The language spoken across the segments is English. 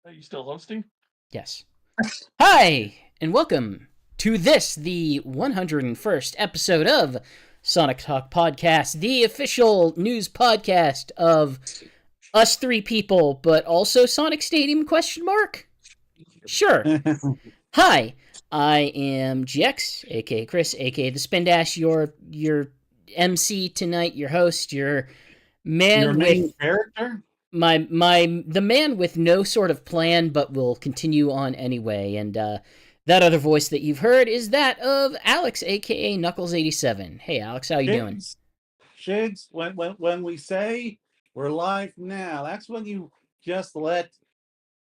Are you still hosting? Yes. Hi, and welcome to this, the 101st episode of Sonic Talk Podcast, the official news podcast of us three people, but also Sonic Stadium question mark? Sure. Hi, I am GX, aka Chris, aka the Spin Dash, your MC tonight, your host, your Your man main with character? the man with no sort of plan but will continue on anyway. And that other voice that you've heard is that of Alex, aka Nuckles87. Hey Alex, how you doing? Shigs, when we say we're live now, that's when you just let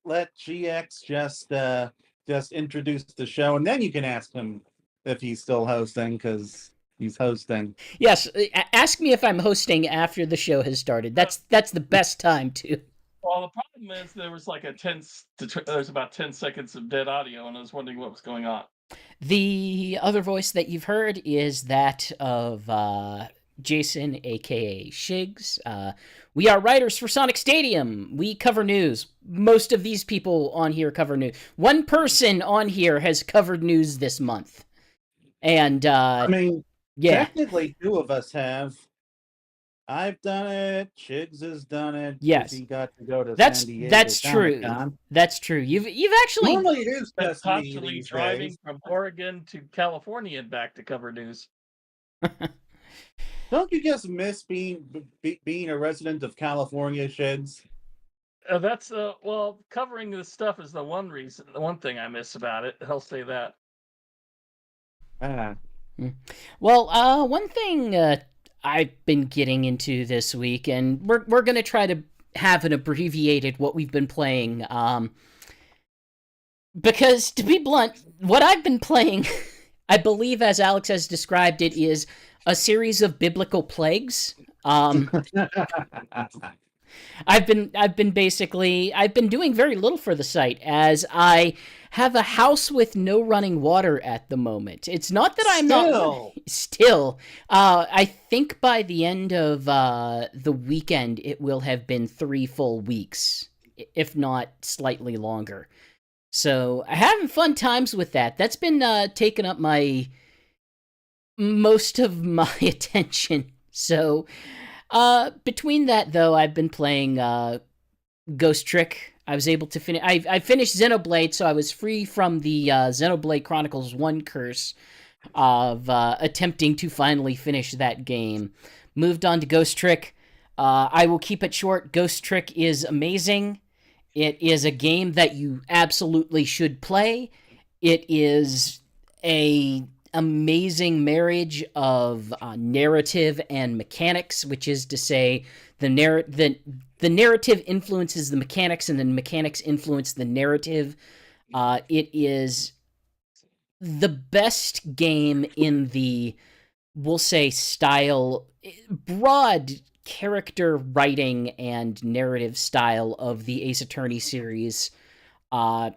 GX just introduce the show, and then you can ask him if he's still hosting, because he's hosting. Yes, ask me if I'm hosting after the show has started. That's the best time to. Well, the problem is there was like there's about 10 seconds of dead audio, and I was wondering what was going on. The other voice that you've heard is that of Jason, aka Shigs. We are writers for Sonic Stadium. We cover news. Most of these people on here cover news. One person on here has covered news this month. And I mean, yeah. technically, two of us have. I've done it. Shigs has done it. Yes. He got to go to That's San Diego. that's true. That's true. You've actually Normally it is that's just constantly driving from Oregon to California and back to cover news. Don't you just miss being a resident of California, Shigs? That's well, covering this stuff is the one thing I miss about it. I'll say that. Well, one thing I've been getting into this week, and we're gonna try to have an abbreviated what we've been playing, because to be blunt, what I've been playing, I believe, as Alex has described it, is a series of biblical plagues. I've been doing very little for the site, as I have a house with no running water at the moment. It's not that I'm not still. I think by the end of the weekend, it will have been 3 full weeks, if not slightly longer. So I'm having fun times with that. That's been taking up most of my attention. So between that, though, I've been playing Ghost Trick. I was able to finish. I finished Xenoblade, so I was free from the Xenoblade Chronicles 1 curse of attempting to finally finish that game. Moved on to Ghost Trick. I will keep it short. Ghost Trick is amazing. It is a game that you absolutely should play. It is a amazing marriage of narrative and mechanics, which is to say the narrative influences the mechanics and the mechanics influence the narrative. It is the best game in the, we'll say, style, broad character writing and narrative style of the Ace Attorney series. And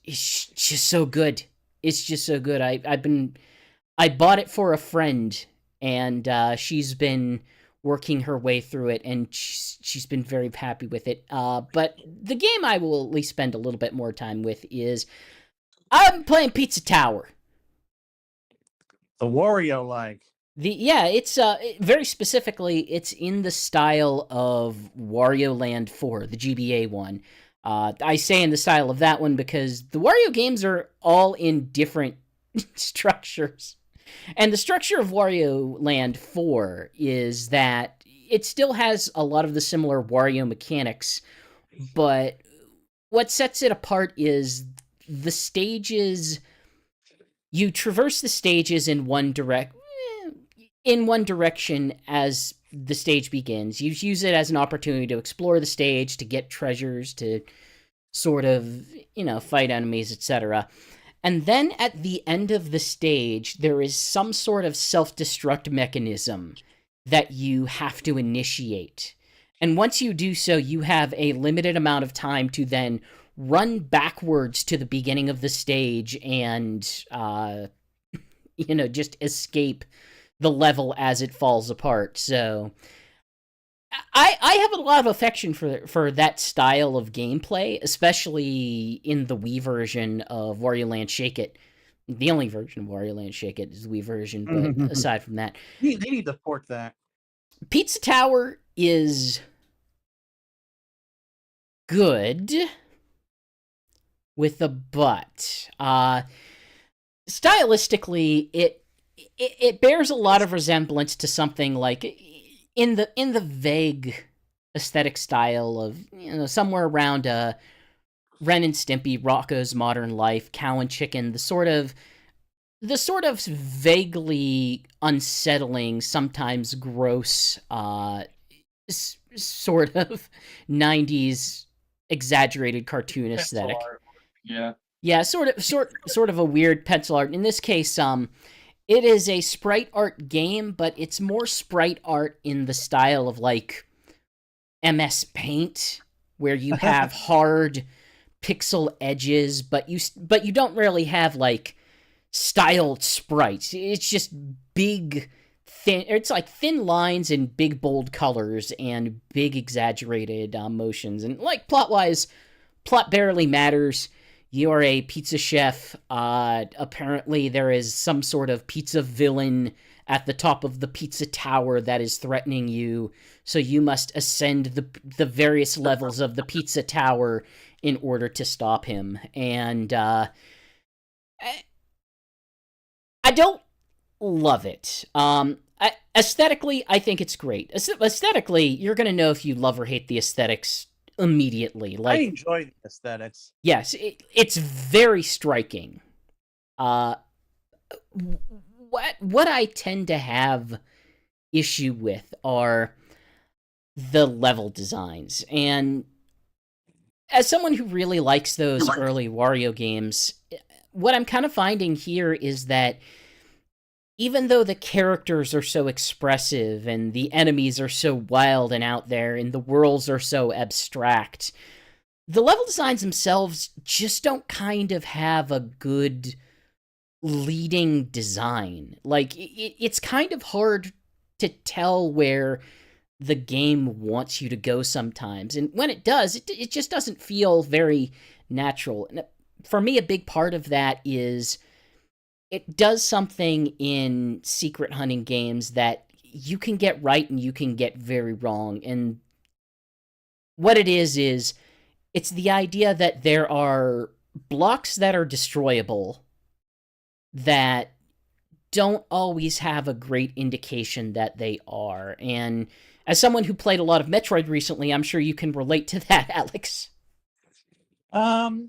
it's just so good. It's just so good. I bought it for a friend, and she's been working her way through it, and she's been very happy with it. But the game I will at least spend a little bit more time with is I'm playing Pizza Tower. The Wario-like. It's very specifically, it's in the style of Wario Land 4, the GBA one. I say in the style of that one because the Wario games are all in different structures. And the structure of Wario Land 4 is that it still has a lot of the similar Wario mechanics, but what sets it apart is the stages. You traverse the stages in one direction as the stage begins. You use it as an opportunity to explore the stage, to get treasures, to sort of, fight enemies, etc. And then at the end of the stage, there is some sort of self-destruct mechanism that you have to initiate. And once you do so, you have a limited amount of time to then run backwards to the beginning of the stage and, just escape the level as it falls apart. So I have a lot of affection for that style of gameplay, especially in the Wii version of Wario Land Shake It. The only version of Wario Land Shake It is the Wii version, but aside from that, They need to port that. Pizza Tower is good with a but. Stylistically, it bears a lot of resemblance to something like in the vague aesthetic style of, you know, somewhere around Ren and Stimpy, Rocco's Modern Life, Cow and Chicken, the sort of vaguely unsettling, sometimes gross, sort of 90s exaggerated cartoon aesthetic. Yeah. Yeah, sort of a weird pencil art. In this case, it is a sprite art game, but it's more sprite art in the style of like MS Paint, where you have hard pixel edges, but you don't really have like styled sprites. It's just big, thin. It's like thin lines and big bold colors and big exaggerated motions. And like plot-wise, plot barely matters. You are a pizza chef. Apparently, there is some sort of pizza villain at the top of the pizza tower that is threatening you. So you must ascend the various levels of the pizza tower in order to stop him. And I don't love it. Aesthetically, I think it's great. Aesthetically, you're going to know if you love or hate the aesthetics immediately. Like, I enjoy the aesthetics. Yes, it's very striking. What I tend to have issue with are the level designs. And as someone who really likes those early Wario games, what I'm kind of finding here is that even though the characters are so expressive and the enemies are so wild and out there and the worlds are so abstract, the level designs themselves just don't kind of have a good leading design. Like, it's kind of hard to tell where the game wants you to go sometimes. And when it does, it just doesn't feel very natural. And for me, a big part of that is it does something in secret hunting games that you can get right and you can get very wrong. And what it is it's the idea that there are blocks that are destroyable that don't always have a great indication that they are. And as someone who played a lot of Metroid recently, I'm sure you can relate to that, Alex.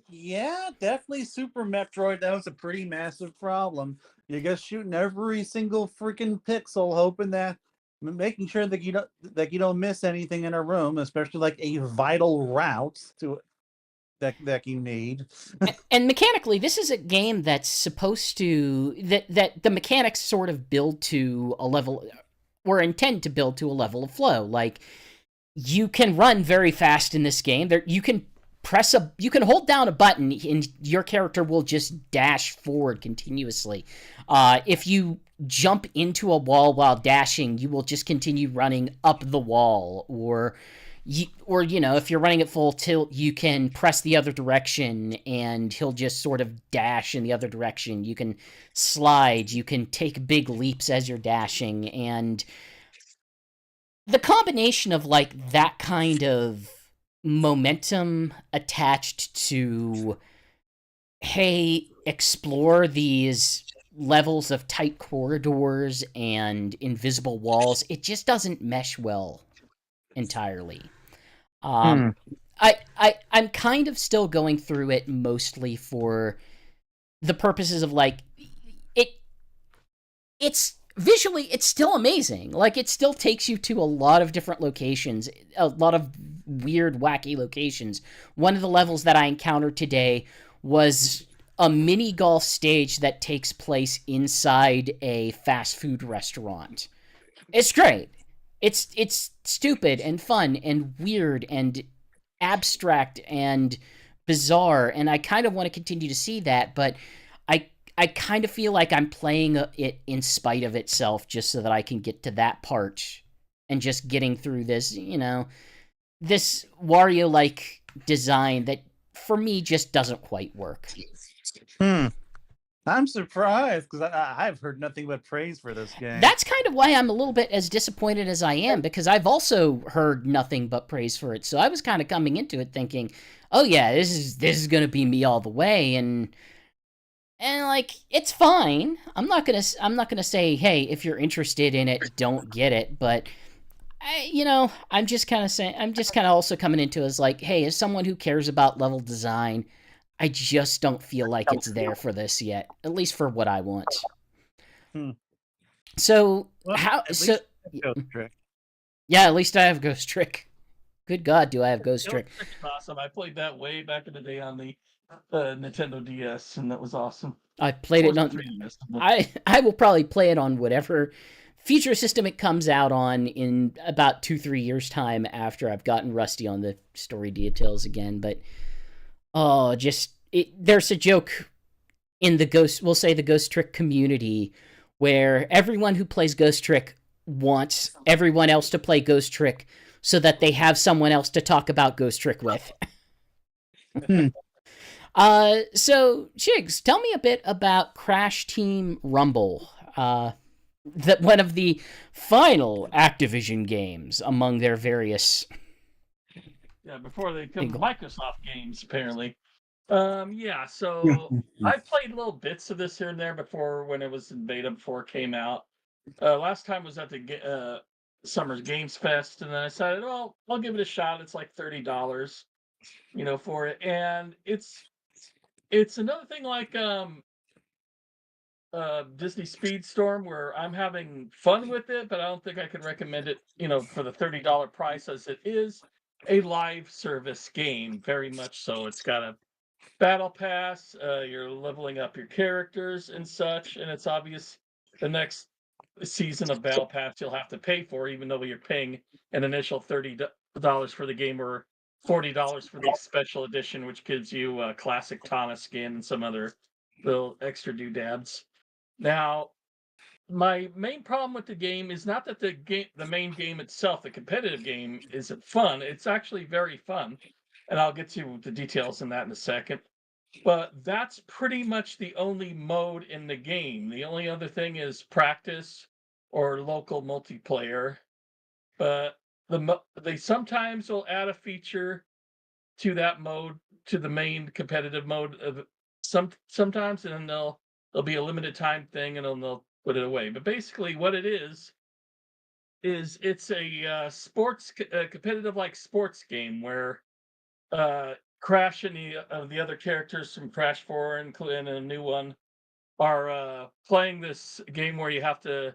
Yeah, definitely Super Metroid. That was a pretty massive problem. You're just shooting every single freaking pixel, hoping that, making sure that you don't miss anything in a room, especially like a vital route to that you need. And mechanically, this is a game that's supposed to that the mechanics sort of build to a level, or intend to build to a level of flow. Like, you can run very fast in this game. You can hold down a button and your character will just dash forward continuously. If you jump into a wall while dashing, you will just continue running up the wall. Or you know, if you're running at full tilt, you can press the other direction and he'll just sort of dash in the other direction. You can slide, you can take big leaps as you're dashing, and the combination of like that kind of momentum attached to, hey, explore these levels of tight corridors and invisible walls, it just doesn't mesh well entirely. I'm kind of still going through it mostly for the purposes of like it's visually, it's still amazing. Like, it still takes you to a lot of different locations, a lot of weird, wacky locations. One of the levels that I encountered today was a mini golf stage that takes place inside a fast food restaurant. It's great. It's stupid and fun and weird and abstract and bizarre, and I kind of want to continue to see that, but I kind of feel like I'm playing it in spite of itself just so that I can get to that part and just getting through this, this Wario-like design that for me just doesn't quite work. I'm surprised because I've heard nothing but praise for this game. That's kind of why I'm a little bit as disappointed as I am, because I've also heard nothing but praise for it. So I was kind of coming into it thinking, "Oh yeah, this is going to be me all the way," and like it's fine. I'm not gonna say, "Hey, if you're interested in it, don't get it," but I'm just kind of also coming into it as like, hey, as someone who cares about level design, I just don't feel like it's there for this yet, at least for what I want. So Well, how? at So least Ghost Trick. yeah, at least I have Ghost Trick. Good God, do I have Ghost Trick? Ghost Trick is awesome. I played that way back in the day on the Nintendo DS, and that was awesome. I played it on. I will probably play it on whatever feature system it comes out on in about 2-3 years time after I've gotten rusty on the story details again. But there's a joke in the Ghost Trick community where everyone who plays Ghost Trick wants everyone else to play Ghost Trick so that they have someone else to talk about Ghost Trick with. So Shigs, tell me a bit about Crash Team Rumble, that one of the final Activision games among their various. Yeah, before they come Microsoft games, apparently. Yeah, so I've played little bits of this here and there before when it was in beta before it came out. Last time was at the Summer's Games Fest, and then I decided, well, I'll give it a shot. It's like $30, for it, and it's another thing like Disney Speedstorm where I'm having fun with it, but I don't think I could recommend it, for the $30 price, as it is a live service game, very much so. It's got a battle pass, you're leveling up your characters and such, and it's obvious the next season of battle pass you'll have to pay for, even though you're paying an initial $30 for the game, or $40 for the special edition, which gives you a classic Tana skin and some other little extra doodads. Now, my main problem with the game is not that the main game itself, the competitive game, isn't fun. It's actually very fun, and I'll get to the details in that in a second. But that's pretty much the only mode in the game. The only other thing is practice or local multiplayer. But they sometimes will add a feature to that mode, to the main competitive mode of sometimes, and then there'll be a limited time thing, and then they'll put it away. But basically, what it is it's a sports competitive like sports game where Crash and the other characters from Crash 4 and a new one are playing this game where you have to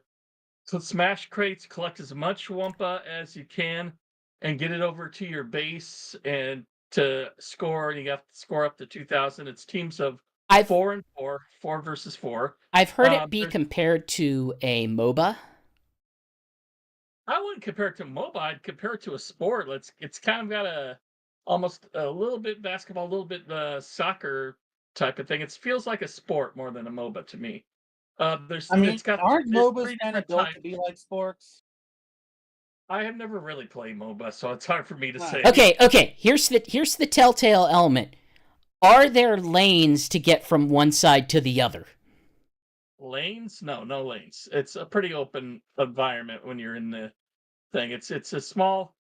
smash crates, collect as much Wumpa as you can, and get it over to your base and to score. And you have to score up to 2,000. It's teams of 4 and 4 versus 4. I've heard it be compared to a MOBA. I wouldn't compare it to MOBA. I'd compare it to a sport. It's kind of got almost a little bit basketball, a little bit soccer type of thing. It feels like a sport more than a MOBA to me. Aren't MOBAs kind of built to be like sports? I have never really played MOBA, so it's hard for me to say. Okay. Here's the telltale element. Are there lanes to get from one side to the other? Lanes? No lanes. It's a pretty open environment when you're in the thing. It's a small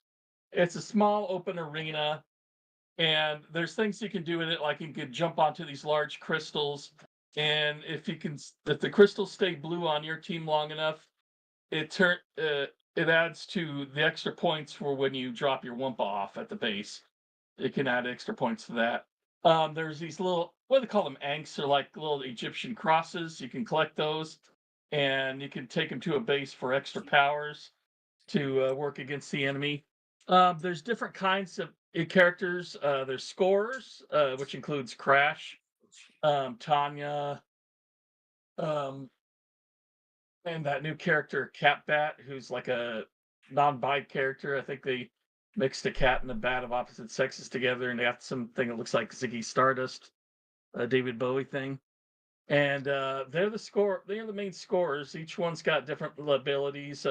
open arena, and there's things you can do in it, like you can jump onto these large crystals, and if the crystals stay blue on your team long enough, it adds to the extra points for when you drop your Wumpa off at the base. It can add extra points to that. There's these little, what do they call them? Anks, or like little Egyptian crosses. You can collect those, and you can take them to a base for extra powers to work against the enemy. There's different kinds of characters. There's scorers, which includes Crash, Tanya, and that new character Catbat, who's like a non-bi character. I think they mixed a cat and a bat of opposite sexes together, and they have something that looks like Ziggy Stardust, a David Bowie thing. And they're the main scorers. Each one's got different abilities.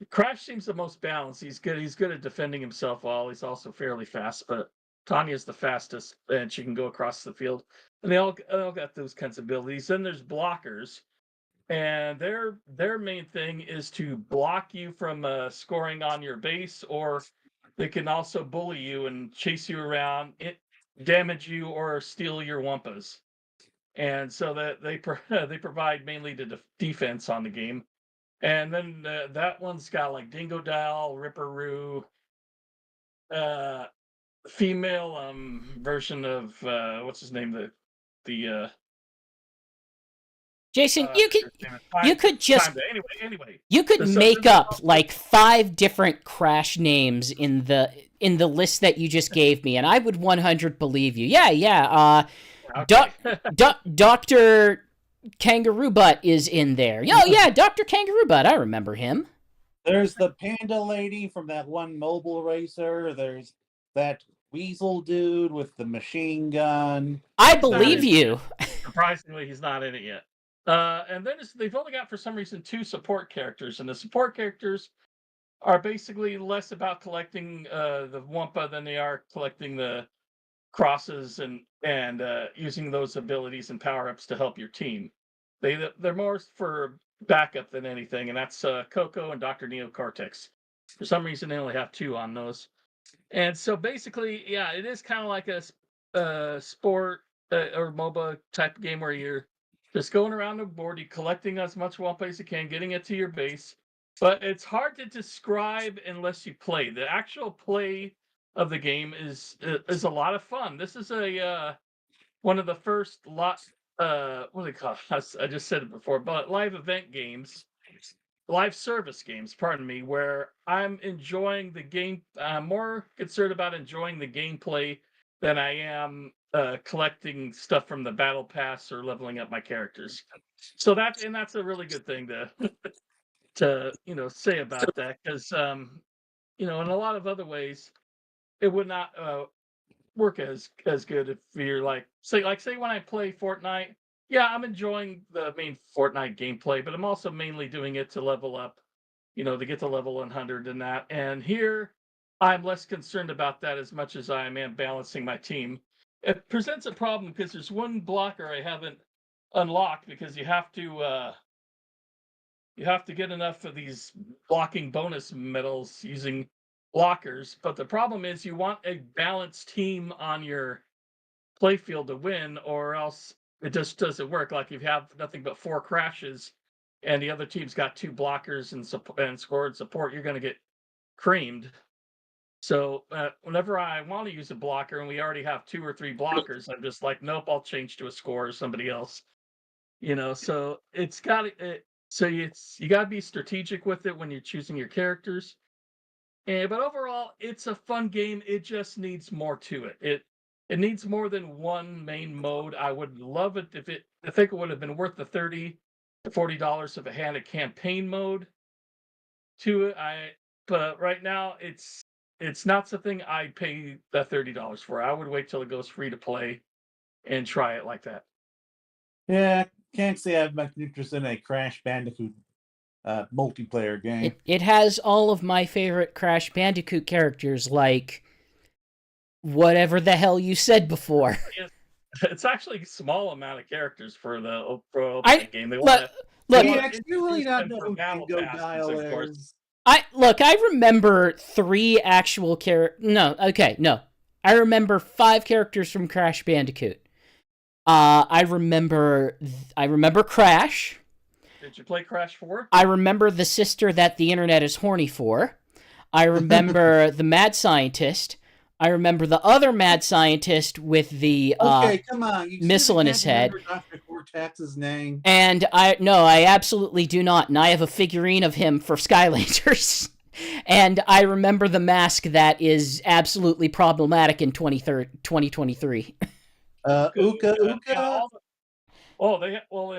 Crash seems the most balanced. He's good. He's good at defending himself while he's also fairly fast. But Tanya's the fastest, and she can go across the field. And they all got those kinds of abilities. Then there's blockers, and their main thing is to block you from scoring on your base, or they can also bully you and chase you around, damage you, or steal your wumpas. And so that they they provide mainly the defense on the game. And then that one's got like Dingo Dial, Ripperoo, uh, female version of what's his name, the Jason, you could just anyway. You could make up like 5 different Crash names in the list that you just gave me, and I would 100 believe you. Yeah. Okay. Dr. Kangaroo Butt is in there. Oh yeah, Dr. Kangaroo Butt. I remember him. There's the panda lady from that one mobile racer. There's that weasel dude with the machine gun. I believe you. Surprisingly, he's not in it yet. And then they've only got, for some reason, 2 support characters, and the support characters are basically less about collecting the Wumpa than they are collecting the crosses and using those abilities and power-ups to help your team. They're more for backup than anything, and that's Coco and Dr. Neo Cortex. For some reason, they only have 2 on those. And so basically, yeah, it is kind of like a sport or MOBA type of game where you're just going around the board, you're collecting as much Wumpa as you can, getting it to your base. But it's hard to describe unless you play. The actual play of the game is a lot of fun. This is a one of the first what do they call it? I just said it before, but live event games, live service games, pardon me, where I'm enjoying the game. I'm more concerned about enjoying the gameplay than I am collecting stuff from the battle pass or leveling up my characters. So that's a really good thing to say about that, because in a lot of other ways it would not work as good if you're say when I play Fortnite. Yeah, I'm enjoying the main Fortnite gameplay, but I'm also mainly doing it to level up, to get to level 100 and that. And here, I'm less concerned about that as much as I am balancing my team. It presents a problem because there's one blocker I haven't unlocked, because you have to get enough of these blocking bonus medals using blockers. But the problem is you want a balanced team on your playfield to win, or else it just doesn't work. Like, if you have nothing but 4 crashes and the other team's got 2 blockers and scored support, you're going to get creamed. So whenever I want to use a blocker and we already have 2 or 3 blockers, I'm just like, nope, I'll change to a score or somebody else. So it's got it. So you got to be strategic with it when you're choosing your characters. But overall, it's a fun game. It just needs more to it. It needs more than one main mode. I would love it if I think it would have been worth the $30 to $40 if it had a campaign mode to it. But right now it's not something I'd pay that $30 for. I would wait till it goes free to play and try it like that. Yeah, can't say I have much interest in a Crash Bandicoot multiplayer game. It has all of my favorite Crash Bandicoot characters, like whatever the hell you said before. It's actually a small amount of characters for the opening game. They want look, you really not know who Dingo Dial is. I remember 3 actual characters. No. I remember 5 characters from Crash Bandicoot. I remember Crash. Did you play Crash 4? I remember the sister that the internet is horny for. I remember the mad scientist. I remember the other mad scientist with the come on. missile in his head. Dr. Cortex's name. And I absolutely do not. And I have a figurine of him for Skylanders. And I remember the mask that is absolutely problematic in 2023. Uka. In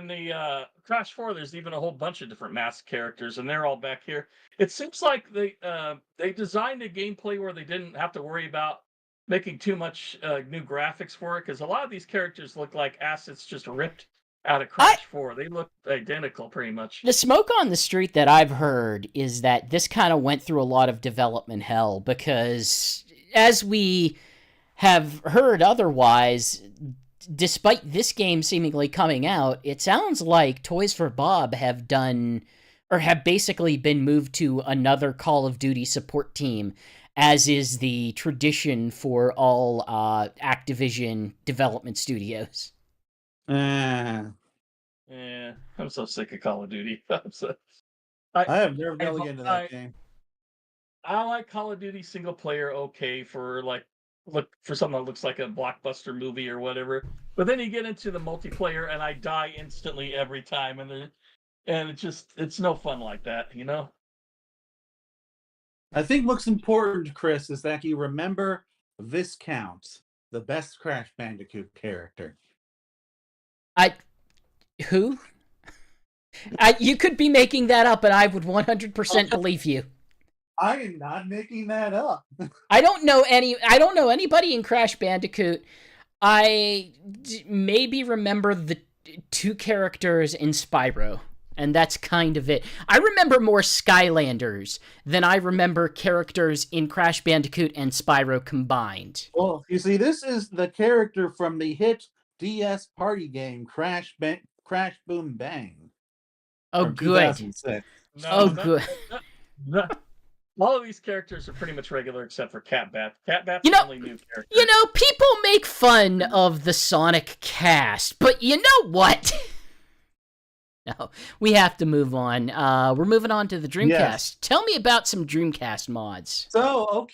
the Crash 4, there's even a whole bunch of different masked characters, and they're all back here. It seems like they designed a gameplay where they didn't have to worry about making too much new graphics for it, because a lot of these characters look like assets just ripped out of Crash 4. They look identical pretty much. The smoke on the street that I've heard is that this kind of went through a lot of development hell because, as we have heard otherwise, despite this game seemingly coming out, it sounds like Toys for Bob have done, or have basically been moved to another Call of Duty support team, as is the tradition for all Activision development studios. Yeah, I'm so sick of Call of Duty. I have never dug into that game. I like Call of Duty single player okay for look for something that looks like a blockbuster movie or whatever. But then you get into the multiplayer and I die instantly every time, and it's no fun like that, you know? I think what's important, Chris, is that you remember Viscount, the best Crash Bandicoot character. Who? You could be making that up, and I would 100% believe you. I am not making that up. I don't know anybody in Crash Bandicoot. I maybe remember the two characters in Spyro, and that's kind of it. I remember more Skylanders than I remember characters in Crash Bandicoot and Spyro combined. Well, you see, this is the character from the hit DS party game Crash Boom Bang. Oh, good. 2006. Good. All of these characters are pretty much regular except for Cat Bat. Cat Bat's You know- the only new character. You know, people make fun of the Sonic cast, but you know what? No, we have to move on. We're moving on to the Dreamcast. Yes. Tell me about some Dreamcast mods. So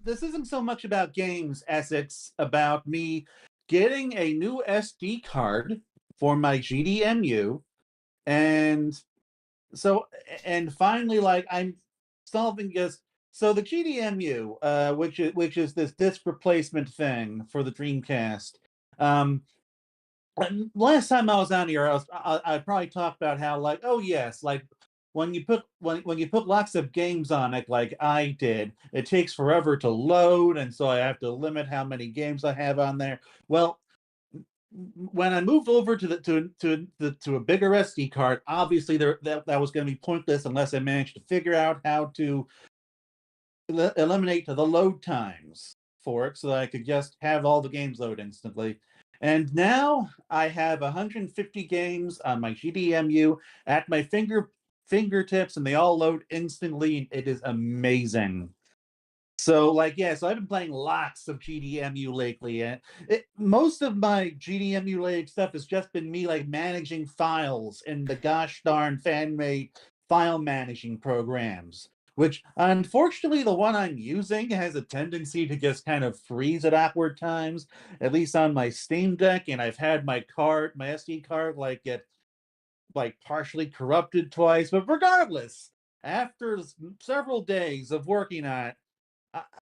this isn't so much about games as it's about me getting a new SD card for my GDMU, and finally, like, I'm solving this. So the GDMU, which is this disc replacement thing for the Dreamcast. And last time I was on here, I probably talked about how, like, oh yes, like when you put lots of games on it, like I did, it takes forever to load, and so I have to limit how many games I have on there. Well, when I moved over to a bigger SD card, obviously that was going to be pointless unless I managed to figure out how to eliminate the load times for it, so that I could just have all the games load instantly. And now I have 150 games on my GDMU at my fingertips, and they all load instantly. It is amazing. So, like, so I've been playing lots of GDMU lately, and most of my GDMU related stuff has just been me, like, managing files in the gosh darn fan-made file managing programs, which, unfortunately, the one I'm using has a tendency to just kind of freeze at awkward times, at least on my Steam Deck, and I've had my SD card, like, get, like, partially corrupted twice. But regardless, after several days of working on it,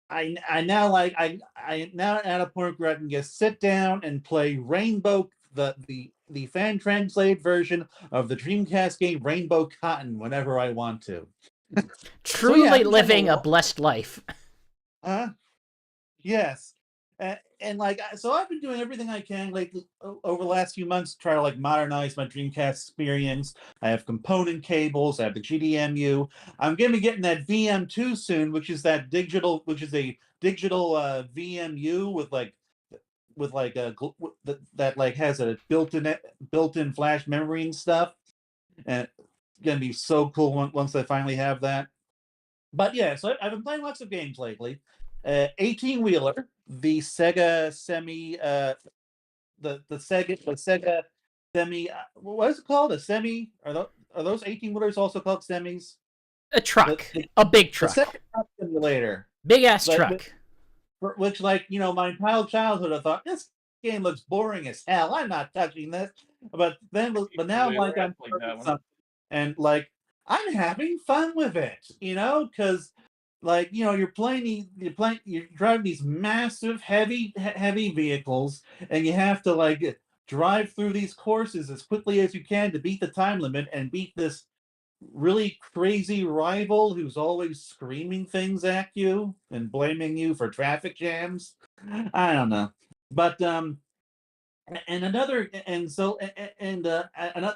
I'm now at a point where I can just sit down and play Rainbow, the fan translate version of the Dreamcast game Rainbow Cotton whenever I want to. Truly living a blessed life. Yes. And like, so I've been doing everything I can, like, over the last few months to try to, like, modernize my Dreamcast experience. I have component cables. I have the GDMU. I'm going to be getting that VM2 soon, which is a digital VMU that like has a built-in flash memory and stuff. And it's going to be so cool once I finally have that. But yeah, so I've been playing lots of games lately. 18-wheeler, the Sega Semi, the Sega Semi. What is it called? A Semi? Are those 18-wheelers also called semis? A truck, a big truck, the Sega Truck Simulator, big ass truck. Which, like, you know, my entire childhood, I thought this game looks boring as hell. I'm not touching this. But now, like, I'm something, and like I'm having fun with it, you know, because, like, you know, you're driving these massive, heavy vehicles, and you have to, like, drive through these courses as quickly as you can to beat the time limit and beat this really crazy rival who's always screaming things at you and blaming you for traffic jams. I don't know, but and another and so and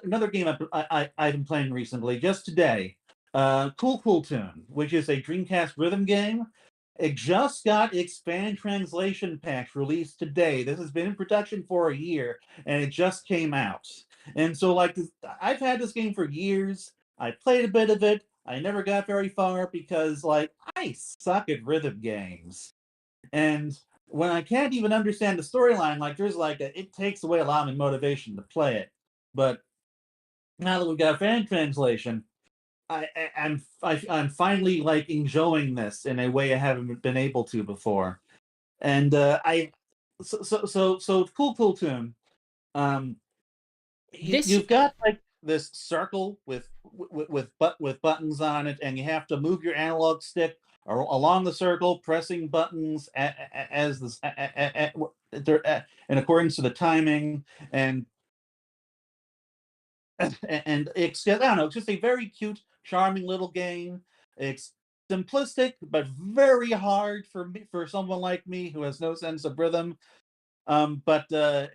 another game I've been playing recently, just today, Cool Tune, which is a Dreamcast rhythm game. It just got its fan translation patch released today. This has been in production for a year, and it just came out. And so, like, I've had this game for years. I played a bit of it. I never got very far because, like, I suck at rhythm games. And when I can't even understand the storyline, like there's like it takes away a lot of my motivation to play it. But now that we've got fan translation, I'm finally like enjoying this in a way I haven't been able to before. And I so Cool Tune. Um, This you've got like this circle with buttons on it, and you have to move your analog stick along the circle, pressing buttons as this in accordance to the timing, and and it's I don't know, it's just a very cute, charming little game. It's simplistic but very hard for me, for someone like me who has no sense of rhythm. But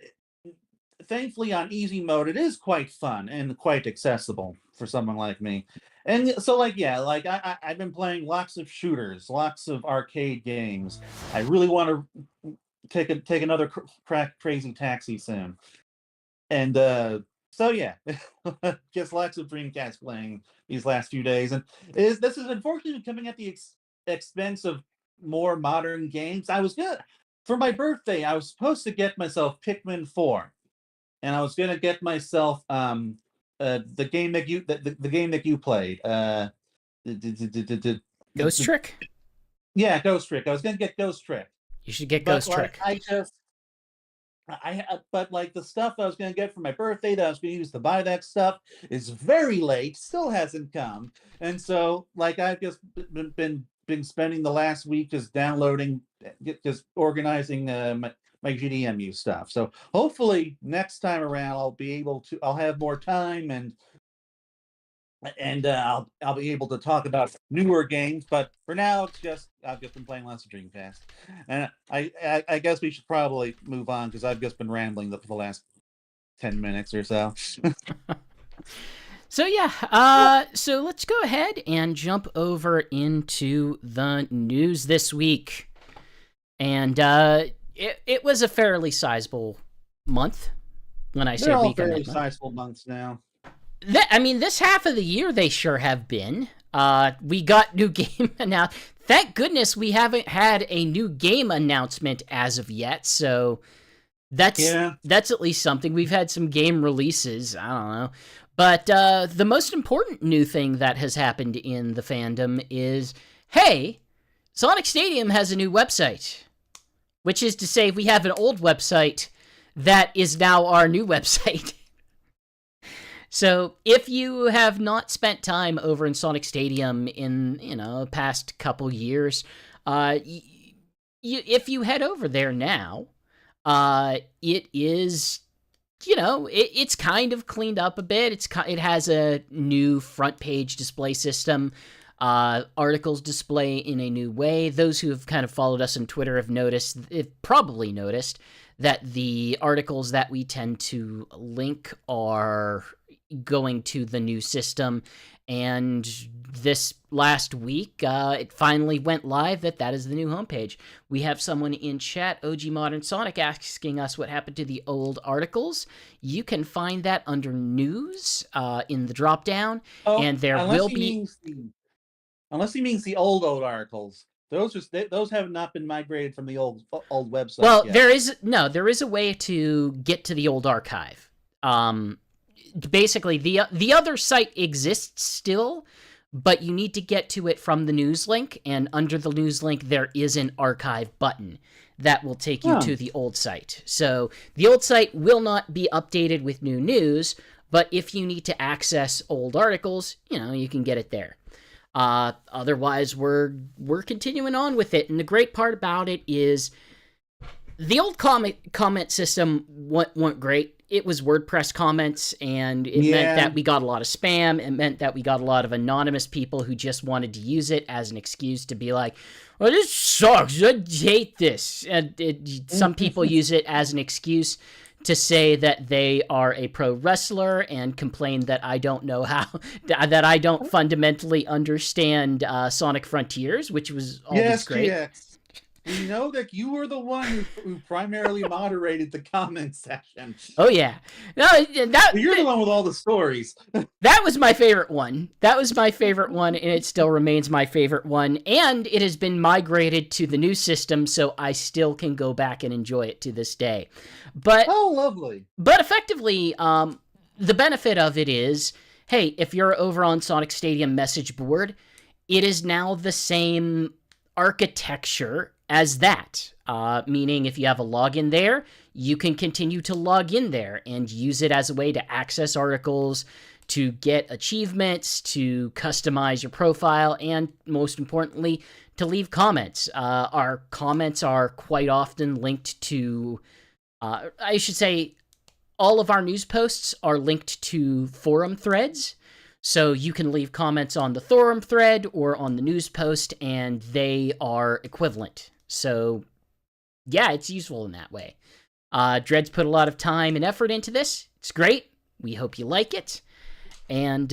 thankfully on easy mode it is quite fun and quite accessible for someone like me. And so like yeah, like I've been playing lots of shooters, lots of arcade games. I really want to take another crazy taxi soon. And so yeah, just lots of Dreamcast playing these last few days. And this is unfortunately coming at the expense of more modern games. I was good for my birthday. I was supposed to get myself Pikmin 4, and I was gonna get myself the game that the game that you played. Ghost Trick? Yeah, Ghost Trick. I was gonna get Ghost Trick, You should get but Ghost like Trick. but like the stuff I was gonna get for my birthday that I was gonna use to buy that stuff is very late, still hasn't come, and so like I've just been spending the last week just downloading, just organizing my GDMU stuff. So hopefully next time around I'll have more time, and I'll be able to talk about newer games. But for now, I've just been playing lots of Dreamcast, and I guess we should probably move on because I've just been rambling for the last 10 minutes or so. So yeah, so let's go ahead and jump over into the news this week. And it was a fairly sizable month. When I say They're all week, I fairly meant month. sizable months now. I mean, this half of the year they sure have been. We got new game announced. Thank goodness we haven't had a new game announcement as of yet. So that's at least something. We've had some game releases. I don't know. But the most important new thing that has happened in the fandom is, hey, Sonic Stadium has a new website. Which is to say, we have an old website that is now our new website. So if you have not spent time over in Sonic Stadium in, past couple years, if you head over there now, it is, it's kind of cleaned up a bit. It has a new front page display system. Articles display in a new way. Those who have kind of followed us on Twitter have probably noticed that the articles that we tend to link are going to the new system. And this last week, it finally went live that is the new homepage. We have someone in chat, OG Modern Sonic, asking us what happened to the old articles. You can find that under news in the drop-down, and there will be... Unless he means the old articles. Those have not been migrated from the old website. Well, yet. there is a way to get to the old archive. Basically, the other site exists still, but you need to get to it from the news link, and under the news link there is an archive button that will take you to the old site. So the old site will not be updated with new news, but if you need to access old articles, you can get it there. Otherwise, we're continuing on with it, and the great part about it is the old comment system went great. It was WordPress comments, and it meant that we got a lot of spam. It meant that we got a lot of anonymous people who just wanted to use it as an excuse to be like, "Oh, this sucks. I hate this." And some people use it as an excuse to say that they are a pro wrestler and complain that I don't know how, that I don't fundamentally understand Sonic Frontiers, which was always Yes, great. GX. We know that you were the one who primarily moderated the comment section. Oh yeah, no, You're the one with all the stories. that was my favorite one. That was my favorite one, and it still remains my favorite one. And it has been migrated to the new system, so I still can go back and enjoy it to this day. But Oh, lovely. But effectively, the benefit of it is, hey, if you're over on Sonic Stadium message board, it is now the same architecture as that. Meaning if you have a login there, you can continue to log in there and use it as a way to access articles, to get achievements, to customize your profile, and most importantly, to leave comments. Our comments are quite often linked to, I should say, all of our news posts are linked to forum threads. So you can leave comments on the forum thread or on the news post, and they are equivalent. So, yeah, it's useful in that way. Dred's put a lot of time and effort into this. It's great. We hope you like it. And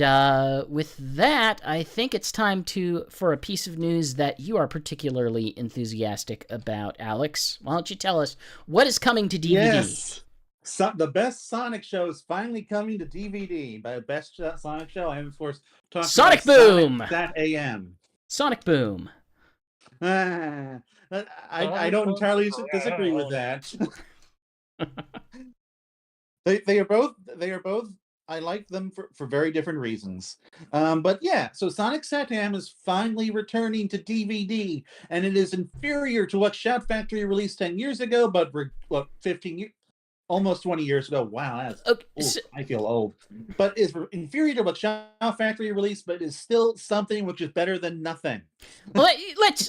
with that, I think it's time for a piece of news that you are particularly enthusiastic about, Alex. Why don't you tell us what is coming to DVD? Yes. So, the best Sonic show is finally coming to DVD. By best Sonic show, I am, of course, talking Sonic about Boom! Sonic AM. Sonic Boom. I don't entirely disagree with that. they are both I like them for very different reasons. But yeah, so Sonic Satam is finally returning to DVD, and it is inferior to what Shout Factory released 10 years ago, but 15 years, almost 20 years ago. Wow, that's I feel old. But it's inferior to what Shout Factory released, but is still something which is better than nothing. Well,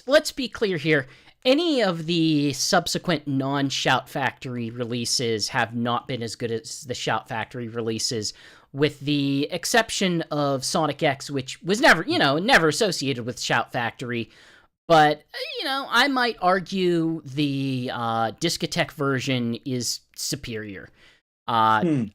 let's be clear here. Any of the subsequent non-Shout Factory releases have not been as good as the Shout Factory releases, with the exception of Sonic X, which was never associated with Shout Factory. But, I might argue the Discotheque version is superior. I'd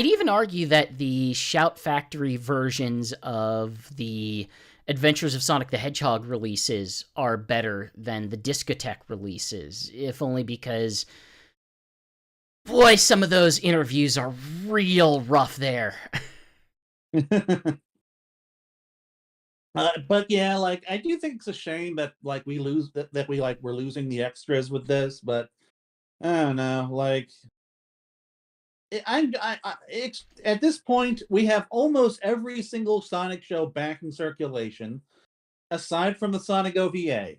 even argue that the Shout Factory versions of the Adventures of Sonic the Hedgehog releases are better than the Discotheque releases, if only because, boy, some of those interviews are real rough there. But yeah, I do think it's a shame that we're losing the extras with this, but I don't know, at this point, we have almost every single Sonic show back in circulation, aside from the Sonic OVA.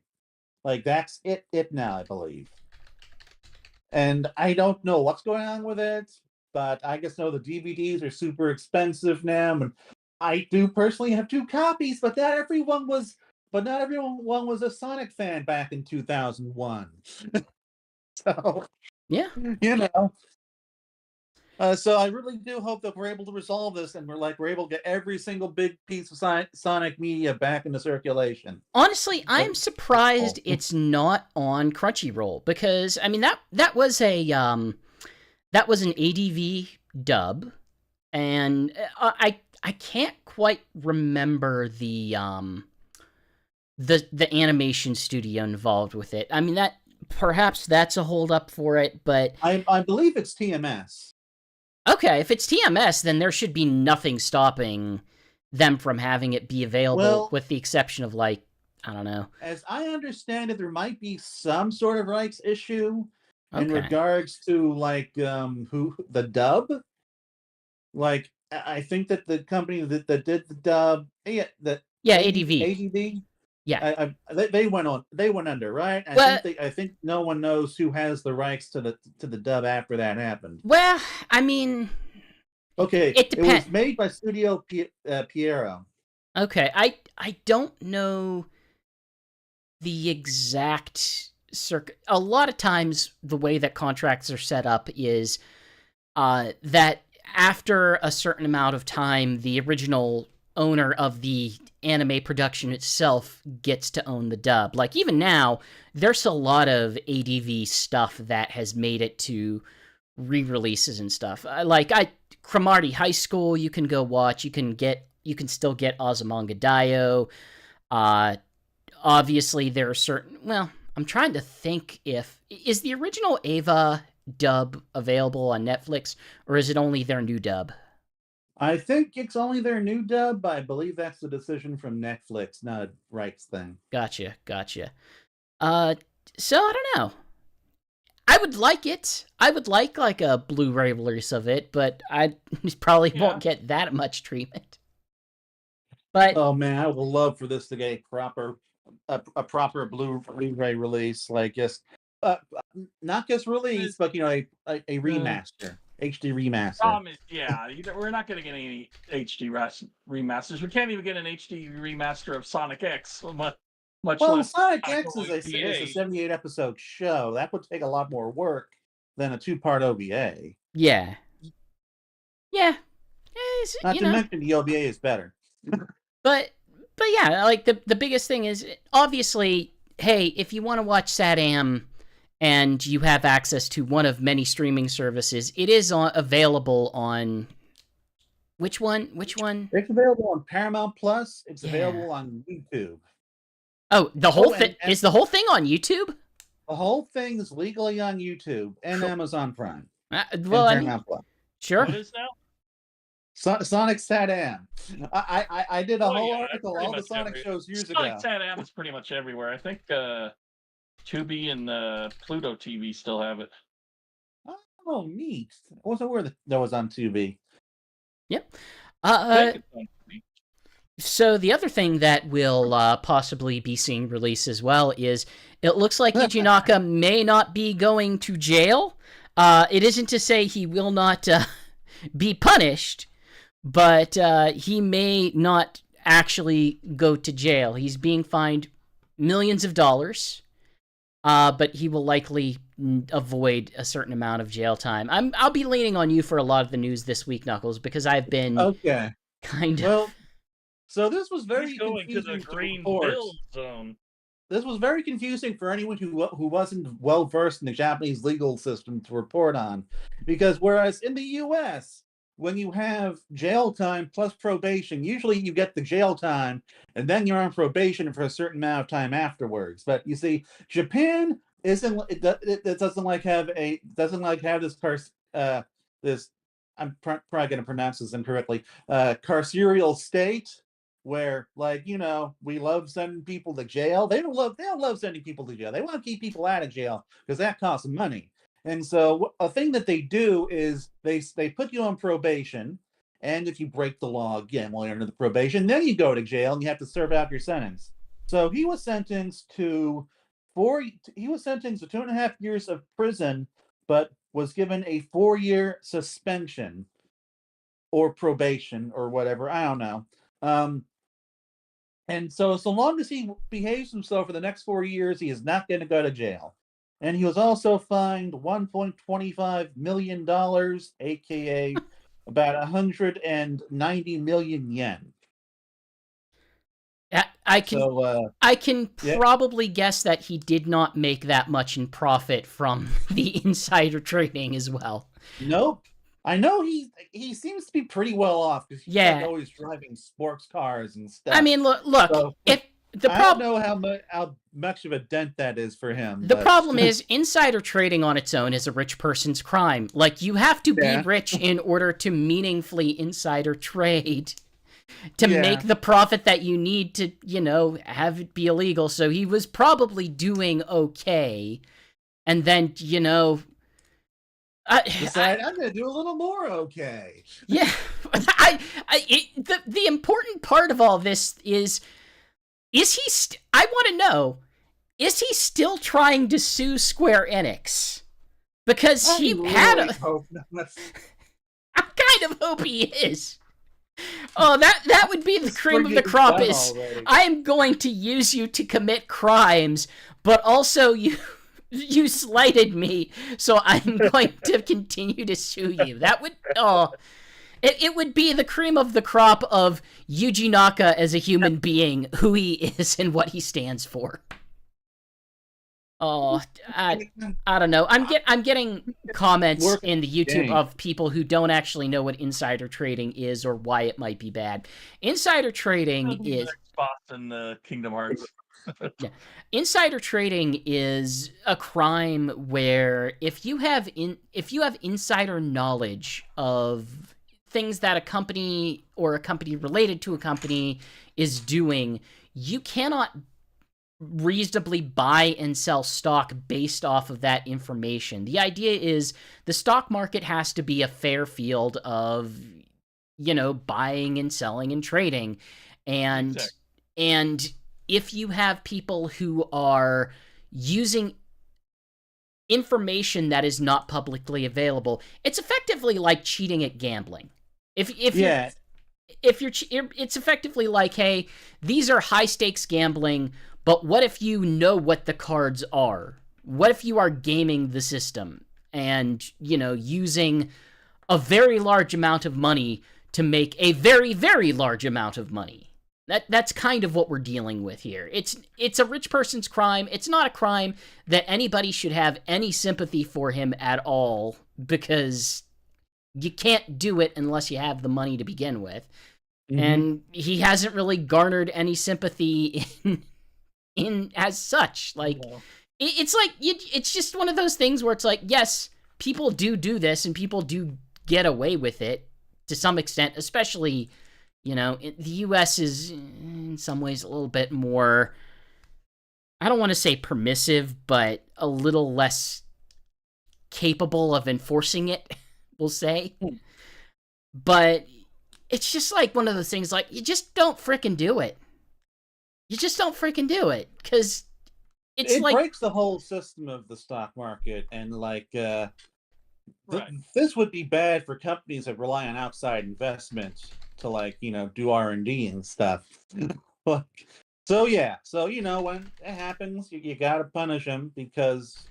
That's it now, I believe. And I don't know what's going on with it, but I guess the DVDs are super expensive now, and I do personally have 2 copies, but not everyone was a Sonic fan back in 2001. So, yeah. So I really do hope that we're able to resolve this, and we're able to get every single big piece of Sonic media back into circulation. Honestly, I'm surprised it's not on Crunchyroll, because that was an ADV dub, and I can't quite remember the animation studio involved with it. Perhaps that's a holdup for it, but I believe it's TMS. Okay, if it's TMS, then there should be nothing stopping them from having it be available, with the exception of, I don't know. As I understand it, there might be some sort of rights issue in regards to, the dub. I think that the company that did the dub, ADV. ADV. Yeah, they went under, right? I think no one knows who has the rights to the dub after that happened. Well, okay, it depends. It was made by Studio Piero. Okay, I don't know the exact circuit. A lot of times, the way that contracts are set up is that after a certain amount of time, the original owner of the anime production itself gets to own the dub. Even now, there's a lot of ADV stuff that has made it to re-releases and stuff. Cromartie High School, you can go watch. You can still get Azumanga Daioh. Obviously there are certain, well, I'm trying to think is the original Ava dub available on Netflix, or is it only their new dub? I think it's only their new dub. I believe that's the decision from Netflix, not a rights thing. Gotcha. So I don't know. I would like it. I would like a Blu-ray release of it, but I probably won't get that much treatment. But oh man, I would love for this to get a proper Blu-ray release, like just not just release, but a remaster, HD remaster. Problem is, we're not going to get any HD remasters. We can't even get an HD remaster of Sonic X. Much less Sonic X is a 78 episode show. That would take a lot more work than a 2-part OVA. Yeah. Not to mention the OVA is better. But yeah, like the biggest thing is, obviously, hey, if you want to watch SatAM and you have access to one of many streaming services, it is available on which one? It's available on Paramount Plus. It's available on YouTube. Oh, the whole thing is the whole thing on YouTube? The whole thing is legally on YouTube and Amazon Prime. Well, Plus. Sure. What is now? Sonic SatAM. I did a whole article, all the Sonic shows years ago. Sonic SatAM is pretty much everywhere. I think Tubi and Pluto TV still have it. Oh, neat. I wasn't aware that was on Tubi. Yep. So the other thing that will possibly be seeing release as well is it looks like Yuji Naka may not be going to jail. It isn't to say he will not be punished, but he may not actually go to jail. He's being fined millions of dollars, but he will likely avoid a certain amount of jail time. I'll be leaning on you for a lot of the news this week, Knuckles, because I've been kind of... Well, so this was very He's going to the green bill zone. This was very confusing for anyone who wasn't well versed in the Japanese legal system to report on, because whereas in the U.S., when you have jail time plus probation, usually you get the jail time and then you're on probation for a certain amount of time afterwards. But you see, Japan it doesn't have this I'm probably going to pronounce this incorrectly, carceral state, where, we love sending people to jail. They don't love sending people to jail. They want to keep people out of jail because that costs money. And so a thing that they do is they put you on probation, and if you break the law again while you're under the probation, then you go to jail and you have to serve out your sentence. So he was sentenced to 2.5 years of prison, but was given a 4-year suspension or probation or whatever. I don't know. And so long as he behaves himself for the next 4 years, he is not going to go to jail. And he was also fined $1.25 million, aka about 190 million yen. I can probably guess that he did not make that much in profit from the insider trading as well. Nope. I know he seems to be pretty well off because he's always driving sports cars and stuff. I mean, look. So, I don't know how much of a dent that is for him. The problem is insider trading on its own is a rich person's crime. Like, you have to be rich in order to meaningfully insider trade to make the profit that you need to, have it be illegal. So he was probably doing okay. And then, decide I'm going to do a little more okay. Yeah. The important part of all this is he I want to know, is he still trying to sue Square Enix? Because I kind of hope he is. Oh, that would be the cream of the crop. Is I am going to use you to commit crimes, but also you slighted me, so I'm going to continue to sue you. That would it would be the cream of the crop of Yuji Naka as a human being, who he is and what he stands for. Oh, I don't know. I'm getting comments Working in the YouTube game. of people who don't actually know what insider trading is or why it might be bad. Insider trading is Boss in Kingdom Hearts. yeah. Insider trading is a crime where if you have insider knowledge of things that a company or a company related to a company is doing, you cannot reasonably buy and sell stock based off of that information. The idea is the stock market has to be a fair field of, buying and selling and trading. And Exactly. and if you have people who are using information that is not publicly available, it's effectively like cheating at gambling. Yeah. It's effectively like, hey, these are high stakes gambling, but what if you know what the cards are? What if you are gaming the system and, using a very large amount of money to make a very, very large amount of money? That's kind of what we're dealing with here. It's a rich person's crime. It's not a crime that anybody should have any sympathy for him at all, because you can't do it unless you have the money to begin with. Mhm. And he hasn't really garnered any sympathy in as such. Like, No. it's like it's just one of those things where it's like, yes, people do this and people do get away with it to some extent, especially, the US is in some ways a little bit more, I don't want to say permissive, but a little less capable of enforcing it, we'll say. But it's just like one of those things, like, you just don't frickin' do it. You just don't frickin' do it, because it breaks the whole system of the stock market, and like Right. this would be bad for companies that rely on outside investment to do R&D and stuff. So when it happens, you got to punish them, because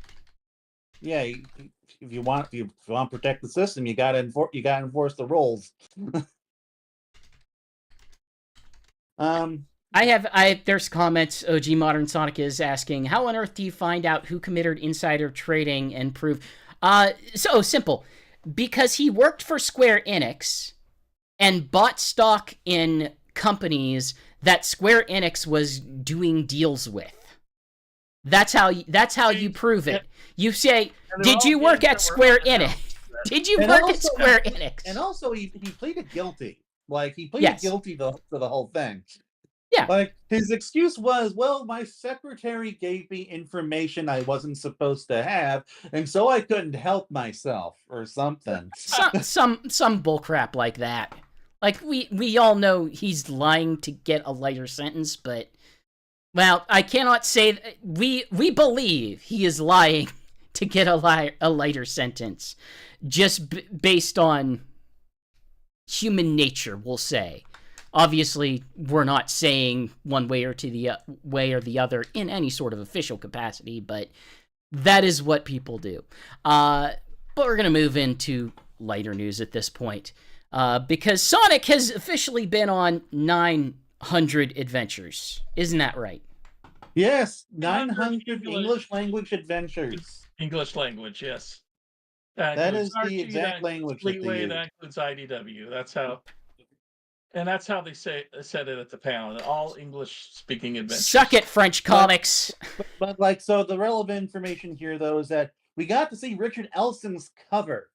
if you want to protect the system, you got to enforce the rules. There's comments. OG Modern Sonic is asking, how on earth do you find out who committed insider trading and prove? So simple. Because he worked for Square Enix and bought stock in companies that Square Enix was doing deals with. That's how you prove it. You say, did you work at Square Enix? Did you work at Square Enix? And also, he pleaded guilty. Like, he pleaded guilty to the whole thing. Yeah. Like, his excuse was, well, my secretary gave me information I wasn't supposed to have, and so I couldn't help myself, or something. some bullcrap like that. Like, we all know he's lying to get a lighter sentence, but, well, I cannot say we believe he is lying to get a lighter sentence, just based on human nature, we'll say. Obviously, we're not saying one way or the other in any sort of official capacity, but that is what people do. But we're gonna move into lighter news at this point, because Sonic has officially been on 900 adventures. Isn't that right? Yes, 900 English language adventures. English language, yes. That is the exact language that they Fleetway, use. that includes IDW. That's how they said it at the panel. All English-speaking adventures. Suck it, French comics. But so the relevant information here, though, is that we got to see Richard Elson's cover.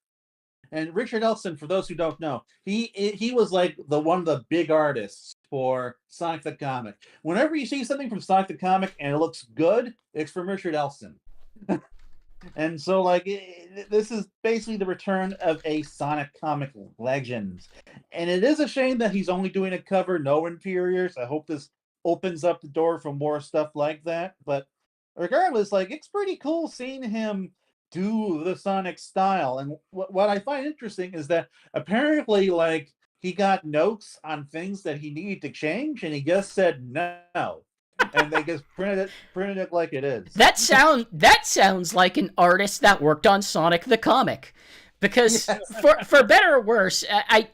And Richard Elson, for those who don't know, he was like one of the big artists for Sonic the Comic. Whenever you see something from Sonic the Comic and it looks good, it's from Richard Elson. And so, this is basically the return of a Sonic comic legend. And it is a shame that he's only doing a cover, no interiors. I hope this opens up the door for more stuff like that. But regardless, it's pretty cool seeing him do the Sonic style. And what I find interesting is that apparently, he got notes on things that he needed to change, and he just said no. And they just printed it like it is. That sounds like an artist that worked on Sonic the Comic, because for better or worse, I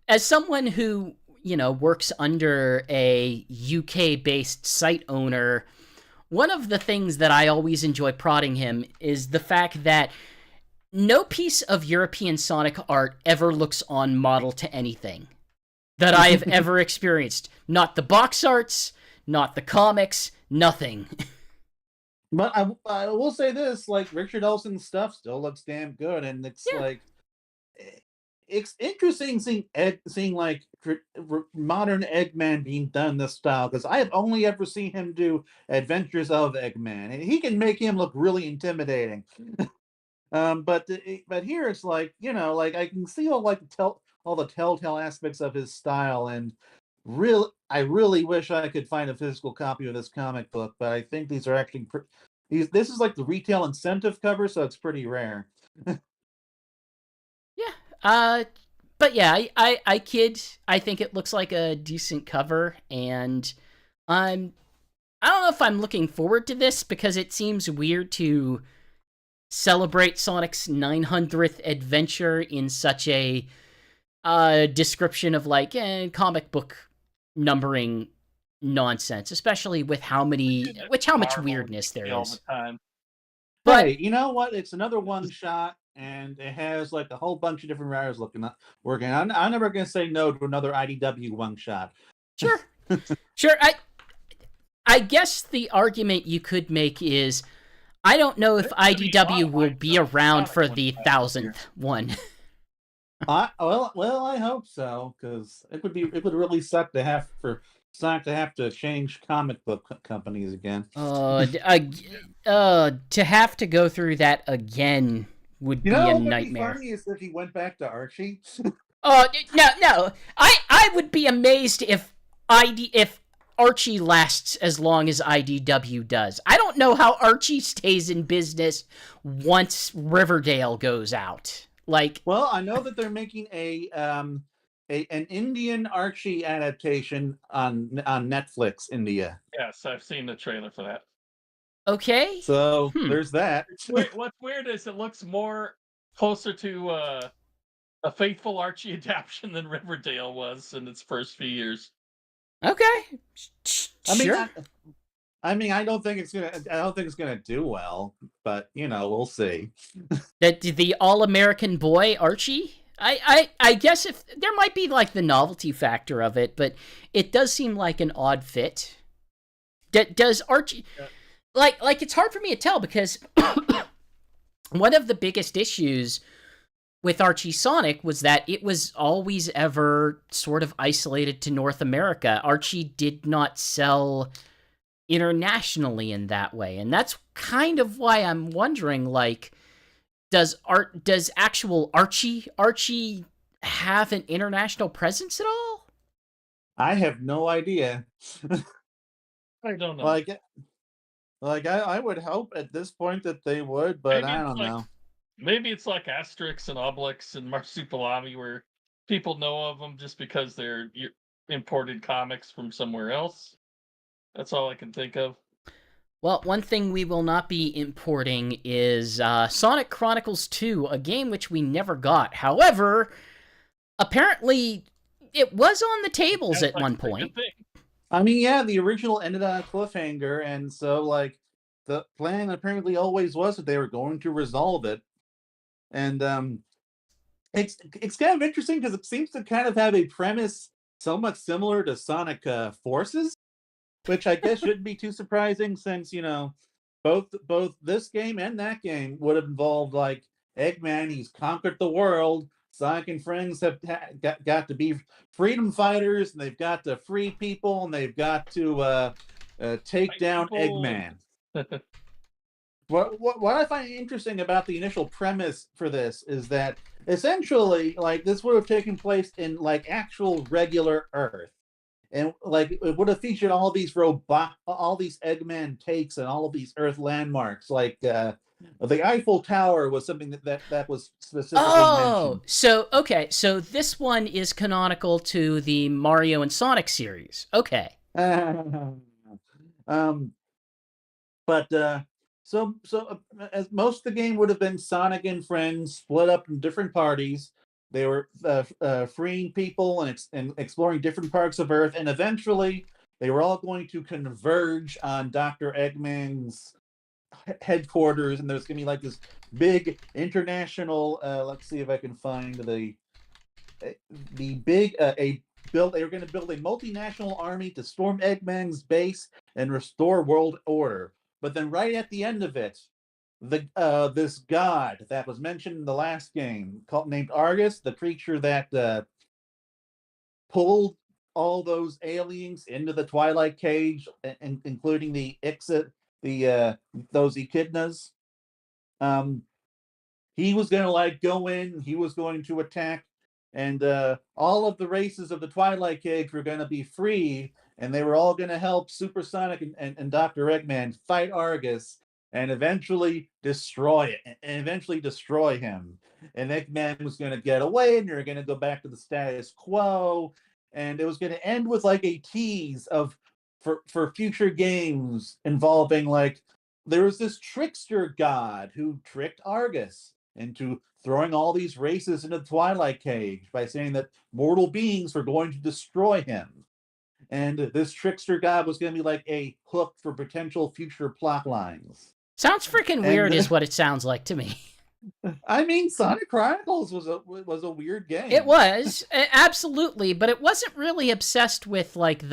as someone who works under a UK based site owner, one of the things that I always enjoy prodding him is the fact that no piece of European Sonic art ever looks on model to anything that I have ever experienced. Not the box arts, not the comics, nothing. But I will say this, like, Richard Olsen's stuff still looks damn good, and it's Yeah. like, it's interesting seeing like modern Eggman being done this style, because I have only ever seen him do Adventures of Eggman, and he can make him look really intimidating. But here it's like, like, I can see all the telltale aspects of his style, and I really wish I could find a physical copy of this comic book, but I think these are actually this is like the retail incentive cover, so it's pretty rare. Yeah. But yeah, I kid. I think it looks like a decent cover, and I don't know if I'm looking forward to this, because it seems weird to celebrate Sonic's 900th adventure in such a description of like comic book numbering nonsense, especially with how much Marvel weirdness there all is. the time. But Hey, you know what? It's another one shot, and it has like a whole bunch of different writers working. I'm never gonna say no to another IDW one shot. sure. I guess the argument you could make is, I don't know if IDW will be around for the 1000th one. Well, I hope so, because it would really suck to have to change comic book companies again. To have to go through that again would be a nightmare. What would be funny is if he went back to Archie. Oh no! I would be amazed if Archie lasts as long as IDW does. I don't know how Archie stays in business once Riverdale goes out. Like, well, I know that they're making an Indian Archie adaptation on Netflix India. Yes, I've seen the trailer for that. okay. So there's that. What's weird is it looks more closer to a faithful Archie adaptation than Riverdale was in its first few years. Okay. Sure. I don't think it's gonna do well, but we'll see. That the all-American boy Archie. I guess if there might be like the novelty factor of it, but it does seem like an odd fit. Does Archie like it's hard for me to tell, because one of the biggest issues with Archie Sonic was that it was always ever sort of isolated to North America. Archie did not sell internationally in that way, and that's kind of why I'm wondering, like, does actual Archie have an international presence at all? I have no idea. I don't know. I would hope at this point that they would, but Maybe I it's don't know. Maybe it's like Asterix and Obelix and Marsupilami, where people know of them just because they're imported comics from somewhere else. That's all I can think of. Well, one thing we will not be importing is Sonic Chronicles 2, a game which we never got. However, apparently it was on the tables at one point. I mean, yeah, the original ended on a cliffhanger, and so like the plan apparently always was that they were going to resolve it. And it's kind of interesting because it seems to kind of have a premise somewhat similar to Sonic Forces, which I guess shouldn't be too surprising, since both this game and that game would have involved like Eggman. He's conquered the world. Sonic and friends have got to be freedom fighters, and they've got to free people, and they've got to take down Eggman. What I find interesting about the initial premise for this is that essentially, like, this would have taken place in like actual regular Earth, and like it would have featured all these Eggman takes and all of these Earth landmarks. Like the Eiffel Tower was something that was specifically mentioned. So this one is canonical to the Mario and Sonic series. Okay. So as most of the game would have been Sonic and friends split up in different parties. They were freeing people and exploring different parts of Earth, and eventually they were all going to converge on Dr. Eggman's headquarters, and there's going to be like this big international. Let's see if I can find the big a build. They were going to build a multinational army to storm Eggman's base and restore world order. But then, right at the end of it, this god that was mentioned in the last game, named Argus, the creature that pulled all those aliens into the Twilight Cage, including the Ixit, those echidnas. He was going to like go in. He was going to attack, and all of the races of the Twilight Cage were going to be free, and they were all going to help Supersonic and Dr. Eggman fight Argus and eventually destroy it, and eventually destroy him. And Eggman was going to get away, and they're going to go back to the status quo, and it was going to end with like a tease of for future games involving like there was this trickster god who tricked Argus into throwing all these races into the Twilight Cage by saying that mortal beings were going to destroy him. And this trickster god was going to be like a hook for potential future plot lines. Sounds freaking weird is what it sounds like to me. I mean, Sonic Chronicles was a weird game. It was, absolutely, but it wasn't really obsessed with like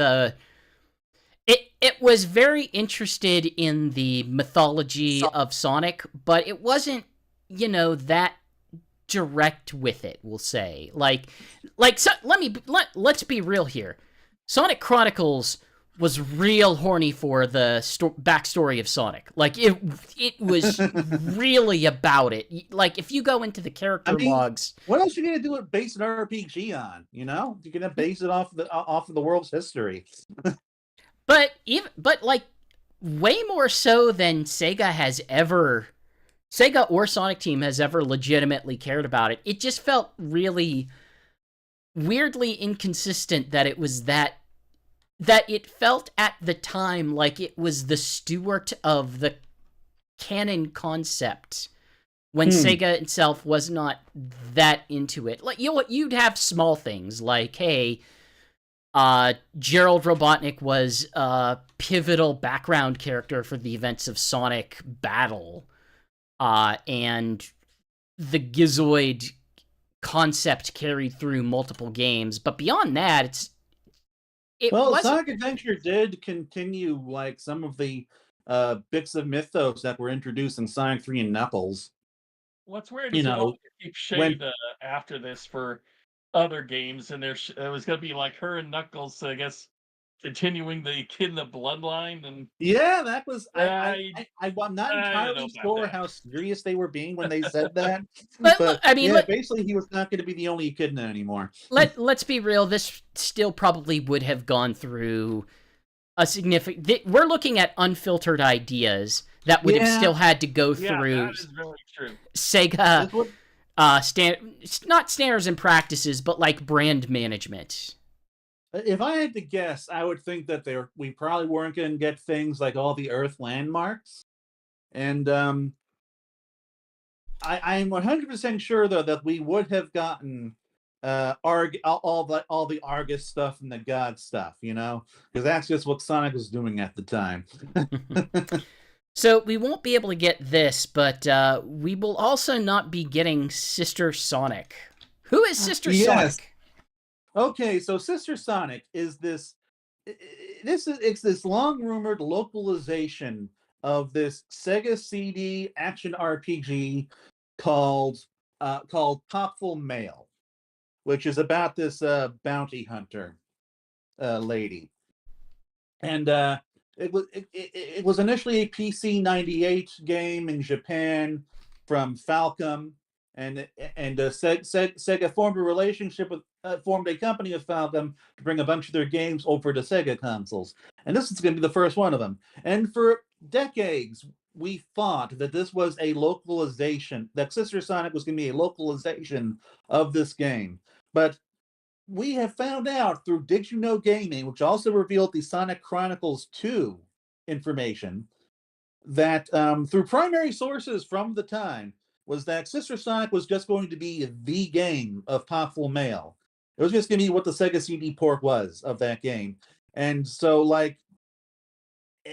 It was very interested in the mythology of Sonic, but it wasn't, that direct with it, we'll say. So let's be real here. Sonic Chronicles was real horny for the backstory of Sonic. Like, it was really about it. Like, if you go into the character logs... What else are you going to do with base an RPG on, You're going to base it off of the world's history. But like, way more so than Sega or Sonic Team has ever legitimately cared about it. It just felt really weirdly inconsistent that it was that it felt at the time like it was the steward of the canon concept when Sega itself was not that into it. Like, you'd have small things like, hey, Gerald Robotnik was a pivotal background character for the events of Sonic Battle, and the Gizoid concept carried through multiple games. But beyond that, Sonic Adventure did continue like some of the bits of mythos that were introduced in Sonic 3 and Knuckles. What's weird is keep shade after this for other games, and it was going to be like her and Knuckles, I guess, continuing the Echidna bloodline. And yeah, that was I'm not entirely sure how serious they were being when they said that. but I mean, basically he was not going to be the only Echidna anymore. Let's be real, this still probably would have gone through a significant... We're looking at unfiltered ideas that would have still had to go through that is really true. Sega not standards and practices, but like brand management. If I had to guess, I would think that we probably weren't going to get things like all the Earth landmarks, and I'm 100% sure though that we would have gotten all the Argus stuff and the God stuff, because that's just what Sonic was doing at the time. So we won't be able to get this, but we will also not be getting Sister Sonic. Who is Sister Sonic? Okay, so Sister Sonic is this long rumored localization of this Sega CD action RPG called Popful Mail, which is about this bounty hunter lady, and it was initially a PC 98 game in Japan from Falcom, and Sega formed a company with Falcom to bring a bunch of their games over to Sega consoles, and this is going to be the first one of them. And for decades, we thought that this was a localization, that Sister Sonic was going to be a localization of this game, but we have found out through Did You Know Gaming, which also revealed the Sonic Chronicles 2 information, that through primary sources from the time, was that Sister Sonic was just going to be the game of Popful Mail. It was just going to be what the Sega CD port was of that game. And so like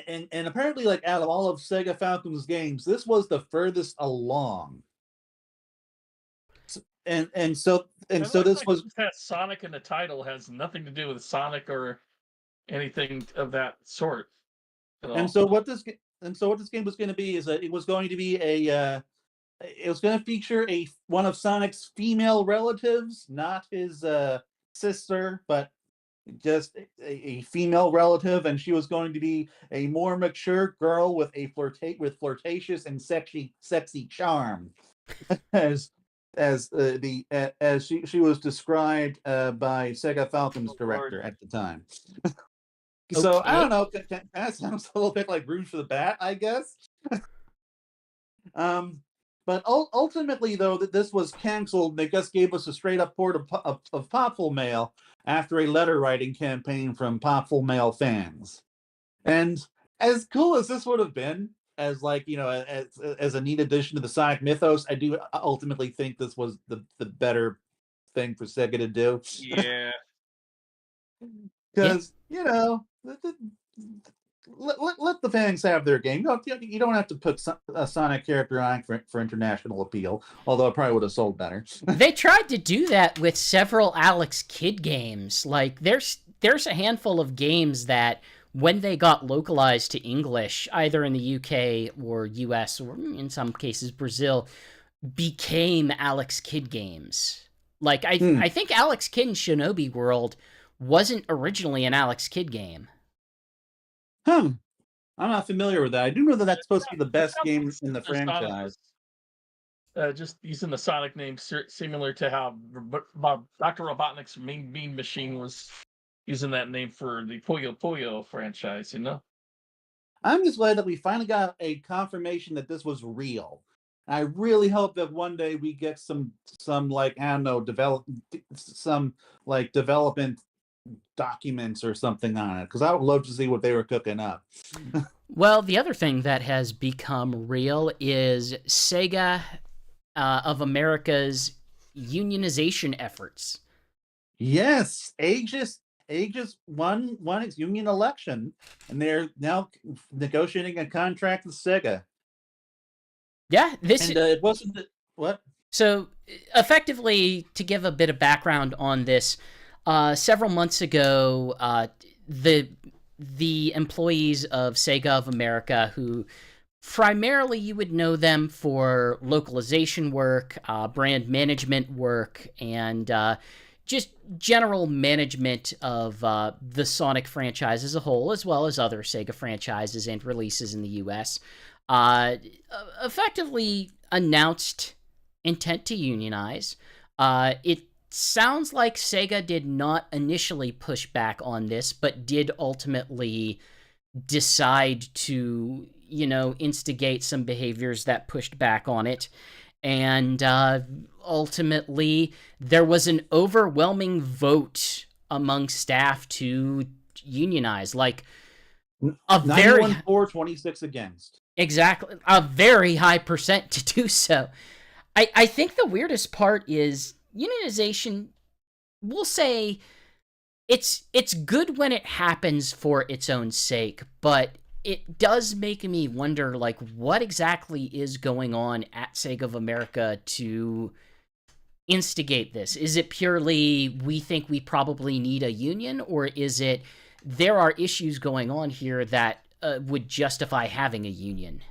and apparently like out of all of Sega Falcon's games, this was the furthest along. And so It looks this like was it just has Sonic in the title, has nothing to do with Sonic or anything of that sort at and all. so what this game was going to be is that it was going to be it was going to feature one of Sonic's female relatives, not his sister, but just a female relative, and she was going to be a more mature girl with flirtatious and sexy charm, as as she was described by Sega Falcon's Oh, Lord. director at the time. Okay. So I don't know. That sounds a little bit like Rouge for the Bat, I guess. But ultimately, though, that this was canceled, they just gave us a straight up port of Popful Mail after a letter writing campaign from Popful Mail fans. And as cool as this would have been, as like as a neat addition to the Sonic mythos, I do ultimately think this was the better thing for Sega to do. Yeah. Because let the fans have their game. You don't have to put a Sonic character on for international appeal, although it probably would have sold better. They tried to do that with several Alex Kidd games. Like there's a handful of games that when they got localized to English, either in the UK or US or in some cases Brazil, became Alex Kidd games. Like I think Alex Kidd in Shinobi World wasn't originally an Alex Kidd game. I'm not familiar with that. I do know that that's supposed to be the best sounds game like in the Sonic franchise. just using the Sonic name similar to how Dr. Robotnik's Mean Machine was using that name for the Puyo Puyo franchise, I'm just glad that we finally got a confirmation that this was real. I really hope that one day we get some like I don't know development documents or something on it, because I would love to see what they were cooking up. Well, the other thing that has become real is Sega of America's unionization efforts. Yes, Aegis won its union election, and they're now negotiating a contract with Sega. Yeah, it wasn't what. So, effectively, to give a bit of background on this, several months ago, the employees of Sega of America, who primarily you would know them for localization work, brand management work, and just general management of the Sonic franchise as a whole, as well as other Sega franchises and releases in the US, effectively announced intent to unionize. It sounds like Sega did not initially push back on this, but did ultimately decide to, instigate some behaviors that pushed back on it. And ultimately, there was an overwhelming vote among staff to unionize. Like, a 91 for, 26 against. Exactly. A very high percent to do so. I think the weirdest part is unionization, we'll say it's good when it happens for its own sake, but it does make me wonder, like, what exactly is going on at Sega of America to instigate this? Is it purely we think we probably need a union, or is it there are issues going on here that would justify having a union?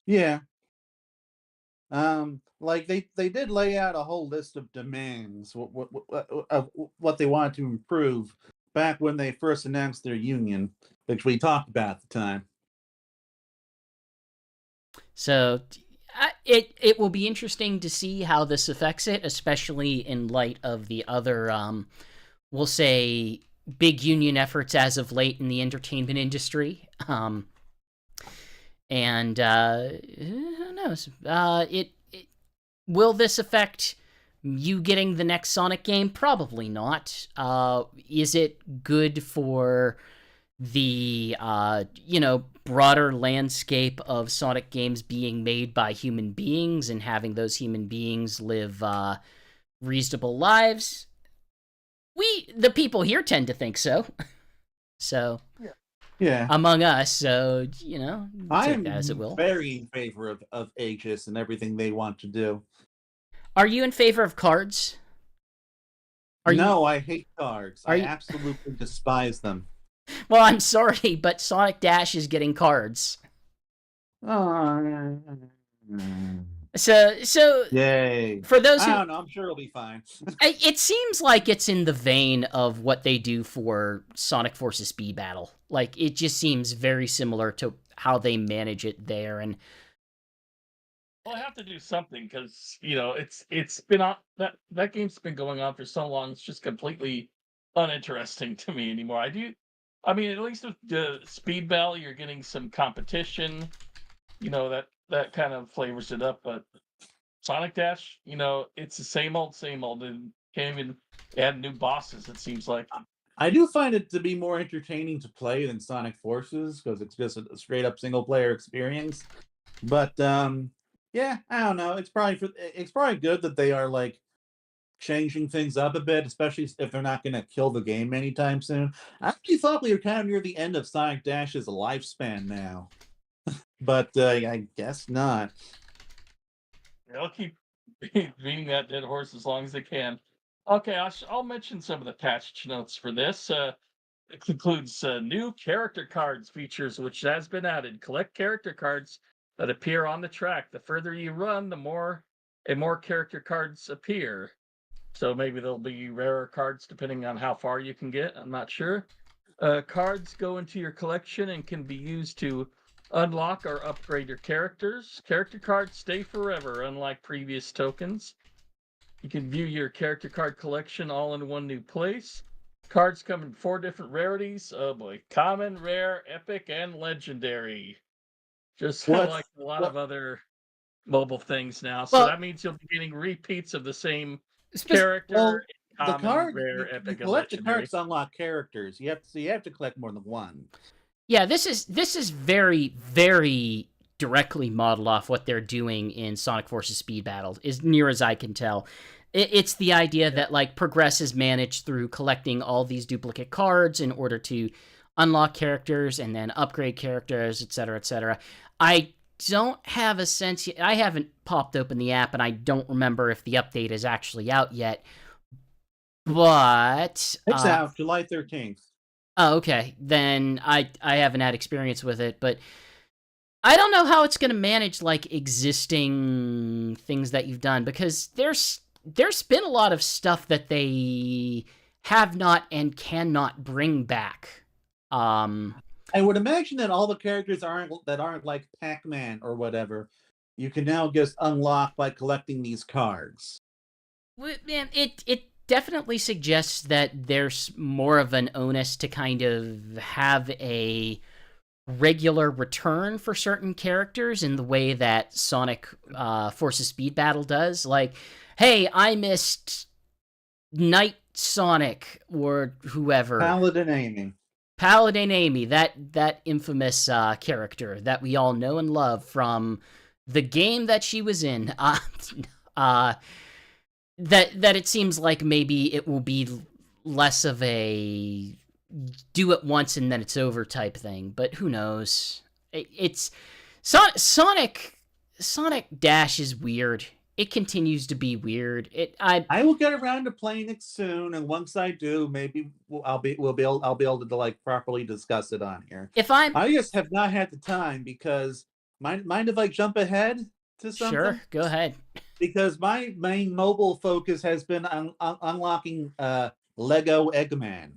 Yeah. Like they did lay out a whole list of demands, what they wanted to improve back when they first announced their union, which we talked about at the time. So it will be interesting to see how this affects it, especially in light of the other, we'll say, big union efforts as of late in the entertainment industry. And who knows? Will this affect you getting the next Sonic game? Probably not. Is it good for the broader landscape of Sonic games being made by human beings and having those human beings live reasonable lives? the people here tend to think so. So Yeah. among us, so you know, take I'm that as it will. very in favor of Aegis and everything they want to do. Are you in favor of cards? No, I hate cards. Are I you? absolutely despise them. Well, I'm sorry, but Sonic Dash is getting cards. Oh, So yay. for those I who, don't know. I'm sure it'll be fine. it seems like it's in the vein of what they do for Sonic Forces Speed Battle. Like, it just seems very similar to how they manage it there. And Well, I have to do something because it's been on that game's been going on for so long. It's just completely uninteresting to me anymore. I mean, at least with the Speed Bell, you're getting some competition. That kind of flavors it up. But Sonic Dash, it's the same old, and can't even add new bosses. It seems like. I do find it to be more entertaining to play than Sonic Forces because it's just a straight up single player experience. But yeah, I don't know. It's probably good that they are like changing things up a bit, especially if they're not going to kill the game anytime soon. I actually thought we were kind of near the end of Sonic Dash's lifespan now, but I guess not. They'll keep beating that dead horse as long as they can. Okay, I'll mention some of the patch notes for this. It includes new character cards features, which has been added. Collect character cards that appear on the track. The further you run, the more and more character cards appear. So maybe there'll be rarer cards depending on how far you can get. I'm not sure. Cards go into your collection and can be used to unlock or upgrade your characters. Character cards stay forever, unlike previous tokens. You can view your character card collection all in one new place. Cards come in 4 different rarities. Oh boy. Common, rare, epic, and legendary. Just like a lot of other mobile things now. So well, that means you'll be getting repeats of the same spe- character Well, in the common, card rare, you epic, and collect the legendary. cards to unlock characters. You have to collect more than one. yeah, this is very, very directly modeled off what they're doing in Sonic Forces Speed Battle, as near as I can tell. It's the idea that like progress is managed through collecting all these duplicate cards in order to unlock characters and then upgrade characters, etc., etc. I don't have a sense yet. I haven't popped open the app, and I don't remember if the update is actually out yet. But It's out July 13th. oh, okay. Then I haven't had experience with it, but I don't know how it's going to manage like existing things that you've done, because there's been a lot of stuff that they have not and cannot bring back. I would imagine that all the characters aren't like Pac-Man or whatever, you can now just unlock by collecting these cards. It definitely suggests that there's more of an onus to kind of have a regular return for certain characters in the way that Sonic Forces Speed Battle does. Like, hey, I missed Knight Sonic or whoever. Paladin Amy, that infamous character that we all know and love from the game that she was in. That it seems like maybe it will be less of a do it once and then it's over type thing, but who knows? It's Sonic Dash is weird. It continues to be weird. I will get around to playing it soon, and once I do, maybe I'll be able to like properly discuss it on here. I just have not had the time because mind if I jump ahead to something? Sure, go ahead. Because my main mobile focus has been unlocking Lego Eggman.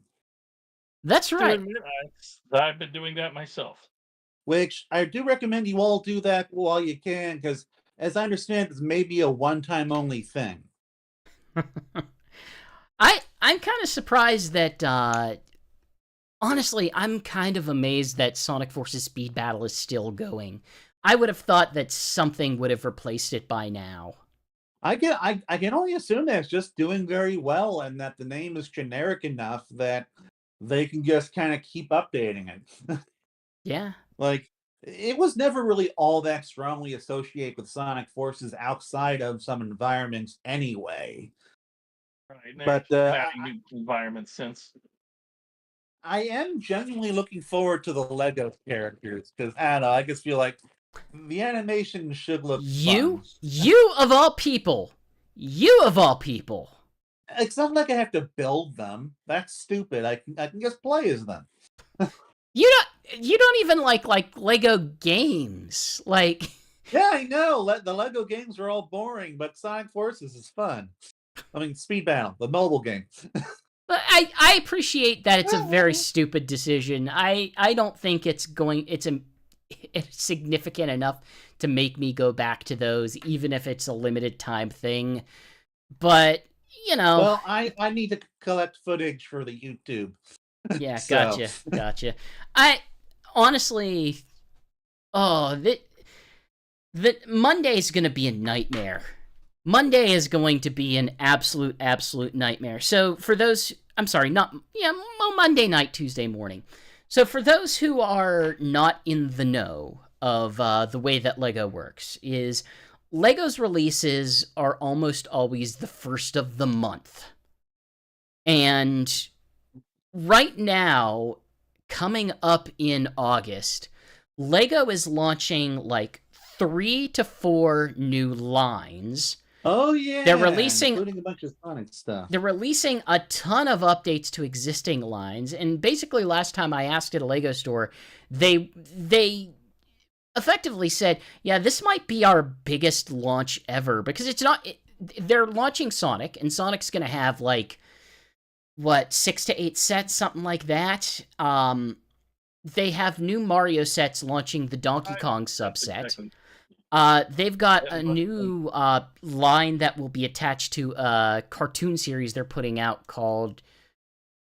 That's right. I've been doing that myself. Which I do recommend you all do that while you can, because as I understand, it's maybe a one-time only thing. I'm kind of surprised that honestly, I'm kind of amazed that Sonic Forces Speed Battle is still going. I would have thought that something would have replaced it by now. I can only assume that it's just doing very well and that the name is generic enough that they can just kind of keep updating it. Yeah. Like, it was never really all that strongly associated with Sonic Forces outside of some environments anyway. Right. And they've But been adding new environments since. I am genuinely looking forward to the Lego characters because I don't know. I just feel like the animation should look fun. You of all people, you of all people. It's not like I have to build them. That's stupid. I can just play as them. You don't even like Lego games. Like, Yeah, I know. The Lego games are all boring, but Sonic Forces is fun. I mean, Speed Battle, the mobile game. but I appreciate that it's a very stupid decision. I don't think it's significant enough to make me go back to those, even if it's a limited time thing. But Well, I need to collect footage for the YouTube. yeah, So. gotcha. I honestly, the Monday's gonna be a nightmare. Monday is going to be an absolute nightmare. So for those, I'm sorry, Monday night, Tuesday morning. So for those who are not in the know of the way that Lego works, is Lego's releases are almost always the first of the month. And right now, coming up in August, Lego is launching like 3 to 4 new lines. Oh yeah, they're releasing including a bunch of Sonic stuff. They're releasing a ton of updates to existing lines, and basically last time I asked at a Lego store, they effectively said, "Yeah, this might be our biggest launch ever because it's not." They're launching Sonic, and Sonic's going to have like 6 to 8 sets, something like that. They have new Mario sets launching the Donkey Kong subset. Exactly. They've got a new line that will be attached to a cartoon series they're putting out called,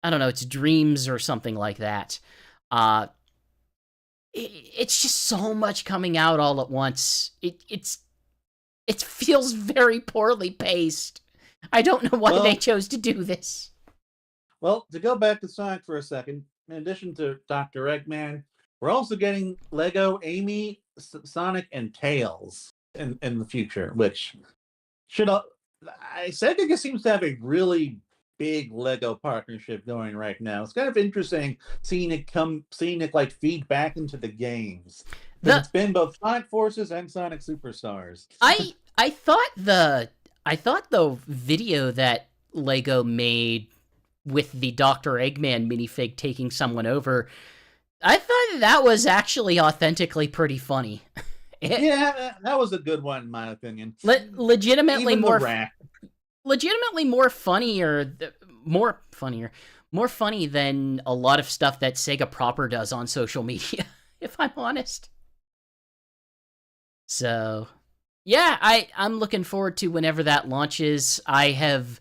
I don't know, it's Dreams or something like that. It's just so much coming out all at once. It feels very poorly paced. I don't know why they chose to do this. Well, to go back to Sonic for a second, in addition to Dr. Eggman, we're also getting Lego Amy, Sonic, and Tails in the future, which should. Sega seems to have a really big Lego partnership going right now. It's kind of interesting seeing it like feed back into the games. It's been both Sonic Forces and Sonic Superstars. I thought the video that Lego made with the Dr. Eggman minifig taking someone over, I thought that was actually authentically pretty funny. Yeah, that was a good one in my opinion. Legitimately Even more funny than a lot of stuff that Sega proper does on social media, if I'm honest. So, yeah, I'm looking forward to whenever that launches. I have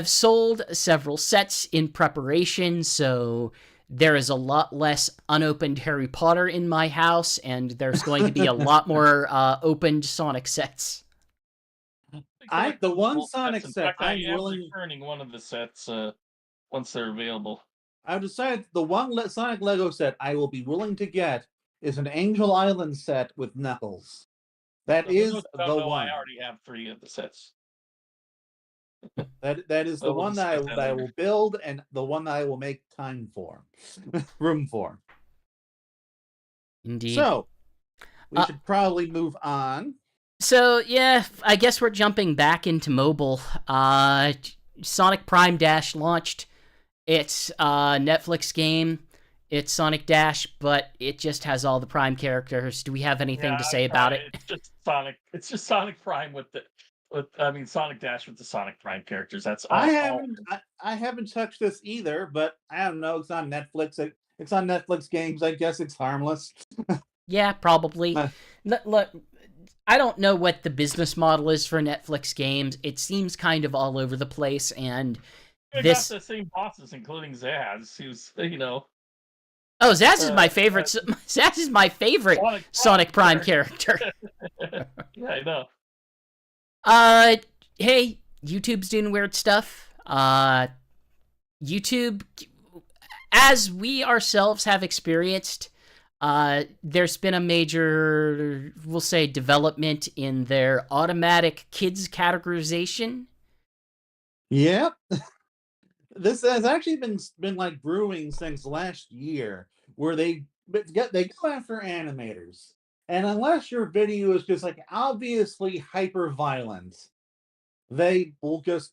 sold several sets in preparation, so there is a lot less unopened Harry Potter in my house, and there's going to be a lot more opened Sonic sets. The one Sonic in set fact, I I'm am willing returning one of the sets once they're available. I decided the one Sonic Lego set I will be willing to get is an Angel Island set with Knuckles. That is the one. I already have 3 of the sets. That is the one that I will build and the one that I will make time for, room for. Indeed. So we should probably move on. So yeah, I guess we're jumping back into mobile. Sonic Prime Dash launched. It's a Netflix game. It's Sonic Dash, but it just has all the Prime characters. Do we have anything to say about it? It's just Sonic Prime Sonic Dash with the Sonic Prime characters. That's all. I haven't touched this either, but I don't know. It's on Netflix. It's on Netflix games. I guess it's harmless. Yeah, probably. Look, I don't know what the business model is for Netflix games. It seems kind of all over the place, and they got the same bosses, including Zaz, who's Oh, Zaz is my favorite. Zaz is my favorite Sonic Prime character. Yeah, I know. Hey, YouTube's doing weird stuff. YouTube, as we ourselves have experienced, there's been a major, we'll say, development in their automatic kids categorization. Yeah, this has actually been like brewing since last year, where they go after animators, and unless your video is just like obviously hyper violent, they will just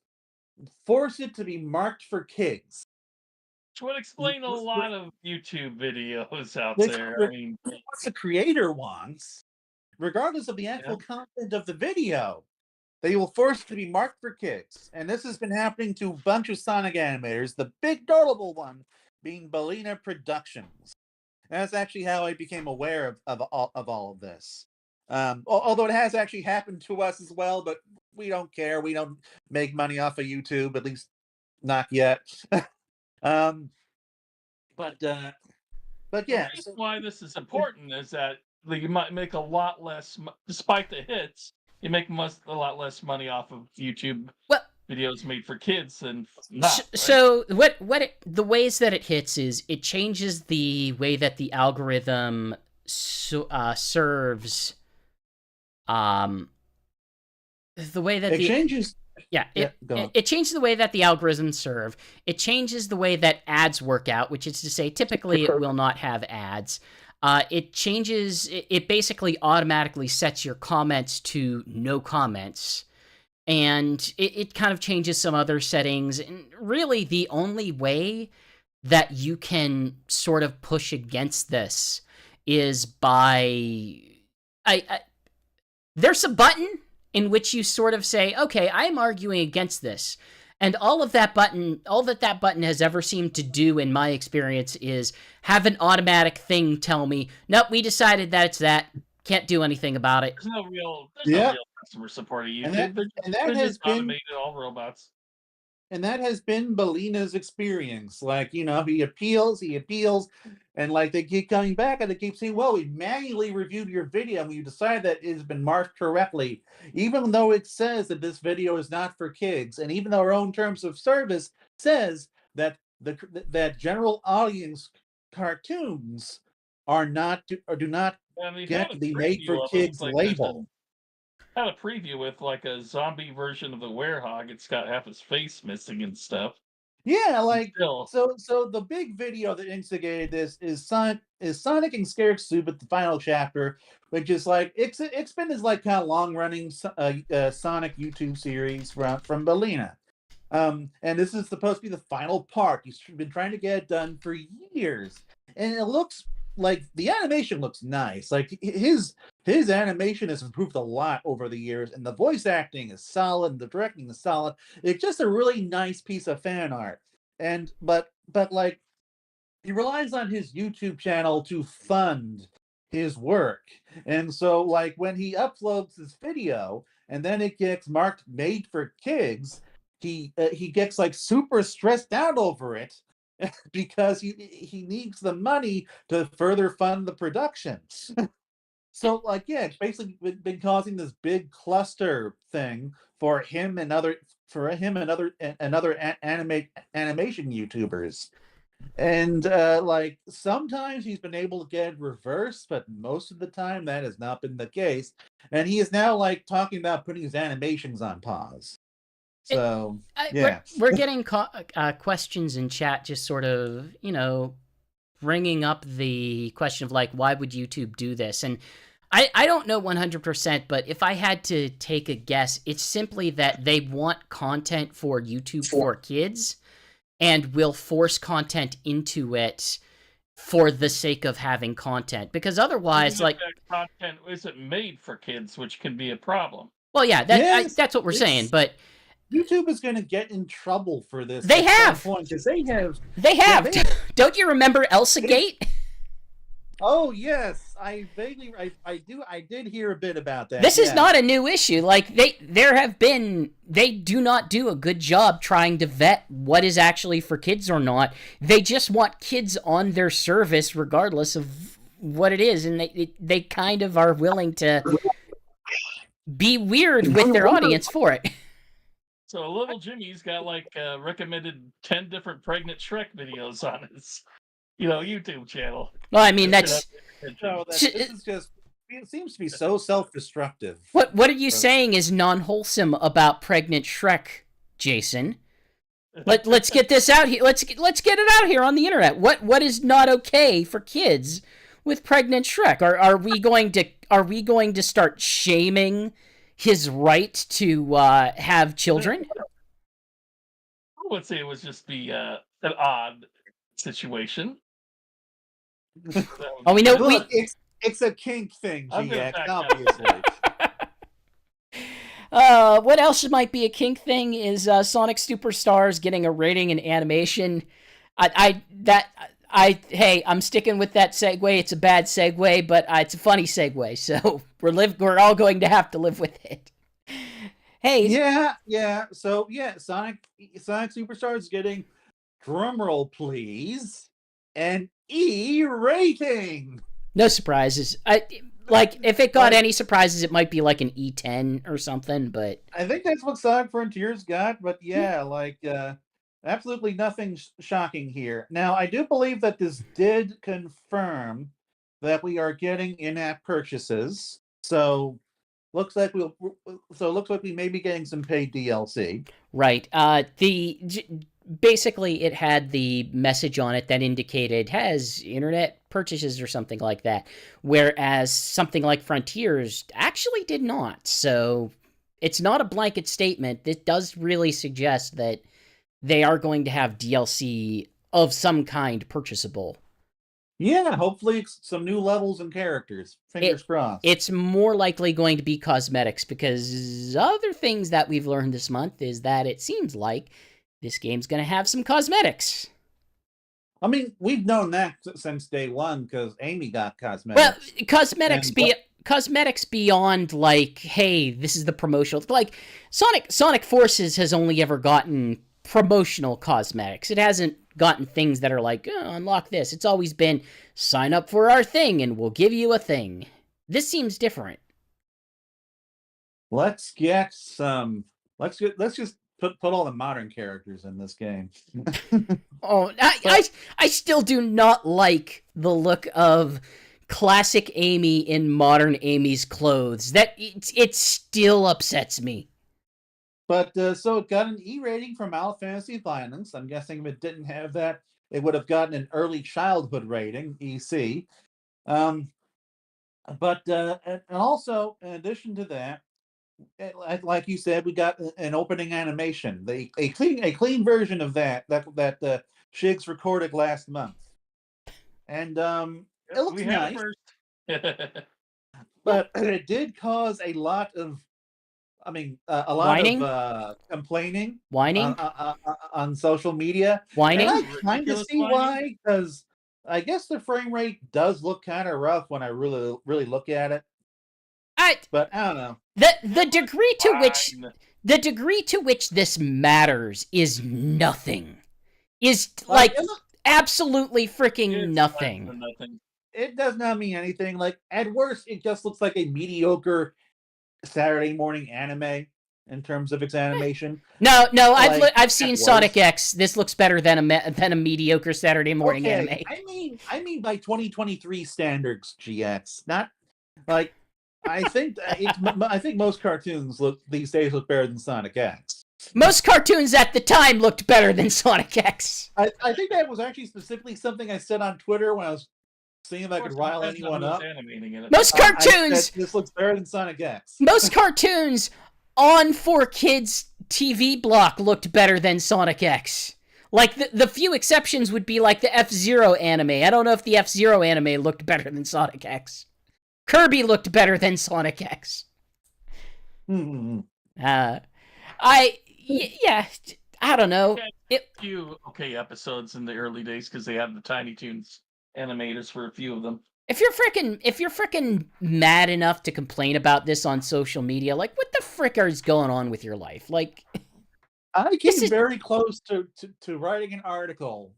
force it to be marked for kids. Which would explain a lot of YouTube videos out Which there. I mean, what the creator wants, regardless of the yeah. actual content of the video. They will force it to be marked for kids. And this has been happening to a bunch of Sonic animators, the big notable one being Bellina Productions. And that's actually how I became aware of all of this. Although it has actually happened to us as well, but we don't care. We don't make money off of YouTube, at least not yet. um, but The yeah, reason why this is important is that you might make a lot less, despite the hits, you make a lot less money off of YouTube Well, videos made for kids than not. Right? so the ways that it hits is it changes the way that the algorithm serves the way that it changes. It changes the way that the algorithms serve. It changes the way that ads work out, which is to say, typically it will not have ads. It changes. It basically automatically sets your comments to no comments, and it kind of changes some other settings. And really, the only way that you can sort of push against this is by there's a button in which you sort of say, okay, I'm arguing against this. And all that button has ever seemed to do in my experience is have an automatic thing tell me, nope, we decided that it's that. Can't do anything about it. There's no real customer support at YouTube. And that has just automated all robots. And that has been Bellina's experience. Like, he appeals, and like they keep coming back and they keep saying, well, we manually reviewed your video and we decided that it has been marked correctly, even though it says that this video is not for kids, and even though our own terms of service says that that general audience cartoons are not or do not get the made for kids label. Had a preview with like a zombie version of the werehog. It's got half his face missing and stuff. Yeah, like so the big video that instigated this is Sonic and Scared Stupid, the final chapter, which is like it's been this like kind of long running Sonic YouTube series from Bellina. And this is supposed to be the final part. He's been trying to get it done for years, and it looks like the animation looks nice. Like his animation has improved a lot over the years, and the voice acting is solid, and the directing is solid. It's just a really nice piece of fan art. And but like he relies on his YouTube channel to fund his work. And so like when he uploads this video and then it gets marked made for kids, he gets like super stressed out over it because he needs the money to further fund the production. So like it's basically been causing this big cluster thing for him and other animation YouTubers. And like sometimes he's been able to get it reversed, but most of the time that has not been the case. And he is now like talking about putting his animations on pause. So we're getting questions in chat, just sort of bringing up the question of like, why would YouTube do this? And I don't know 100%, but if I had to take a guess, it's simply that they want content for YouTube for kids and will force content into it for the sake of having content. Because otherwise, like, that content isn't made for kids, which can be a problem. Well, yeah, that's what we're saying, but YouTube is going to get in trouble for this. They have. They have. Don't you remember ElsaGate? Oh yes, I did hear a bit about that. This is not a new issue. Like they do not do a good job trying to vet what is actually for kids or not. They just want kids on their service regardless of what it is, and they kind of are willing to be weird with their audience for it. So little Jimmy's got like recommended 10 different pregnant Shrek videos on his YouTube channel. Well, I mean this is just it seems to be so self-destructive. What are you saying is non-wholesome about pregnant Shrek, Jason? Let's get this out here. Let's get it out here on the internet. What is not okay for kids with pregnant Shrek? Are we going to start shaming his right to have children? I would say it would just be an odd situation. Oh, we know Look, it's a kink thing, I'm gonna GX, back out. obviously. What else might be a kink thing is Sonic Superstars getting a rating in animation. I'm sticking with that segue. It's a bad segue, but it's a funny segue, so we're all going to have to live with it. Hey, Yeah. So yeah, Sonic Superstars getting, drumroll please, an E rating. no surprises. If it got any surprises, it might be like an E10 or something, but I think that's what Sonic Frontiers got, but yeah, absolutely nothing shocking here. Now, I do believe that this did confirm that we are getting in-app purchases. So looks like we may be getting some paid DLC. right. Basically, it had the message on it that indicated has internet purchases or something like that, whereas something like Frontiers actually did not. So it's not a blanket statement. It does really suggest that they are going to have DLC of some kind purchasable. Yeah, hopefully some new levels and characters. Fingers crossed. It's more likely going to be cosmetics, because other things that we've learned this month is that it seems like this game's going to have some cosmetics. I mean, we've known that since day one because Amy got cosmetics. Well, cosmetics beyond like, hey, this is the promotional. Like Sonic Forces has only ever gotten promotional cosmetics. It hasn't gotten things that are like, unlock this. It's always been sign up for our thing and we'll give you a thing. This seems different. Let's get some. Let's just put all the modern characters in this game. Oh, I still do not like the look of classic Amy in modern Amy's clothes. That it still upsets me. But so it got an E rating from Final Fantasy Violence. I'm guessing if it didn't have that, it would have gotten an early childhood rating, EC. But and also in addition to that, like you said, we got an opening animation, a clean version of that Shigs recorded last month, and it looks nice. But it did cause a lot of, a lot Whining? of complaining, Whining? on social media. Whining? And I kind of see why, because I guess the frame rate does look kind of rough when I really look at it. But I don't know. The degree to which this matters is nothing. Is like absolutely freaking nothing. It does not mean anything. Like at worst, it just looks like a mediocre Saturday morning anime in terms of its animation. No, I've seen Sonic X. This looks better than a mediocre Saturday morning anime. I mean by 2023 standards, GX. Not like I think most cartoons these days look better than Sonic X. Most cartoons at the time looked better than Sonic X. I think that was actually specifically something I said on Twitter when I was seeing if I could rile anyone up. Most cartoons. This looks better than Sonic X. Most cartoons on 4Kids TV block looked better than Sonic X. Like the few exceptions would be like the F-Zero anime. I don't know if the F-Zero anime looked better than Sonic X. Kirby looked better than Sonic X. Mm-hmm. I don't know. A few episodes in the early days because they have the Tiny Toons animators for a few of them. If you're frickin' mad enough to complain about this on social media, like what the frick is going on with your life? Like, I came very close to writing an article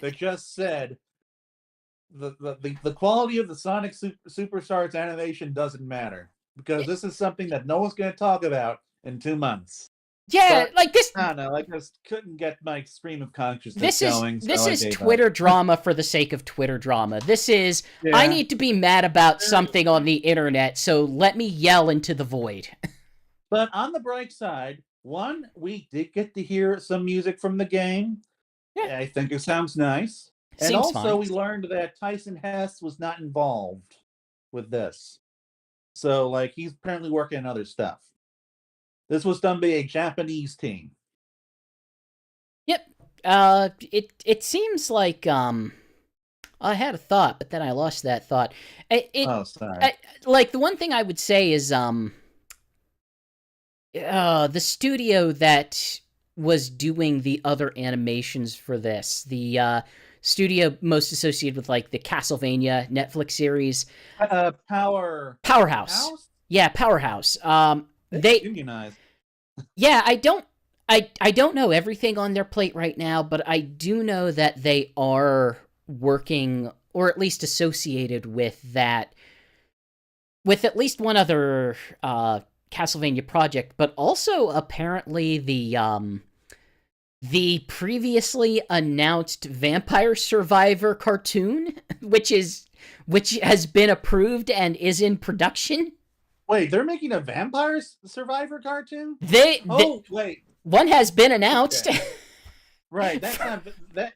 that just said the quality of the Sonic Superstars animation doesn't matter because this is something that no one's going to talk about in 2 months. Yeah, but, like this. I don't know. I just couldn't get my stream of consciousness going. This is Twitter drama for the sake of Twitter drama. This is I need to be mad about something on the internet, so let me yell into the void. But on the bright side, one, we did get to hear some music from the game. Yeah. I think it sounds nice. And Seems also, fine. we learned that Tyson Hess was not involved with this. So, like, he's apparently working on other stuff. This was done by a Japanese team. Yep. It seems like I had a thought, but then I lost that thought. Oh, sorry. Like the one thing I would say is the studio that was doing the other animations for this, the studio most associated with like the Castlevania Netflix series, Powerhouse. Yeah, Powerhouse. They unionized. Yeah, I don't know everything on their plate right now, but I do know that they are working, or at least associated with that, with at least one other Castlevania project, but also apparently the previously announced Vampire Survivor cartoon, which has been approved and is in production. Wait, they're making a Vampire Survivor cartoon? Wait. One has been announced. Okay. Right, that's not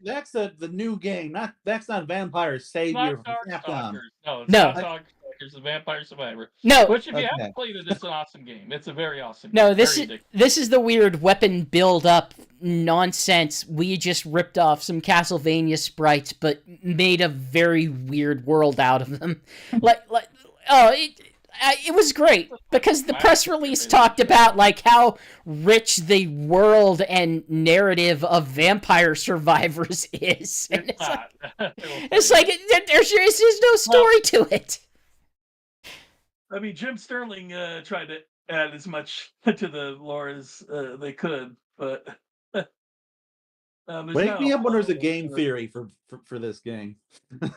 that's the new game. That's not Vampire Savior from Capcom. No, it's not Darkstalkers, the Vampire Survivor. No, which if you haven't played it, it's an awesome game. It's a very awesome. No, game. this is the weird weapon build up nonsense. We just ripped off some Castlevania sprites, but made a very weird world out of them. It was great because the press release talked about like how rich the world and narrative of Vampire Survivors is. And it's like there's no story to it. I mean, Jim Sterling tried to add as much to the lore as they could, but wake me up when there's a game theory for this game.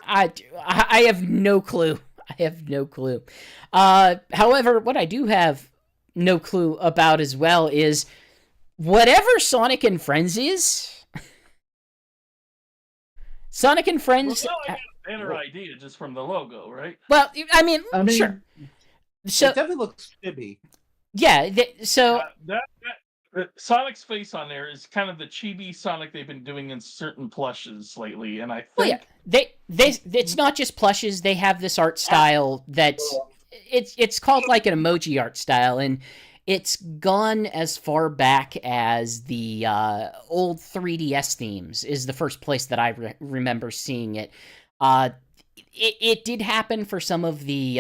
I have no clue. I have no clue. However, what I do have no clue about as well is whatever Sonic and Friends is. Sonic and Friends. Well, I got a better idea just from the logo, right? Well, I mean sure. So it definitely looks chibi. Yeah. Sonic's face on there is kind of the chibi Sonic they've been doing in certain plushes lately, and I think it's not just plushes. They have this art style that's it's called like an emoji art style, and it's gone as far back as the old 3DS themes is the first place that I remember seeing it. It did happen for some of the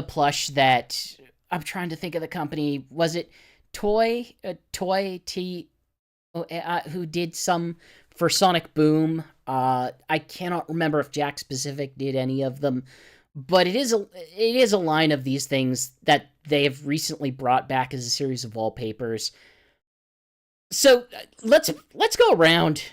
plush that. I'm trying to think of the company. Was it Toy who did some for Sonic Boom? I cannot remember if Jack Specific did any of them, but it is a line of these things that they have recently brought back as a series of wallpapers. So let's go around,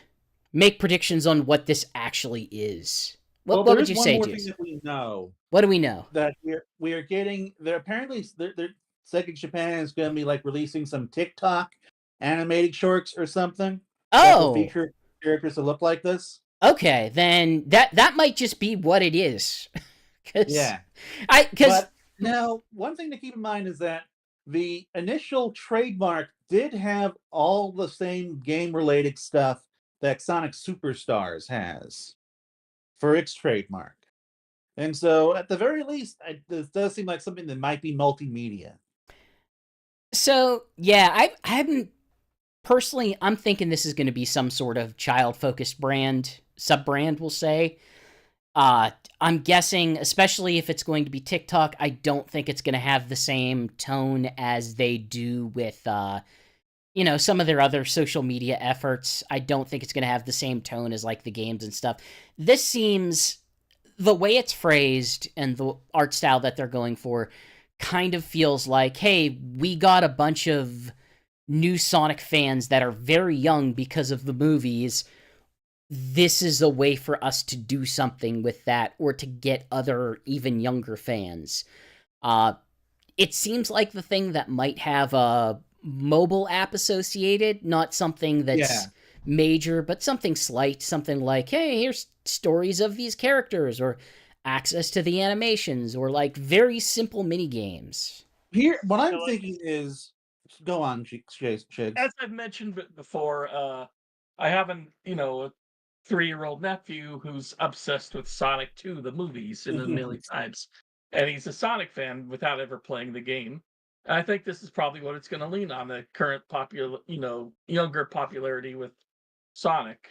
make predictions on what this actually is. What would you say, Juice? That we know. What do we know? That we are getting. They're apparently Sega Japan is going to be like releasing some TikTok animated shorts or something. That will feature characters that look like this. Okay, then that might just be what it is. But now one thing to keep in mind is that the initial trademark did have all the same game-related stuff that Sonic Superstars has for its trademark. And so, at the very least, this does seem like something that might be multimedia. So, yeah, I haven't... Personally, I'm thinking this is going to be some sort of child-focused brand, sub-brand, we'll say. I'm guessing, especially if it's going to be TikTok, I don't think it's going to have the same tone as they do with, some of their other social media efforts. I don't think it's going to have the same tone as, like, the games and stuff. This seems... The way it's phrased and the art style that they're going for kind of feels like, hey, we got a bunch of new Sonic fans that are very young because of the movies. This is a way for us to do something with that or to get other, even younger fans. It seems like the thing that might have a mobile app associated, not something that's major, but something slight, something like, hey, here's stories of these characters, or access to the animations, or like very simple mini games. Here, what I'm like- thinking is, go on, Shigs. As I've mentioned before, I have a 3-year-old nephew who's obsessed with Sonic 2, the movies, in a million times, and he's a Sonic fan without ever playing the game. And I think this is probably what it's going to lean on, the current younger popularity with Sonic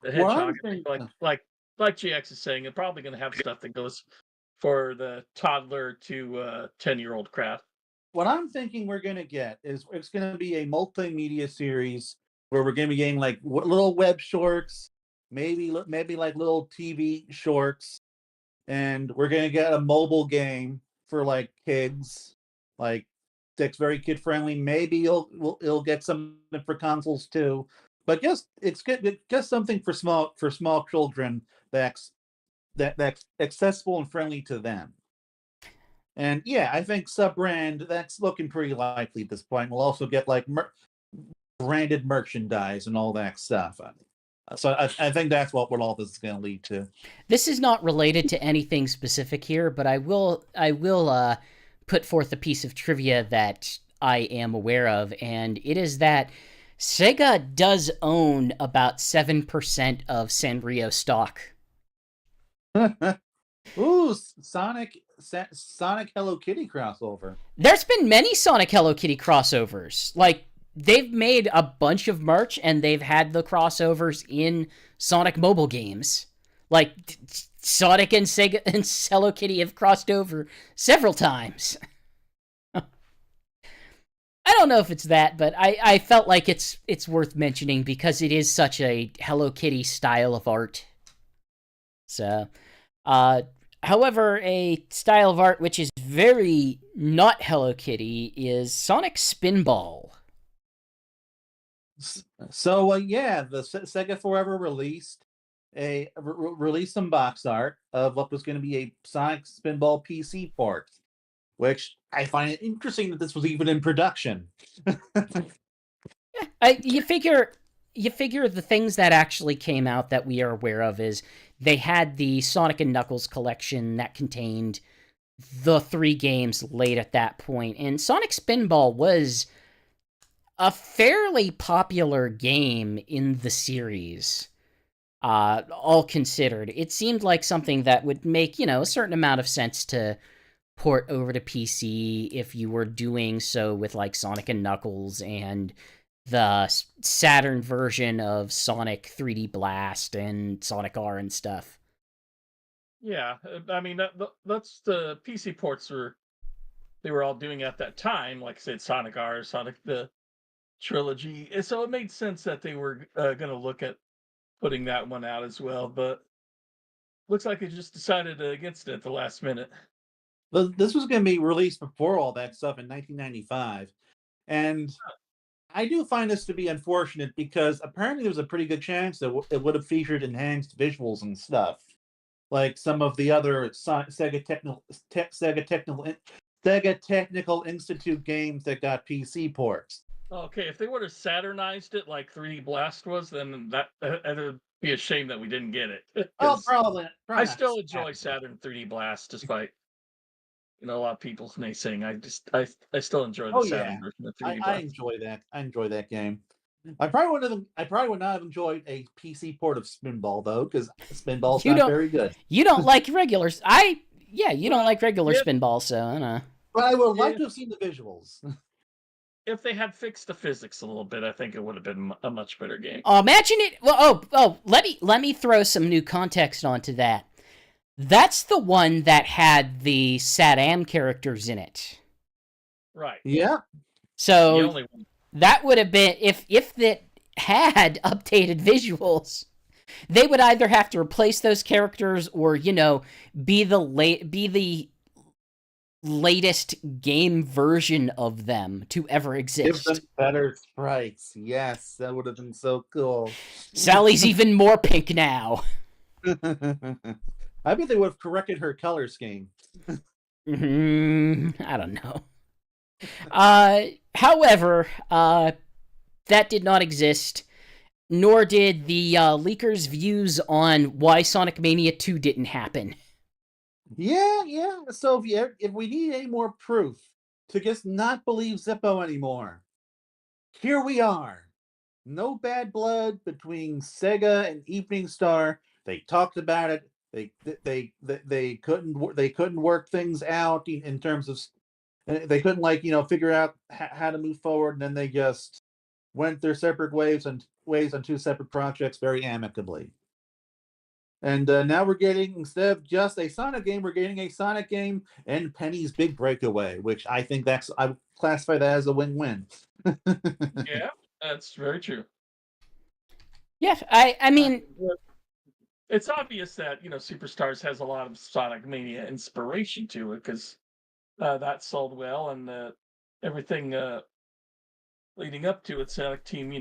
the What I'm Hedgehog. I think thinking, like GX is saying, it's probably going to have stuff that goes for the toddler to 10-year-old crowd. what I'm thinking we're gonna get is it's gonna be a multimedia series where we're gonna be getting like little web shorts, maybe like little TV shorts, and we're gonna get a mobile game for like kids, like that's very kid friendly. Maybe it'll get something for consoles too, but just something for small children that's accessible and friendly to them. And yeah, I think sub-brand, that's looking pretty likely at this point. We'll also get like branded merchandise and all that stuff. So I think that's what all this is going to lead to. This is not related to anything specific here, but I will put forth a piece of trivia that I am aware of, and it is that Sega does own about 7% of Sanrio stock. Ooh, Sonic Hello Kitty crossover. There's been many Sonic Hello Kitty crossovers. Like, they've made a bunch of merch, and they've had the crossovers in Sonic mobile games. Like, Sonic and Sega and Hello Kitty have crossed over several times. I don't know if it's that, but I felt like it's worth mentioning because it is such a Hello Kitty style of art. So, however, a style of art which is very not Hello Kitty is Sonic Spinball. So yeah, the Sega Forever released some box art of what was going to be a Sonic Spinball PC port, which I find it interesting that this was even in production. You figure the things that actually came out that we are aware of is they had the Sonic and Knuckles collection that contained the 3 games late at that point, and Sonic Spinball was a fairly popular game in the series. All considered, it seemed like something that would make, a certain amount of sense to port over to PC if you were doing so with like Sonic and Knuckles and the Saturn version of Sonic 3D Blast and Sonic R and stuff. Yeah, I mean that's the PC ports they were all doing at that time. Like I said, Sonic R, Sonic the Trilogy, and so it made sense that they were going to look at putting that one out as well. But looks like they just decided against it at the last minute. This was going to be released before all that stuff in 1995, and I do find this to be unfortunate because apparently there was a pretty good chance that it would have featured enhanced visuals and stuff, like some of the other Sega Technical Institute games that got PC ports. Okay, if they would have Saturnized it like 3D Blast was, then that'd be a shame that we didn't get it. Oh, probably I still enjoy Saturn 3D Blast, despite a lot of people's naysaying. I still enjoy the Saturn version of 3D Blast. I enjoy that. I enjoy that game. I probably would not have enjoyed a PC port of Spinball though, because Spinball's not very good. You don't like regulars. You don't like regular Spinball, so I don't know. But I would like to have seen the visuals. If they had fixed the physics a little bit, I think it would have been a much better game. Imagine it. Well, let me throw some new context onto that. That's the one that had the Sat-Am characters in it. Right. Yeah. So the only one. That would have been if that had updated visuals. They would either have to replace those characters or, be the latest game version of them to ever exist. Give them better sprites. Yes, that would have been so cool. Sally's even more pink now. I bet they would have corrected her color scheme. I don't know. However, that did not exist, nor did the leakers' views on why Sonic Mania 2 didn't happen. Yeah. So if we need any more proof to just not believe Zippo anymore. Here we are. No bad blood between Sega and Evening Star. They talked about it. They couldn't work things out in terms of they couldn't figure out how to move forward, and then they just went their separate ways on two separate projects very amicably. And now we're getting, instead of just a Sonic game, we're getting a Sonic game and Penny's Big Breakaway, which I think I would classify that as a win-win. Yeah, that's very true. Yeah, I mean, it's obvious that Superstars has a lot of Sonic Mania inspiration to it because that sold well, and everything leading up to it, Sonic Team,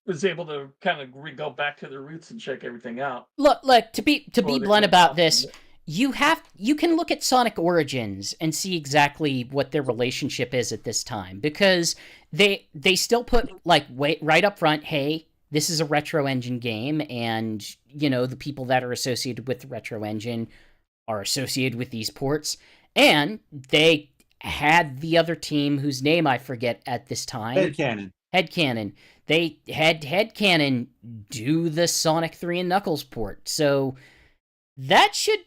was able to kind of go back to their roots and check everything out. look, to be blunt about this, you can look at Sonic Origins and see exactly what their relationship is at this time, because they still put right up front, hey, this is a retro engine game, and the people that are associated with the retro engine are associated with these ports, and they had the other team whose name I forget at this time. Headcanon. They had Headcanon do the Sonic 3 and Knuckles port. So that should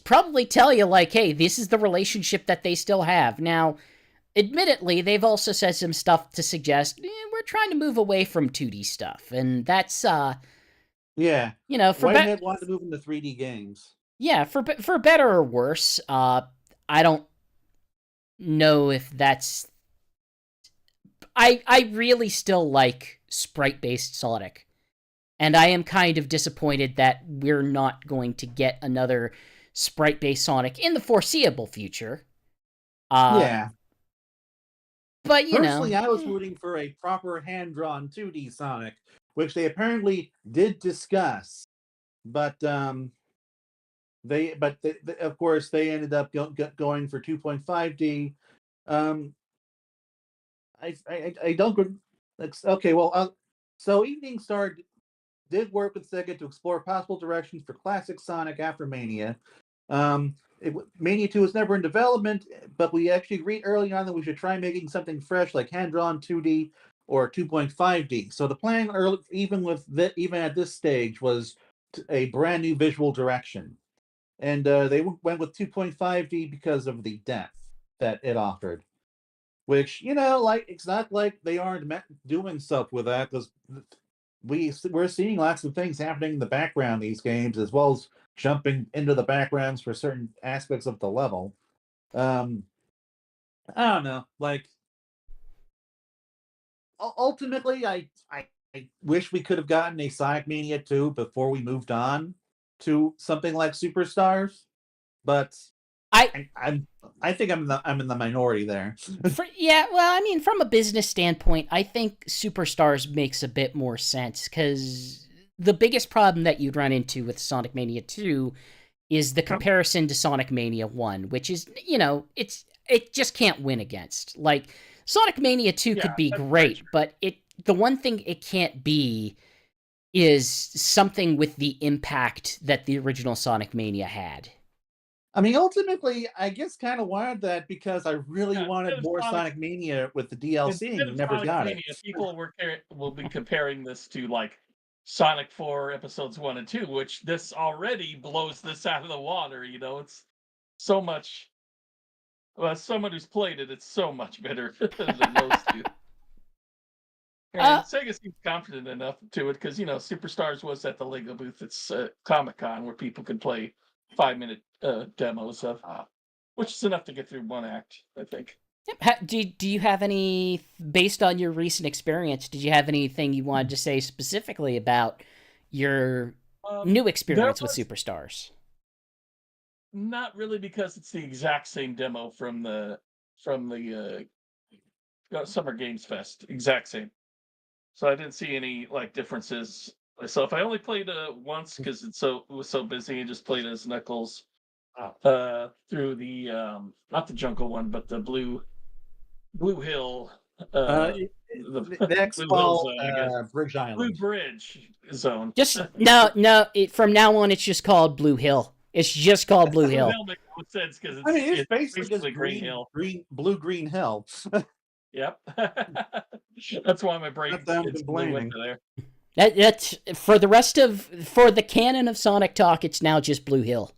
probably tell you, hey, this is the relationship that they still have. Now, admittedly, they've also said some stuff to suggest we're trying to move away from 2D stuff. And that's, for Whitehead wanted to move into 3D games. Yeah, for better or worse, I don't know if that's... I really still like sprite-based Sonic, and I am kind of disappointed that we're not going to get another sprite-based Sonic in the foreseeable future. But personally, I was rooting for a proper hand-drawn 2D Sonic, which they apparently did discuss, but of course they ended up going for 2.5D. I don't. Okay, well, so Evening Star did work with Sega to explore possible directions for classic Sonic after Mania. Mania 2 was never in development, but we actually agreed early on that we should try making something fresh, like hand-drawn 2D or 2.5D. So the plan, even at this stage, was a brand new visual direction, and they went with 2.5D because of the depth that it offered. Which, it's not like they aren't doing stuff with that, because we're seeing lots of things happening in the background these games, as well as jumping into the backgrounds for certain aspects of the level. I don't know. Ultimately, I wish we could have gotten a Sonic Mania 2 before we moved on to something like Superstars, but I think I'm in the minority there. From a business standpoint, I think Superstars makes a bit more sense, because the biggest problem that you'd run into with Sonic Mania 2 is the comparison to Sonic Mania 1, which is, it just can't win against. Sonic Mania 2 could be great, but the one thing it can't be is something with the impact that the original Sonic Mania had. I mean, ultimately, I guess kind of wanted that because I really wanted more Sonic Mania with the DLC, and never got it. People will be comparing this to Sonic 4 episodes 1 and 2, which this already blows this out of the water. It's so much. Well, as someone who's played it, it's so much better than those two. And Sega seems confident enough to it because Superstars was at the Lego booth at Comic-Con, where people could play 5-minute demos of, which is enough to get through one act, I think. Do you have any, based on your recent experience, did you have anything you wanted to say specifically about your new experience with Superstars? Not really, because it's the exact same demo from the Summer Games Fest, exact same. So I didn't see any differences myself. I only played once because it was so busy, and just played as Knuckles through the not the jungle one, but the Blue Hill. The next fall, Bridge Island. Blue Bridge zone. Just no. From now on, it's just called Blue Hill. It's just called Blue Blue Hill. Hill makes no sense because I mean, it's it's basically just Green Hill. green hill. Yep. That's why my brain Not that I'm instantly went complaining. to there. That's for the canon of Sonic Talk. It's now just Blue Hill.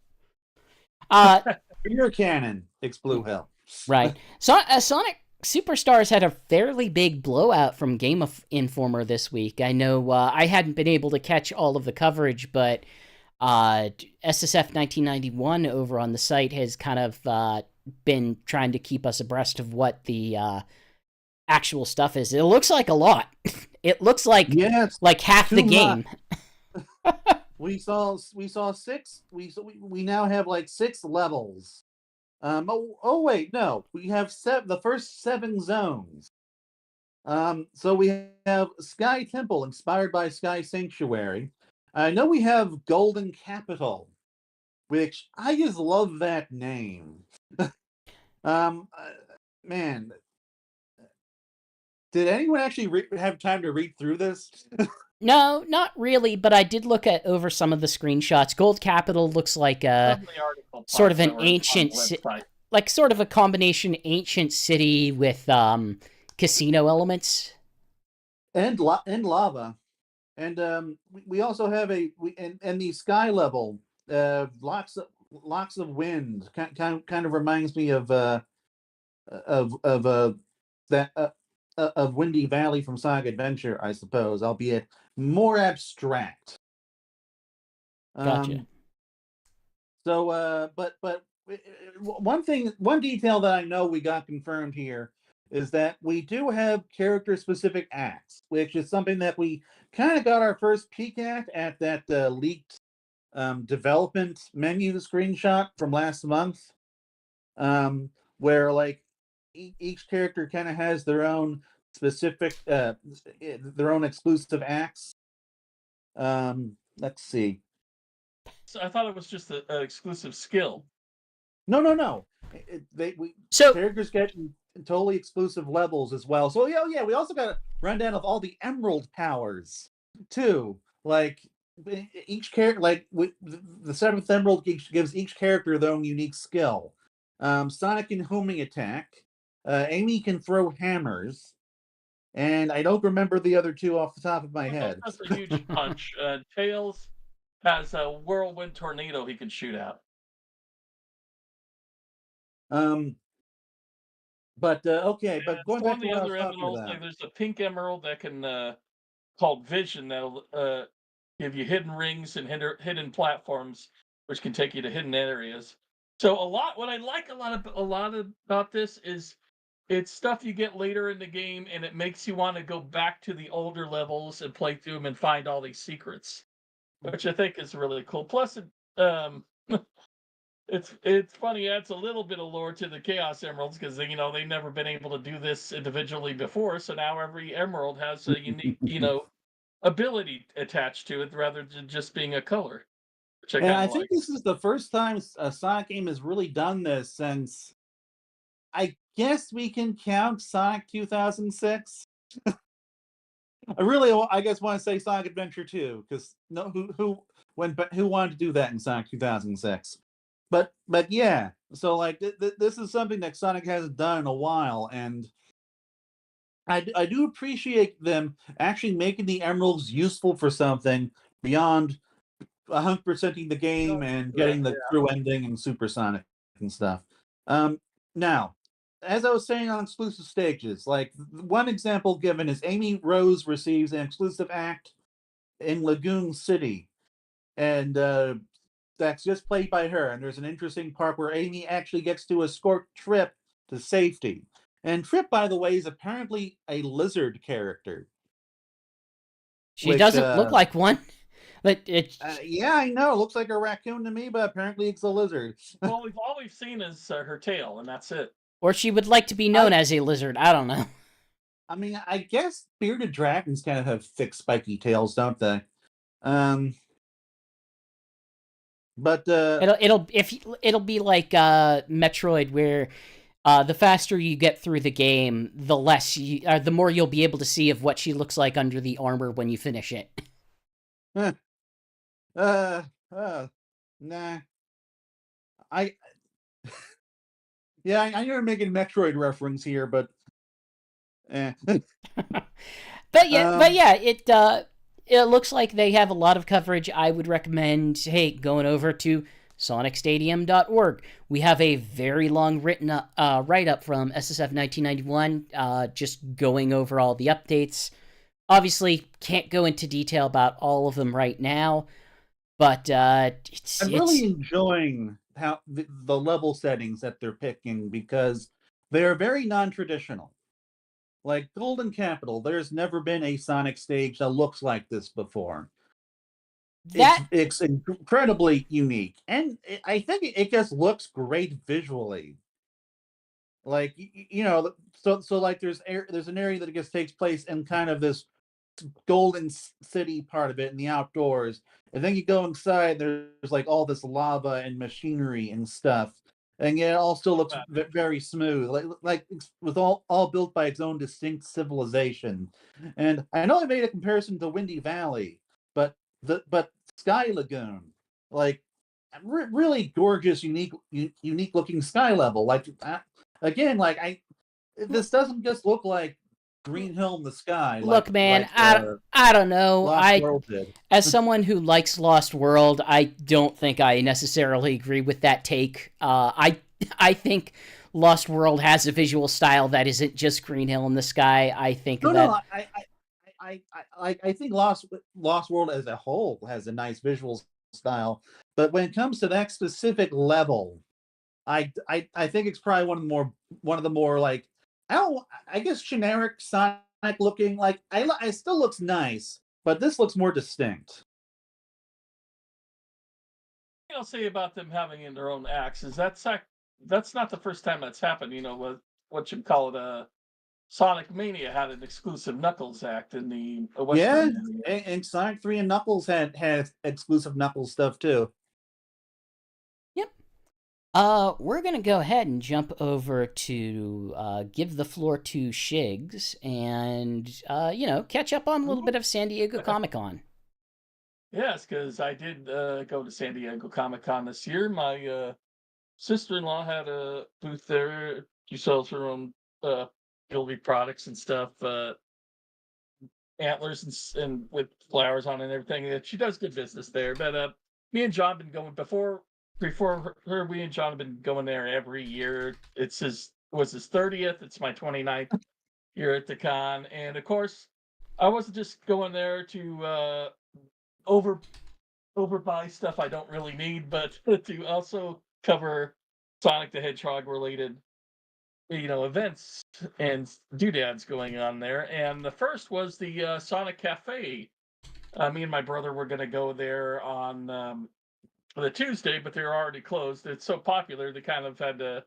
Your canon, it's Blue Hill. Right. So, Sonic Superstars had a fairly big blowout from Game Informer this week. I know I hadn't been able to catch all of the coverage, but SSF 1991 over on the site has kind of been trying to keep us abreast of what the actual stuff is. It looks like a lot. It looks like half the game. We saw 6. We now have like 6 levels. Wait, no, we have the first 7 zones. So we have Sky Temple, inspired by Sky Sanctuary. I know we have Golden Capital, which I just love that name. Man, did anyone actually have time to read through this? No, not really, but I did look at over some of the screenshots. Gold Capital looks like a sort of an ancient, like sort of a combination ancient city with casino elements and lava, and we also have and the sky level, lots of wind. Kind of reminds me of Windy Valley from Sonic Adventure, I suppose, albeit more abstract. Gotcha. But one detail that I know we got confirmed here is that we do have character-specific acts, which is something that we kind of got our first peek at that leaked development menu screenshot from last month, where like each character kind of has their own specific, their own exclusive acts. Let's see. So I thought it was just an exclusive skill. No. Characters get totally exclusive levels as well. So yeah, we also got a rundown of all the Emerald powers too. Like each character, like the 7th Emerald gives each character their own unique skill. Sonic can homing attack. Amy can throw hammers, and I don't remember the other 2 off the top of my head. That's a huge punch. Tails has a whirlwind tornado he can shoot out. But okay, but going back to the what other I was talking emeralds, about. like there's a pink emerald that can called Vision that'll give you hidden rings and hidden platforms, which can take you to hidden areas. So what I like a lot about this is it's stuff you get later in the game, and it makes you want to go back to the older levels and play through them and find all these secrets, which I think is really cool. Plus, it's funny. It adds a little bit of lore to the Chaos Emeralds because they've never been able to do this individually before. So now every emerald has a unique ability attached to it rather than just being a color. Which I think this is the first time a Sonic game has really done this since, I guess we can count Sonic 2006. I guess want to say Sonic Adventure 2 because who wanted to do that in Sonic 2006? But yeah, so like this is something that Sonic hasn't done in a while, and I do appreciate them actually making the emeralds useful for something beyond 100%ing the game and getting the true ending and supersonic and stuff. Now, as I was saying on exclusive stages, like one example given is Amy Rose receives an exclusive act in Lagoon City, and that's just played by her. And there's an interesting part where Amy actually gets to escort Trip to safety. And Trip, by the way, is apparently a lizard character. She doesn't look like one. But yeah, I know. It looks like a raccoon to me, but apparently it's a lizard. Well, all we've seen is her tail, and that's it. Or she would like to be known as a lizard. I don't know. I mean, I guess bearded dragons kind of have thick, spiky tails, don't they? But it'll be like Metroid, where the faster you get through the game, the more you'll be able to see of what she looks like under the armor when you finish it. Nah. I yeah, I know I'm making a Metroid reference here, but But Um, yeah, it looks like they have a lot of coverage. I would recommend, hey, going over to sonicstadium.org. We have a very long written write up from SSF 1991, just going over all the updates. Obviously, can't go into detail about all of them right now, but I'm really enjoying how the level settings that they're picking because they're very non-traditional. Like Golden Capital, there's never been a Sonic stage that looks like this before. that It's incredibly unique, and I think it just looks great visually. Like you know, so like there's an area that I guess takes place in kind of this golden city part of it in the outdoors, and then you go inside. There's like all this lava and machinery and stuff, and yeah, it all still looks very smooth, like it's with all built by its own distinct civilization. And I know I made a comparison to Windy Valley, but but Sky Lagoon, like really gorgeous, unique looking sky level. Like again, like this doesn't just look like Green Hill in the sky, look, man, like I don't know. Lost World did. As someone who likes Lost World, I don't think I necessarily agree with that take. I think Lost World has a visual style that isn't just Green Hill in the sky. I think No, I think Lost World as a whole has a nice visual style, but when it comes to that specific level, I think it's probably one of the more like I guess generic Sonic looking. Like I still looks nice, but this looks more distinct. I'll say about them having in their own acts is that's not the first time that's happened. You know what you call it? Sonic Mania had an exclusive Knuckles act in the Yeah, Western area. and Sonic 3 and Knuckles had exclusive Knuckles stuff too. Yep. We're gonna go ahead and jump over to give the floor to Shigs and catch up on a little bit of San Diego Comic Con. Yes, because I did go to San Diego Comic Con this year. My sister-in-law had a booth there. She sells her own jewelry products and stuff, antlers and with flowers on and everything. She does good business there. But me and John been going before her. We and John have been going there every year. It was his 30th. It's my 29th year at the con, and of course, I wasn't just going there to over overbuy stuff I don't really need, but to also cover Sonic the Hedgehog related, events and doodads going on there. And the first was the Sonic Cafe. Me and my brother were going to go there on the Tuesday, but they're already closed. It's so popular they kind of had to.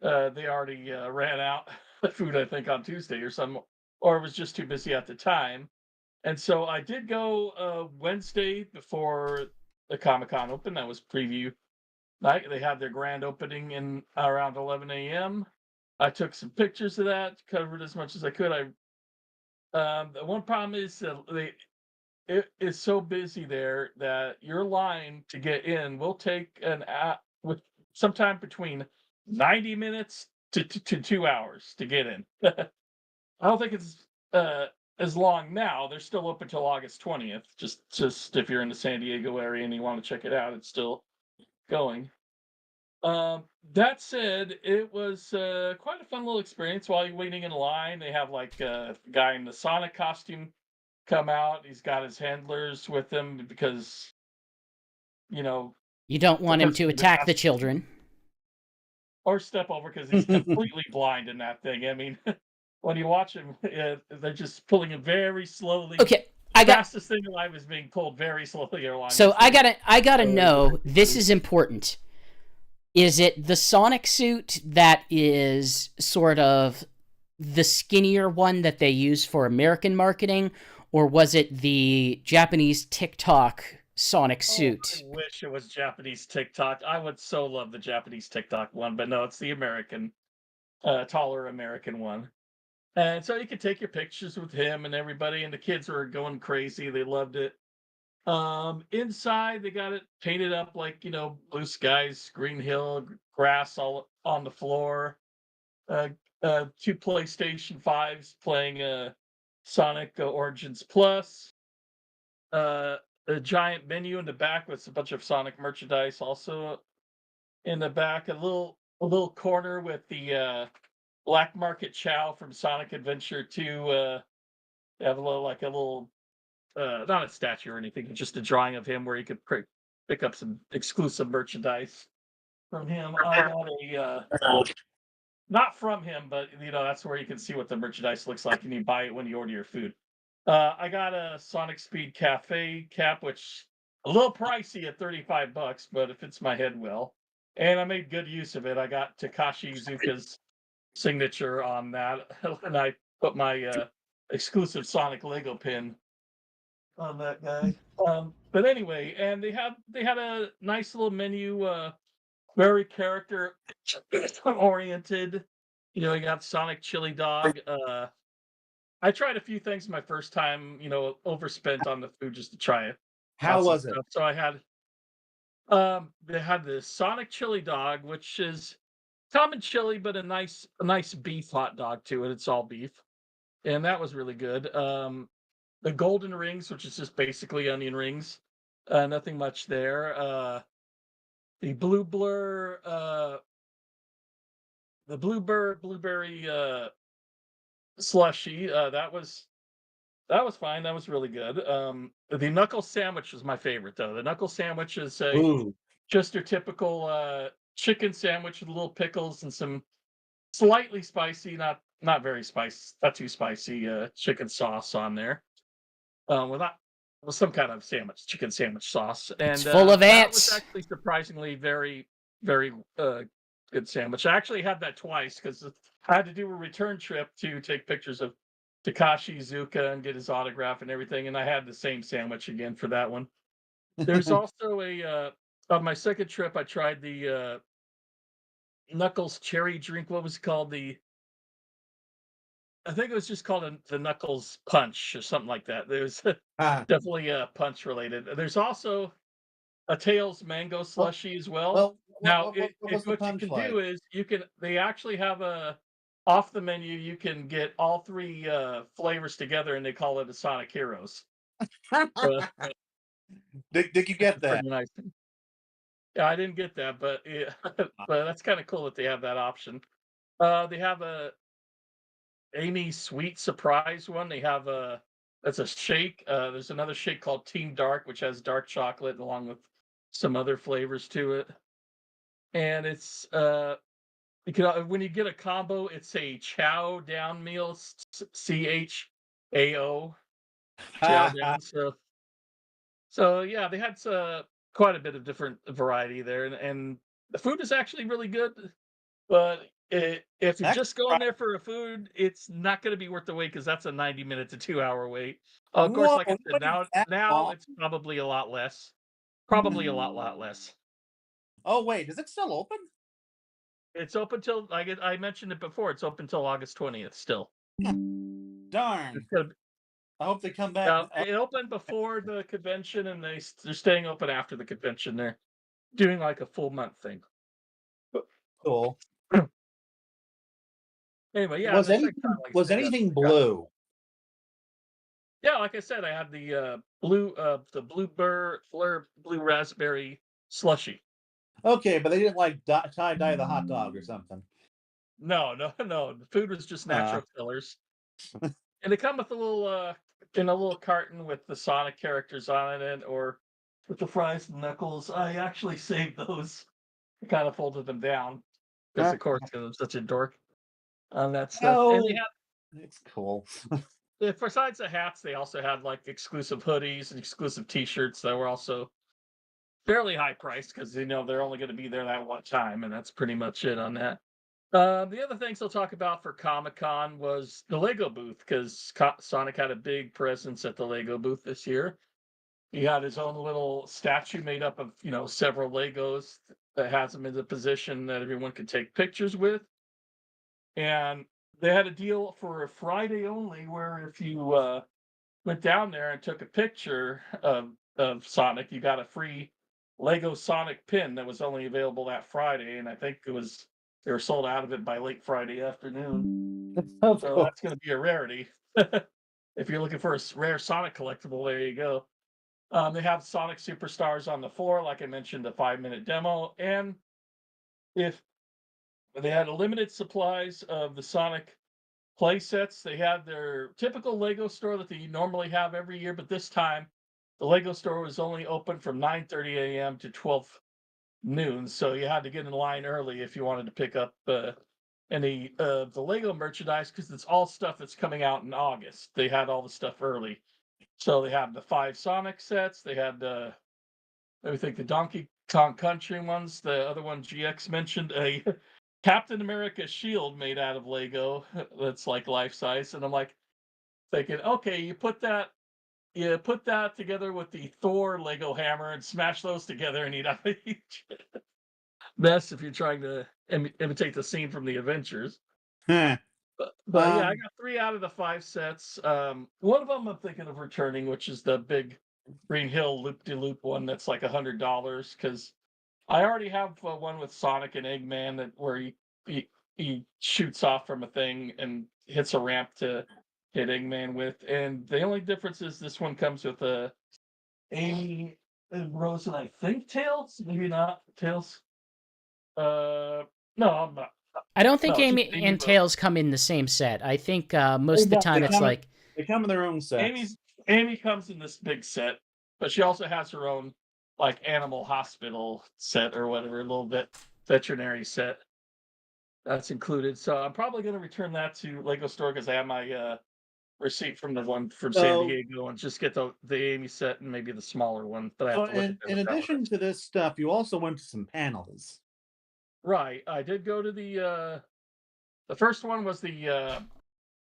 They already ran out of food, I think, on Tuesday or it was just too busy at the time. And so I did go Wednesday before the Comic Con opened. That was preview night. They had their grand opening in around 11 a.m. I took some pictures of that, covered as much as I could. The one problem is it is so busy there that your line to get in will take with sometime between 90 minutes to 2 hours to get in. I don't think it's as long now. They're still open till August 20th. Just if you're in the San Diego area and you want to check it out, it's still going. That said, it was quite a fun little experience while you're waiting in line. They have like a guy in the Sonic costume come out. He's got his handlers with him because, you know, You don't want him to attack the children. Or step over because he's completely blind in that thing. I mean, when you watch him, they're just pulling him very slowly. Okay, fastest thing alive is being pulled very slowly along. So I gotta know. This is important. Is it the Sonic suit that is sort of the skinnier one that they use for American marketing, or was it the Japanese TikTok Sonic suit? I wish it was Japanese TikTok. I would so love the Japanese TikTok one, but no, it's the American, taller American one. And so you could take your pictures with him and everybody, and the kids were going crazy. They loved it. Inside they got it painted up like, blue skies, green hill, grass all on the floor. Uh, two PlayStation 5s playing Sonic Origins Plus. A giant menu in the back with a bunch of Sonic merchandise also in the back. A little corner with the Black Market Chow from Sonic Adventure 2. They have a little not a statue or anything, just a drawing of him where you could pick up some exclusive merchandise from him. I got not from him, but that's where you can see what the merchandise looks like, and you buy it when you order your food. I got a Sonic Speed Cafe cap, which a little pricey at $35, but it fits my head well, and I made good use of it. I got Takashi Iizuka's signature on that, and I put my exclusive Sonic Lego pin on that guy. But anyway, and they had a nice little menu, very character oriented. You got Sonic Chili Dog. I tried a few things my first time, overspent on the food just to try it. How Some was it? stuff. So they had the Sonic Chili Dog, which is common chili, but a nice beef hot dog to it. It's all beef, and that was really good. The golden rings, which is just basically onion rings, nothing much there. The blueberry slushy, that was fine. That was really good. The knuckle sandwich was my favorite though. The knuckle sandwich is Ooh. just your typical chicken sandwich with little pickles and some slightly spicy, not very spicy, not too spicy chicken sauce on there. With some kind of chicken sandwich sauce, It's and full of that was ants. actually surprisingly very, very good sandwich. I actually had that twice because I had to do a return trip to take pictures of Takashi Iizuka and get his autograph and everything, and I had the same sandwich again for that one. There's also on my second trip, I tried the Knuckles cherry drink. What was it called? I think it was just called the Knuckles Punch or something like that. There's Ah, definitely punch related. There's also a Tails mango well, slushy as well. well, Now, what was the what you punch can like? do is they actually have a off the menu. You can get all three flavors together, and they call it a Sonic Heroes. So Did you get it's that? pretty nice. Yeah, I didn't get that, but yeah, but that's kind of cool that they have that option. They have a Amy Sweet Surprise one. They have that's a shake. There's another shake called Team Dark, which has dark chocolate along with some other flavors to it. And it's when you get a combo, it's a Chow Down meal, CHAO Chow Down. So yeah, they had quite a bit of different variety there, and the food is actually really good. But if you're That's just going right. there for a food, it's not going to be worth the wait because that's a 90 minute to 2 hour wait. Of course, Whoa, like I it said, wasn't that now long. it's probably a lot less. Probably a lot less. Oh wait, is it still open? It's open till I mentioned it before. It's open till August 20th. Still, Darn. it's gonna, I hope they come back. it opened before the convention, and they're staying open after the convention. They're doing like a full month thing. Cool. Anyway, yeah, Was the second time, anything like I was said, anything got blue? yeah, like I said, I had the blue raspberry slushy. Okay, but they didn't like tie dye the hot dog or something. No, no, no. The food was just Uh, natural fillers, and they come with a little in a little carton with the Sonic characters on it, or with the fries and Knuckles. I actually saved those. I kind of folded them down because, of course, because I'm such a dork on that stuff. And they oh, it's cool. besides the hats, they also had like exclusive hoodies and exclusive T-shirts that were also fairly high priced because they're only going to be there that one time, and that's pretty much it on that. The other things I'll talk about for Comic Con was the Lego booth because Sonic had a big presence at the Lego booth this year. He had his own little statue made up of several Legos that has him in the position that everyone could take pictures with, and they had a deal for a Friday only where if you went down there and took a picture of Sonic, you got a free Lego Sonic pin that was only available that Friday, and I think they were sold out of it by late Friday afternoon. Of So course. that's going to be a rarity. If you're looking for a rare Sonic collectible, there you go. They have Sonic Superstars on the floor, like I mentioned, a 5-minute demo, and if they had a limited supplies of the Sonic play sets. They had their typical Lego store that they normally have every year, but this time the Lego store was only open from 9:30 a.m. to 12 noon, so you had to get in line early if you wanted to pick up any of the Lego merchandise because it's all stuff that's coming out in August. They had all the stuff early, so they had the 5 Sonic sets. They had I think the Donkey Kong Country ones. The other one GX mentioned a Captain America shield made out of Lego that's like life size, and I'm like thinking, okay, you put that together with the Thor Lego hammer and smash those together, and you'd have a huge mess if you're trying to imitate the scene from the Avengers. Huh. But yeah, I got 3 out of the 5 sets. One of them I'm thinking of returning, which is the big Green Hill loop-de-loop one that's like $100 because I already have one with Sonic and Eggman where he shoots off from a thing and hits a ramp to hit Eggman with, and the only difference is this one comes with a Amy and Rose and I think Tails, maybe not Tails. No, I'm not. I don't think No, just Amy and Rose. Tails come in the same set. I think most of the time it's like they come in their own sets. Amy comes in this big set, but she also has her own like animal hospital set or whatever, a little bit veterinary set that's included. So I'm probably going to return that to Lego Store because I have my receipt from the one from San Diego and just get the Amy set and maybe the smaller one. But I have to look at in addition to this stuff, you also went to some panels. Right, I did go to the first one was the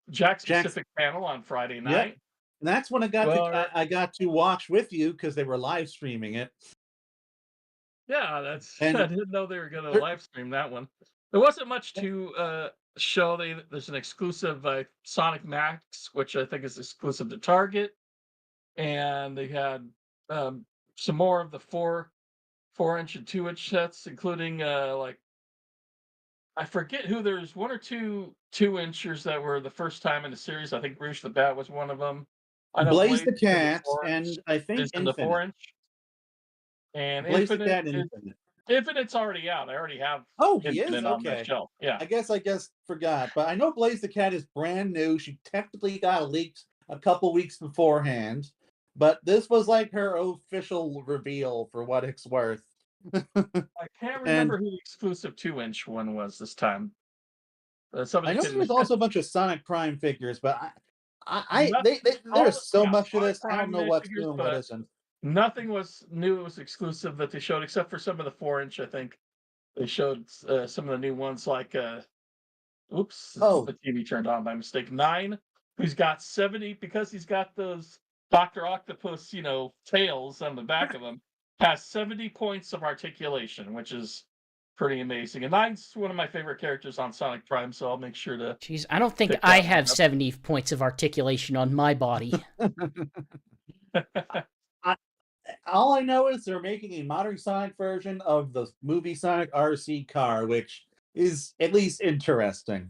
Jack specific panel on Friday night. Yep. And that's when I got to watch with you because they were live streaming it. Yeah, I didn't know they were going to live stream that one. There wasn't much to show. There's an exclusive Sonic Max, which I think is exclusive to Target, and they had some more of the 4-inch and 2-inch sets, including like I forget who. There's 1 or 2 2-inchers that were the first time in the series. I think Rouge the Bat was one of them. I know Blaze the Cat, and I think is in the Infinite. 4-inch. And Blaze the Cat and Infinite. Infinite's already out. I already have he is? Infinite on my shelf. Yeah. I guess forgot. But I know Blaze the Cat is brand new. She technically got leaked a couple weeks beforehand. But this was like her official reveal for what it's worth. I can't remember who the exclusive 2-inch one was this time. I know there was also a bunch of Sonic Prime figures, but there's so much of this. I don't know what's new and what isn't. Nothing was new. It was exclusive that they showed, except for some of the 4-inch. I think they showed some of the new ones, like oops, the TV turned on by mistake. 9, who's got 70 because he's got those Dr. Octopus, tails on the back of him. Has 70 points of articulation, which is pretty amazing. And 9's one of my favorite characters on Sonic Prime, so I'll make sure to. Jeez, I don't think I have 70 points of articulation on my body. All I know is they're making a modern Sonic version of the movie Sonic RC car, which is at least interesting.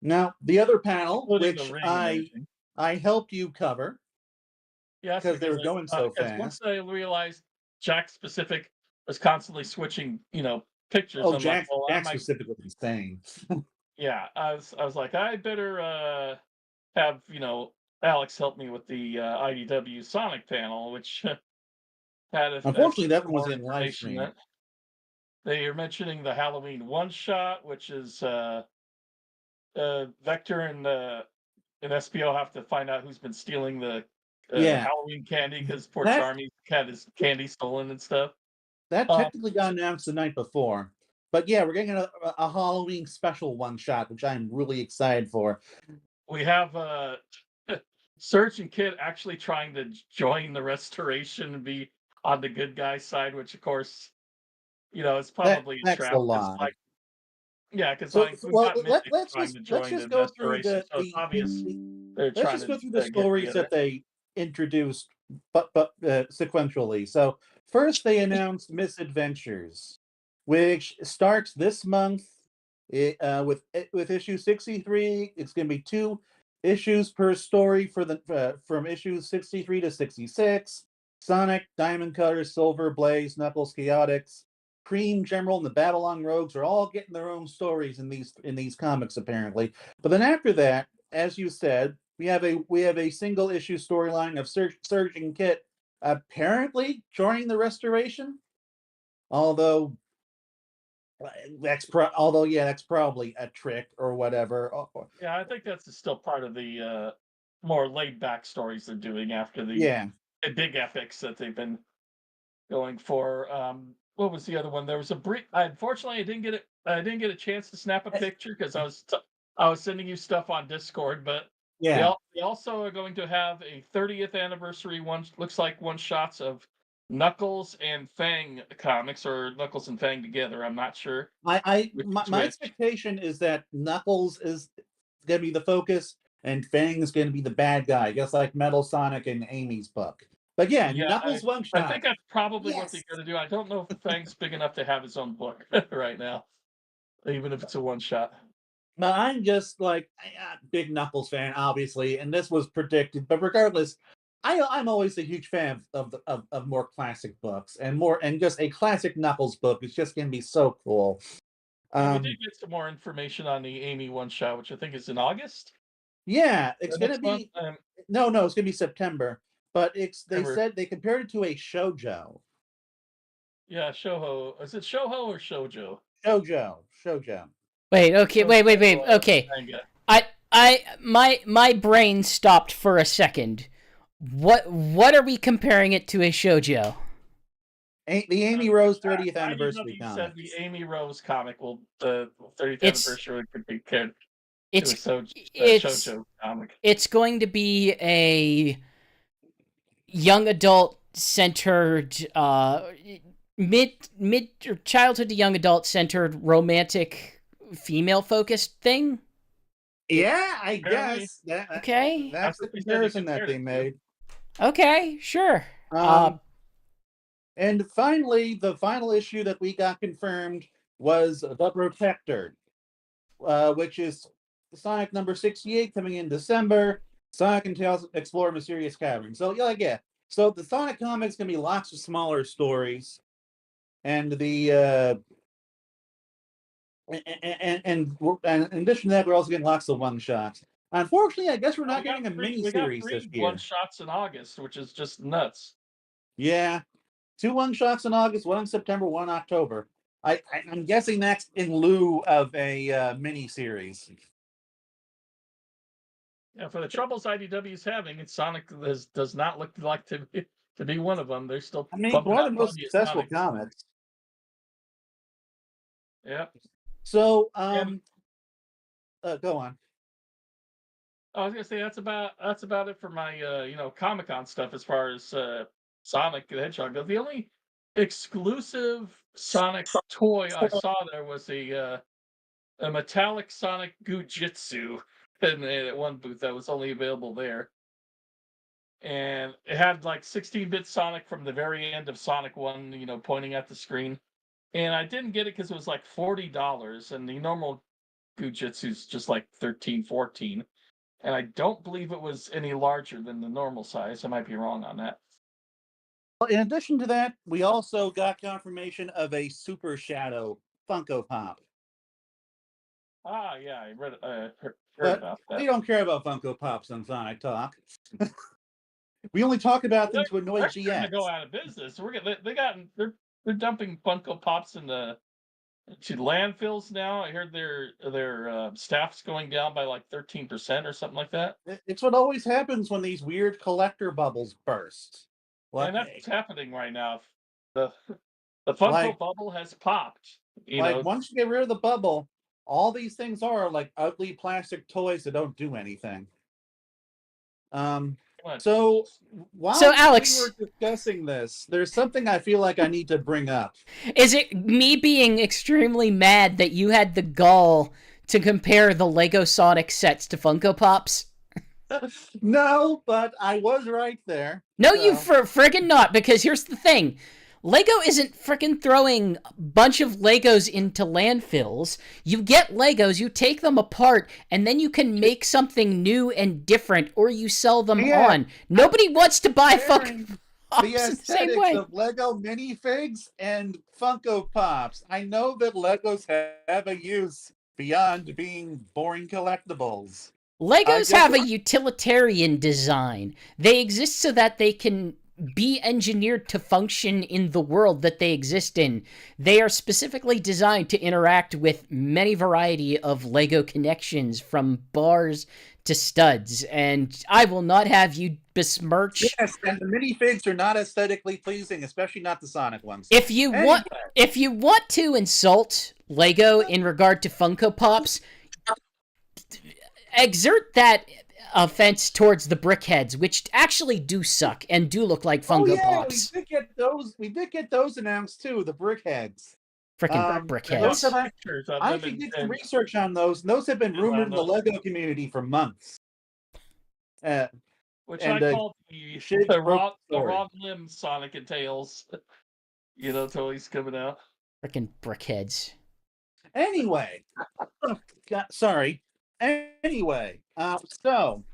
Now, the other panel, which I helped you cover. Yes, because they were going so fast. Once I realized Jack specific was constantly switching, pictures. Oh, Jack specific was insane. Yeah, I was like, I better have Alex help me with the IDW Sonic panel, which had. Unfortunately, that one was in live stream. They are mentioning the Halloween one-shot, which is Vector and SPO have to find out who's been stealing the Halloween candy because poor Charmy's had his candy stolen and stuff. That technically got announced the night before. But yeah, we're getting a Halloween special one-shot, which I'm really excited for. We have Surge and Kid actually trying to join the restoration and be on the good guy side, which of course, it's probably a trap. Yeah, because let's just go through the stories that they introduced sequentially. So first they announced Misadventures, which starts this month with issue 63. It's going to be 2 issues per story for the from issues 63 to 66. Sonic, Diamond Cutter, Silver, Blaze, Knuckles, Chaotix, Cream, General, and the Babylon Rogues are all getting their own stories in these comics apparently. But then after that, as you said, we have a single issue storyline of Surgeon Kit apparently joining the Restoration. Although that's probably a trick or whatever. Yeah, I think that's still part of the more laid back stories they're doing after Yeah. the big epics that they've been going for. What was the other one? There was a brief. Unfortunately, I didn't get it. I didn't get a chance to snap a picture because I was sending you stuff on Discord. But Yeah. they also are going to have a 30th anniversary one. Looks like one shots of Knuckles and Fang comics, or Knuckles and Fang together. I'm not sure. My expectation is that Knuckles is going to be the focus and Fang is going to be the bad guy, just like Metal Sonic and Amy's book. But yeah, Knuckles one shot. I think that's probably what they're going to do. I don't know if Fang's big enough to have his own book right now, even if it's a one shot. But I'm just like a big Knuckles fan, obviously, and this was predicted. But regardless, I'm always a huge fan of more classic books and just a classic Knuckles book. It's just going to be so cool. We did get some more information on the Amy one shot, which I think is in August. Yeah, it's going to be no, it's going to be September. But they said they compared it to a shoujo. Yeah, shoho. Is it shoho or shoujo? Shoujo. Wait. Okay. My brain stopped for a second. What are we comparing it to a shoujo? The Amy Rose 30th anniversary IDW comic. Said the Amy Rose comic will the 30th anniversary could be compared to a shoujo comic. It's going to be a young adult centered mid or childhood to young adult centered romantic female focused thing. Yeah, I guess. Okay. That's the comparison that they made. Okay, sure. And finally, the final issue that we got confirmed was The Protector, which is Sonic number 68 coming in December. Sonic and Tails explore mysterious caverns. So yeah. So the Sonic comics gonna be lots of smaller stories, and the and in addition to that, we're also getting lots of one shots. Unfortunately, I guess we're not getting a mini series this year. One shots in August, which is just nuts. Yeah, 2 one shots in August, 1 in September, 1 in October. I'm guessing that's in lieu of a mini series. Yeah, for the troubles IDW is having, Sonic does not look like to be one of them. They're still. One of the most successful comics. Yeah. So, go on. I was gonna say that's about it for my Comic-Con stuff as far as Sonic the Hedgehog. The only exclusive Sonic toy I saw there was a metallic Sonic Gujitsu in one booth that was only available there. And it had like 16-bit Sonic from the very end of Sonic 1, pointing at the screen. And I didn't get it because it was like $40, and the normal Gujitsu is just like $13, $14. And I don't believe it was any larger than the normal size. I might be wrong on that. Well, in addition to that, we also got confirmation of a Super Shadow Funko Pop. Ah, yeah, I heard about that. We don't care about Funko Pops on Sonic Talk. We only talk about them to annoy GX. They're going to go out of business. They're dumping Funko Pops into landfills now. I heard their staff's going down by like 13% or something like that. It's what always happens when these weird collector bubbles burst. And that's what's happening right now. The Funko bubble has popped. Once you get rid of the bubble, all these things are like ugly plastic toys that don't do anything. So Alex, we were discussing this, there's something I feel like I need to bring up. Is it me being extremely mad that you had the gall to compare the Lego Sonic sets to Funko Pops? No, but I was right there. No, so. you friggin' not, because here's the thing. Lego isn't frickin' throwing a bunch of Legos into landfills. You get Legos, you take them apart, and then you can make something new and different, or you sell them Yeah, on. Nobody wants to buy fucking the Pops in the same aesthetics way. of Lego minifigs and Funko Pops. I know that Legos have a use beyond being boring collectibles. Legos have a utilitarian design. They exist so that they can be engineered to function in the world that they exist in. They are specifically designed to interact with many variety of Lego connections, from bars to studs, and I will not have you besmirch. Yes, and the minifigs are not aesthetically pleasing, especially not the Sonic ones. If you want to insult Lego in regard to Funko Pops, exert that offense towards the brickheads, which actually do suck and do look like Funko Pops. We did get those announced too. The brickheads. Frickin' brickheads. I did some research on those. And those have been rumored in the Lego community for months. Which I call the Rob Lim Sonic and Tails. Toys coming out. Frickin' brickheads. Anyway, sorry. Anyway, while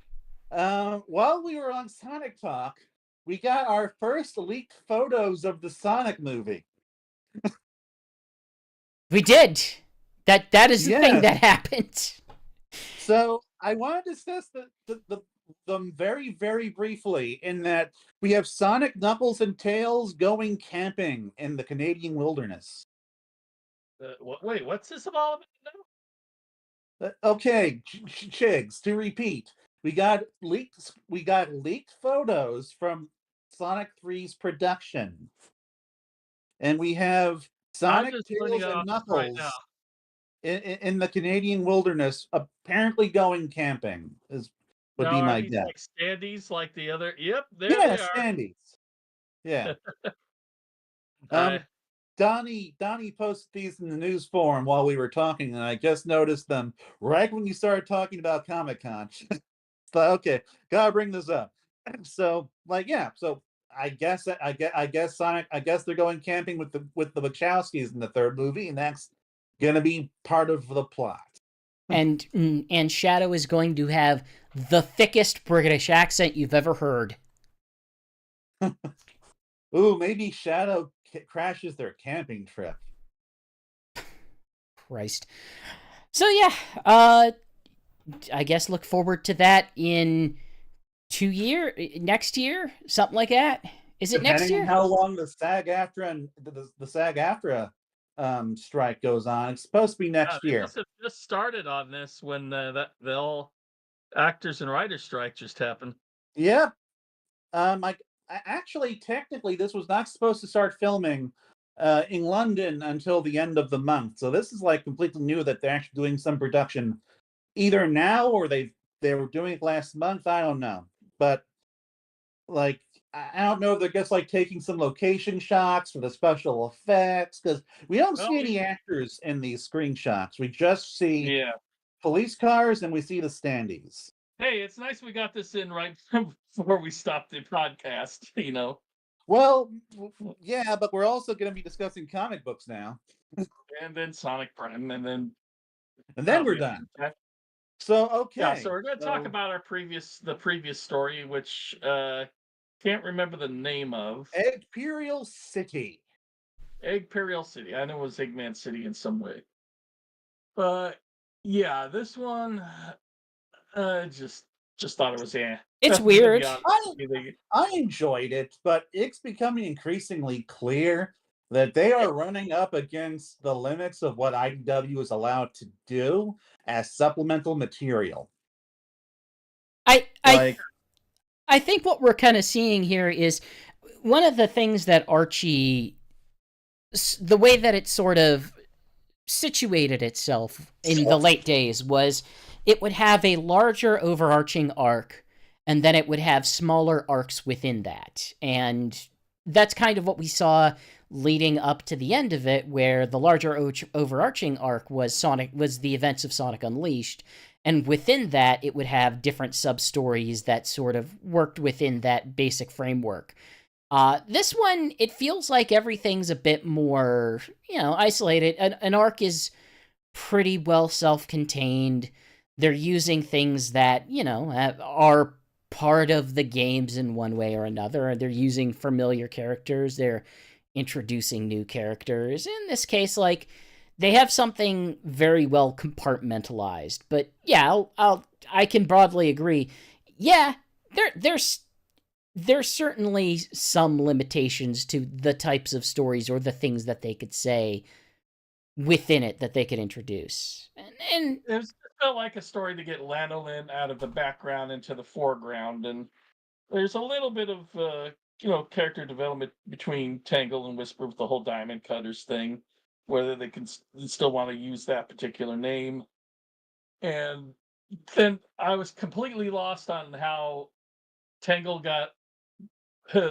we were on Sonic Talk, we got our first leaked photos of the Sonic movie. We did. That is the thing that happened. So I want to discuss them very, very briefly, in that we have Sonic, Knuckles, and Tails going camping in the Canadian wilderness. Wait, what's this about now? Okay, Shigs, to repeat, we got leaked photos from Sonic 3's production, and we have Sonic, Tails, and Knuckles in the Canadian wilderness, apparently going camping. Would be my guess. Like standees, like the other. Yep, there they are. Standees. Yeah. Donnie posted these in the news forum while we were talking, and I just noticed them right when you started talking about Comic-Con. But okay, gotta bring this up. So, so I guess Sonic. I guess they're going camping with the Wachowskis in the third movie, and that's gonna be part of the plot. And Shadow is going to have the thickest British accent you've ever heard. Ooh, maybe Shadow crashes their camping trip. Christ. So yeah, I guess look forward to that in next year, something like that. Is it next year? Depending on how long the SAG-AFTRA and the SAG-AFTRA strike goes on, it's supposed to be next year. They must have just started on this when the all actors and writers strike just happened. Yep. Actually, technically, this was not supposed to start filming in London until the end of the month. So this is like completely new that they're actually doing some production either now or they were doing it last month. I don't know, but I don't know if they're just taking some location shots for the special effects, because we don't see any actors in these screenshots. We just see police cars and we see the standees. Hey, it's nice we got this in right before we stopped the podcast, Well, yeah, but we're also going to be discussing comic books now. And then Sonic Prime, and then we're done. So, okay. Yeah, so we're going to talk about the previous story, which can't remember the name of. Eggperial City. Eggperial City. I know it was Eggman City in some way. But, yeah, this one... just thought it was It's weird. I enjoyed it, but it's becoming increasingly clear that they are running up against the limits of what IDW is allowed to do as supplemental material. I think what we're kind of seeing here is one of the things that Archie, the way that it sort of situated itself in the late days was it would have a larger overarching arc, and then it would have smaller arcs within that. And that's kind of what we saw leading up to the end of it, where the larger overarching arc was the events of Sonic Unleashed, and within that, it would have different sub-stories that sort of worked within that basic framework. This one, it feels like everything's a bit more, isolated. An arc is pretty well self-contained. They're using things that, are part of the games in one way or another. They're using familiar characters. They're introducing new characters. In this case, like, they have something very well compartmentalized. But yeah, I can broadly agree. Yeah, there's certainly some limitations to the types of stories or the things that they could say within it that they could introduce. And It felt like a story to get Lanolin out of the background into the foreground, and there's a little bit of character development between Tangle and Whisper with the whole Diamond Cutters thing, whether they can still want to use that particular name. And then I was completely lost on how Tangle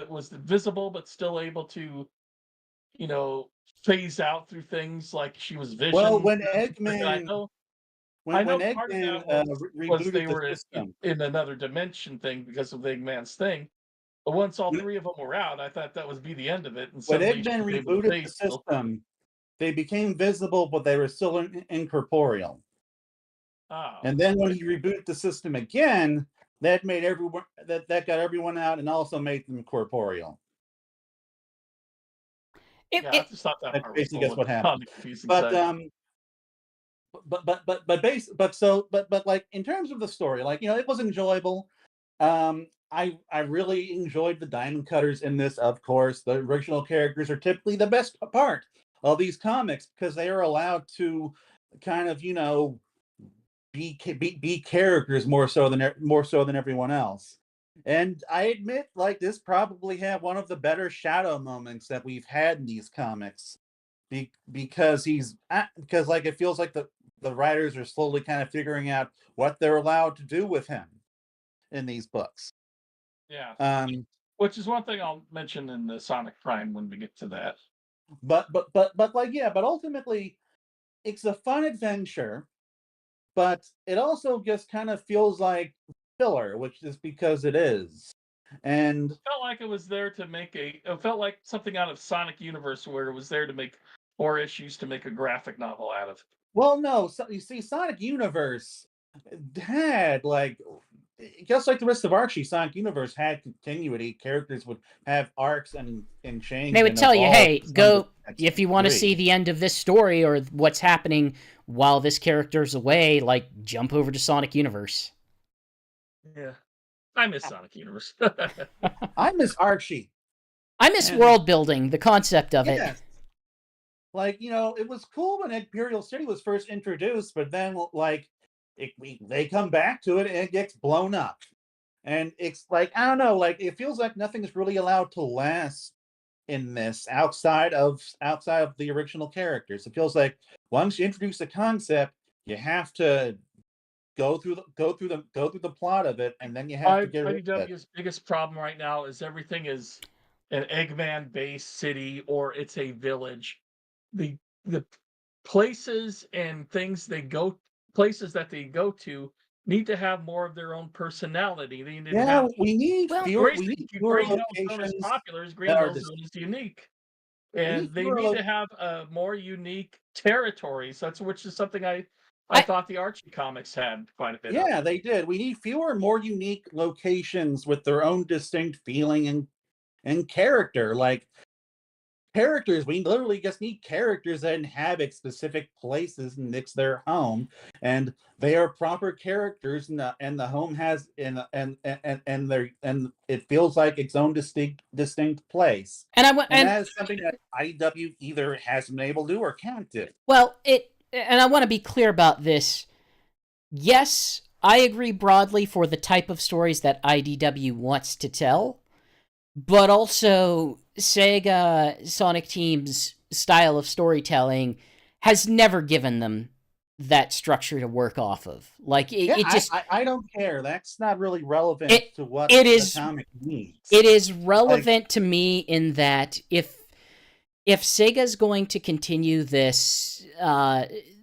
was visible but still able to, phase out through things like she was Vision. Well, when I Eggman know when part of Eggman that was rebooted they the were system, in another dimension thing because of Eggman's thing. But once all three of them were out, I thought that would be the end of it, and when suddenly she Eggman was able to rebooted the phase still. system, they became visible, but they were still incorporeal. Oh, And then when he rebooted the system again, that made everyone that got everyone out and also made them corporeal. yeah, I just thought that That's part was basically what on the happened. confusing But side. but like in terms of the story, like it was enjoyable. I really enjoyed the Diamond Cutters in this. Of course, the original characters are typically the best part of these comics because they are allowed to kind of be characters more so than everyone else. And I admit, like, this probably had one of the better Shadow moments that we've had in these comics, because like it feels like the writers are slowly kind of figuring out what they're allowed to do with him in these books. Yeah, Um, which is one thing I'll mention in the Sonic Prime when we get to that. but ultimately, it's a fun adventure, but it also just kind of feels like filler, which is because it is. And It felt like it was there to it felt like something out of Sonic Universe where it was there to make 4 issues to make a graphic novel out of. well, no, so you see, Sonic Universe had, like, just like the rest of Archie, Sonic Universe had continuity. Characters would have arcs and change. they would and tell you, evolve hey, to some go, if you want to degree. see the end of this story or what's happening while this character's away, like, jump over to Sonic Universe. Yeah, I miss Sonic Universe. I miss Archie. I miss And- world building, the concept of it. Yes. Like, it was cool when Eggperial City was first introduced, but then, like, they come back to it and it gets blown up. And it's like, I don't know, like, it feels like nothing is really allowed to last in this outside of the original characters. It feels like once you introduce a concept, you have to go through the plot of it, and then you have to get rid of it. IDW's biggest problem right now is everything is an Eggman-based city or it's a village. The places and things places that they go to need to have more of their own personality. They need to Yeah, have we need Well, fewer Green Hill Zone is locations popular, Green that are Hill Zone is unique. we And need they fewer need to have a more unique territories. Which is something I thought the Archie comics had quite a bit of. Yeah, they did. We need fewer, more unique locations with their own distinct feeling and character. Like, characters, we literally just need characters that inhabit specific places and it's their home, and they are proper characters, and the home has and it feels like its own distinct place. And That is something that IDW either hasn't been able to do or can't do. well, and I want to be clear about this. Yes, I agree broadly for the type of stories that IDW wants to tell, but also Sega Sonic Team's style of storytelling has never given them that structure to work off of. Like, it just... I don't care. That's not really relevant to what the comic needs. It is relevant to me in that if Sega's going to continue this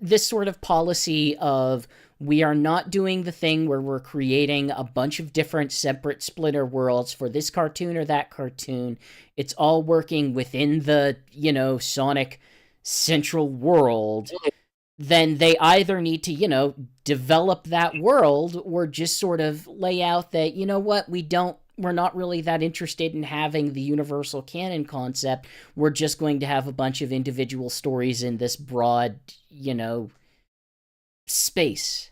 this sort of policy of We are not doing the thing where we're creating a bunch of different separate splinter worlds for this cartoon or that cartoon. It's all working within the, Sonic central world. Then they either need to, develop that world or just sort of lay out that, we're not really that interested in having the universal canon concept. We're just going to have a bunch of individual stories in this broad, space.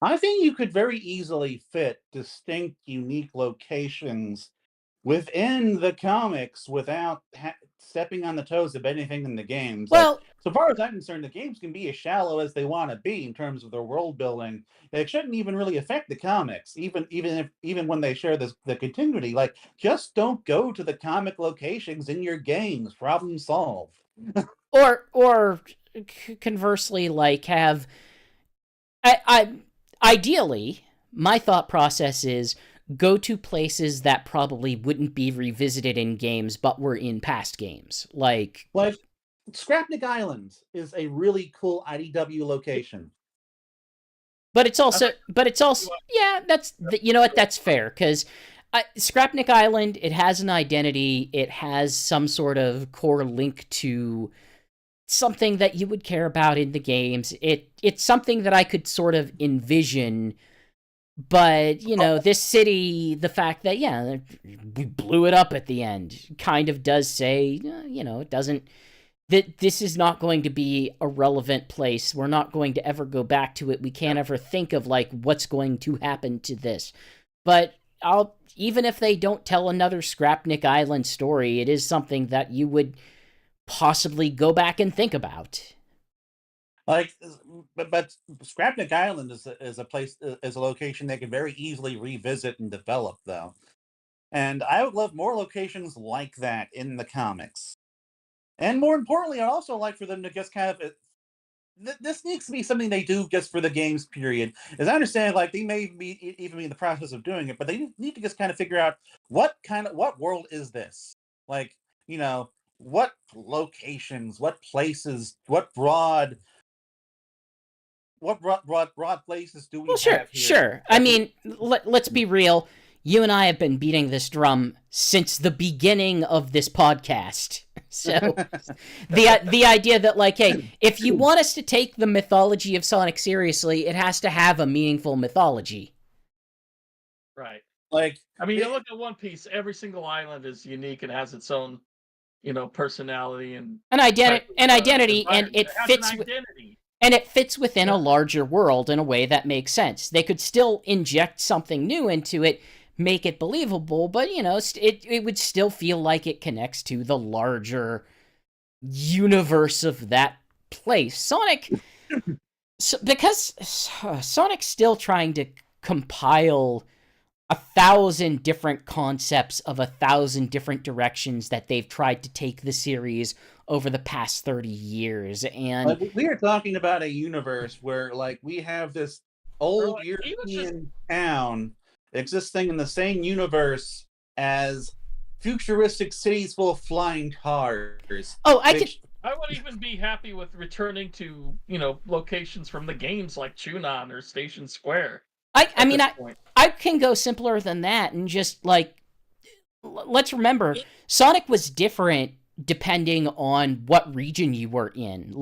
I think you could very easily fit distinct, unique locations within the comics without stepping on the toes of anything in the games. Well, so far as I'm concerned, the games can be as shallow as they want to be in terms of their world building. It shouldn't even really affect the comics, even when they share the continuity. Just don't go to the comic locations in your games. Problem solved. or conversely, have I ideally, my thought process is go to places that probably wouldn't be revisited in games but were in past games. Like Scrapnik Island is a really cool IDW location. But it's also yeah, that's that's fair, cuz Scrapnik Island, it has an identity, it has some sort of core link to something that you would care about in the games. It's something that I could sort of envision, but this city, the fact that we blew it up at the end kind of does say, it doesn't, that this is not going to be a relevant place. We're not going to ever go back to it. We can't ever think of what's going to happen to this. But even if they don't tell another Scrapnik Island story, it is something that you would possibly go back and think about. But Scrapnik Island is a place, is a location they can very easily revisit and develop, though. And I would love more locations like that in the comics. And more importantly, I'd also like for them to just kind of this needs to be something they do just for the games period. As I understand, they may be even be in the process of doing it, but they need to just kind of figure out what world is this? What locations, what places, what broad places do we have here? Sure. I mean, let's be real. You and I have been beating this drum since the beginning of this podcast. So the idea that hey, if you want us to take the mythology of Sonic seriously, it has to have a meaningful mythology. Right. You look at One Piece, every single island is unique and has its own, personality and identity, and it fits and it fits within a larger world in a way that makes sense. They could still inject something new into it, make it believable, but it would still feel like it connects to the larger universe of that place. Because Sonic's still trying to compile 1,000 different concepts of 1,000 different directions that they've tried to take the series over the past 30 years. And we are talking about a universe where we have this old European town existing in the same universe as futuristic cities full of flying cars. I would even be happy with returning to, locations from the games like Chunan or Station Square. I can go simpler than that and just let's remember, Sonic was different depending on what region you were in.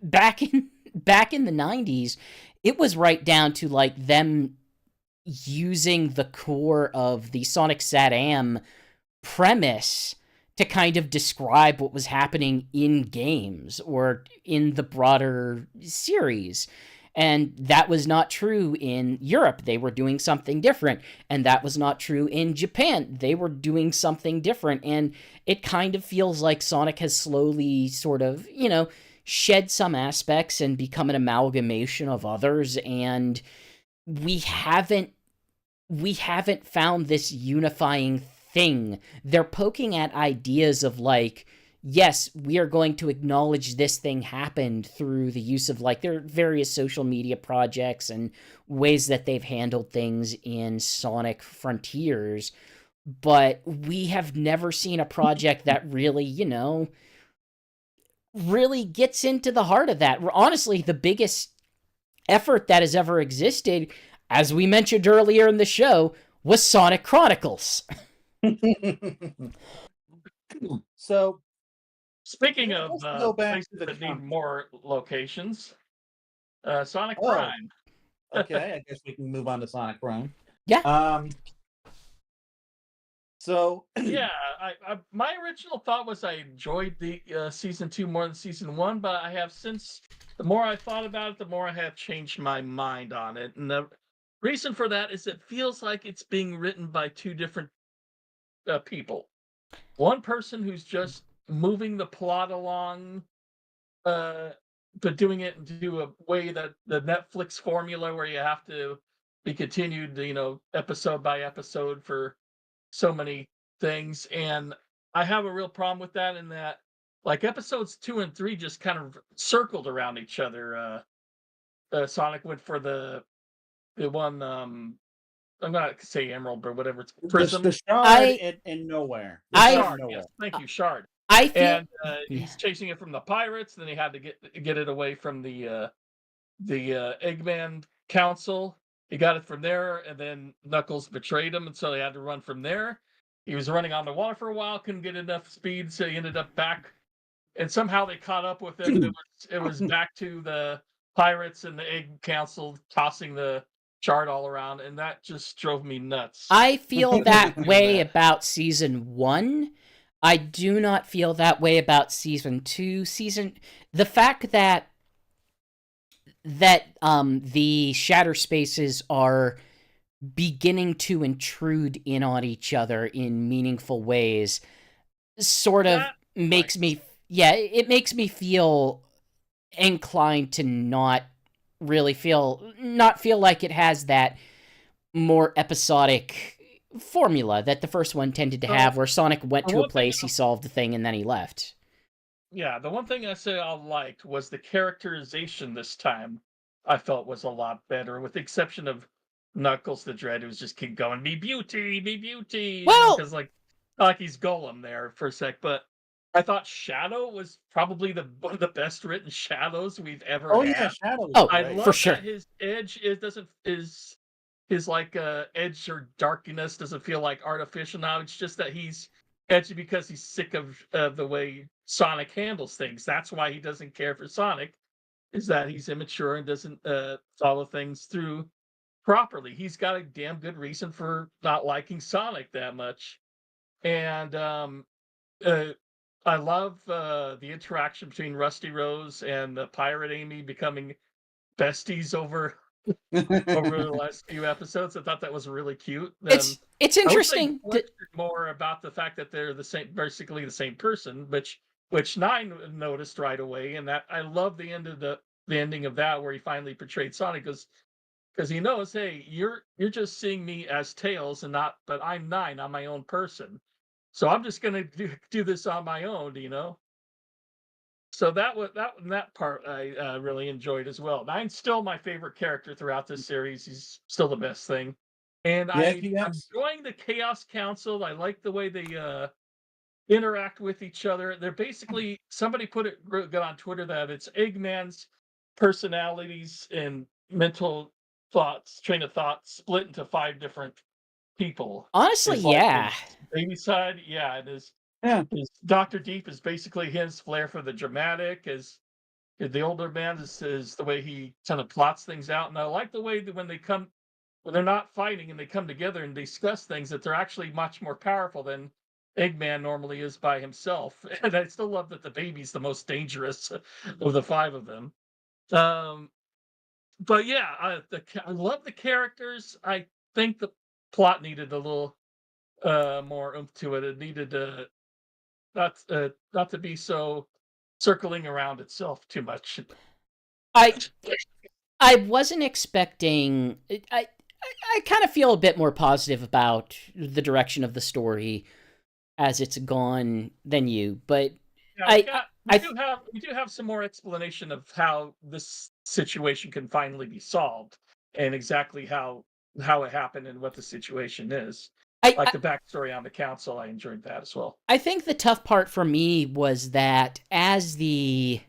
Back in the 90s, it was right down to them using the core of the Sonic Sat-Am premise to kind of describe what was happening in games or in the broader series. And that was not true in Europe. They were doing something different. And that was not true in Japan. They were doing something different. And it kind of feels like Sonic has slowly sort of, shed some aspects and become an amalgamation of others. And we haven't found this unifying thing. They're poking at ideas of yes, we are going to acknowledge this thing happened through the use of their various social media projects and ways that they've handled things in Sonic Frontiers. But we have never seen a project that really, really gets into the heart of that. Honestly, the biggest effort that has ever existed, as we mentioned earlier in the show, was Sonic Chronicles. So Speaking of let's go back places to the that need more locations, Sonic Oh, Prime. okay. I guess we can move on to Sonic Prime. Yeah. So Yeah, my original thought was I enjoyed the season 2 more than season 1, but I have since the more I thought about it, the more I have changed my mind on it. And the reason for that is it feels like it's being written by two different people. One person who's just moving the plot along, uh, but doing it into a way that the Netflix formula where you have to be continued, episode by episode for so many things. And I have a real problem with that in that, like, episodes 2 and 3 just kind of circled around each other. Sonic went for the one, I'm not gonna say Emerald, but whatever, it's Prism. the shard I- in nowhere. The I- Shard, Nowhere. yes, thank you, Shard. I feel And he's chasing it from the pirates. Then he had to get it away from the Eggman Council. He got it from there, and then Knuckles betrayed him, and so he had to run from there. He was running on the water for a while, couldn't get enough speed, so he ended up back. And somehow they caught up with him. And it was back to the pirates and the Egg Council tossing the Shard all around, and that just drove me nuts. I feel that way that. about season 1. I do not feel that way about season 2. The fact that the shatter spaces are beginning to intrude in on each other in meaningful ways sort of makes me it makes me feel inclined to not feel like it has that more episodic formula that the first one tended to have, where Sonic went to a place, he solved the thing, and then he left. Yeah, the one thing I say I liked was the characterization this time. I felt was a lot better, with the exception of Knuckles the Dread, who's just keep going, be beauty, Well, because like he's Golem there for a sec. But I thought Shadow was probably one of the best written Shadows we've ever had. Yeah, Shadow. I love for sure. that his edge his like edge or darkness doesn't feel like artificial now. It's just that he's edgy because he's sick of the way Sonic handles things. That's why he doesn't care for Sonic, is that he's immature and doesn't follow things through properly. He's got a damn good reason for not liking Sonic that much. And I love the interaction between Rusty Rose and the pirate Amy becoming besties over the last few episodes. I thought that was really cute. It's interesting. More about the fact that they're basically the same person, which Nine noticed right away, and that I love the ending of that, where he finally portrayed Sonic, because he knows, hey, you're just seeing me as Tails and not, but I'm Nine, I'm my own person, so I'm just gonna do this on my own, So that part I really enjoyed as well. Nine's still my favorite character throughout this series. He's still the best thing, and I'm enjoying the Chaos Council. I like the way they interact with each other. They're basically, somebody put it good on Twitter that it's Eggman's personalities and mental train of thought split into 5 different people. Honestly, yeah. His baby side, and his Dr. Deep is basically his flair for the dramatic. As the older man is the way he kind of plots things out. And I like the way that when they're not fighting and they come together and discuss things, that they're actually much more powerful than Eggman normally is by himself. And I still love that the baby's the most dangerous of the 5 of them. But yeah, I love the characters. I think the plot needed a little more oomph to it. It needed not to be so circling around itself too much. I wasn't expecting. I kind of feel a bit more positive about the direction of the story as it's gone than you, but we do have some more explanation of how this situation can finally be solved, and exactly how it happened and what the situation is. The backstory on the council, I enjoyed that as well. I think the tough part for me was that as the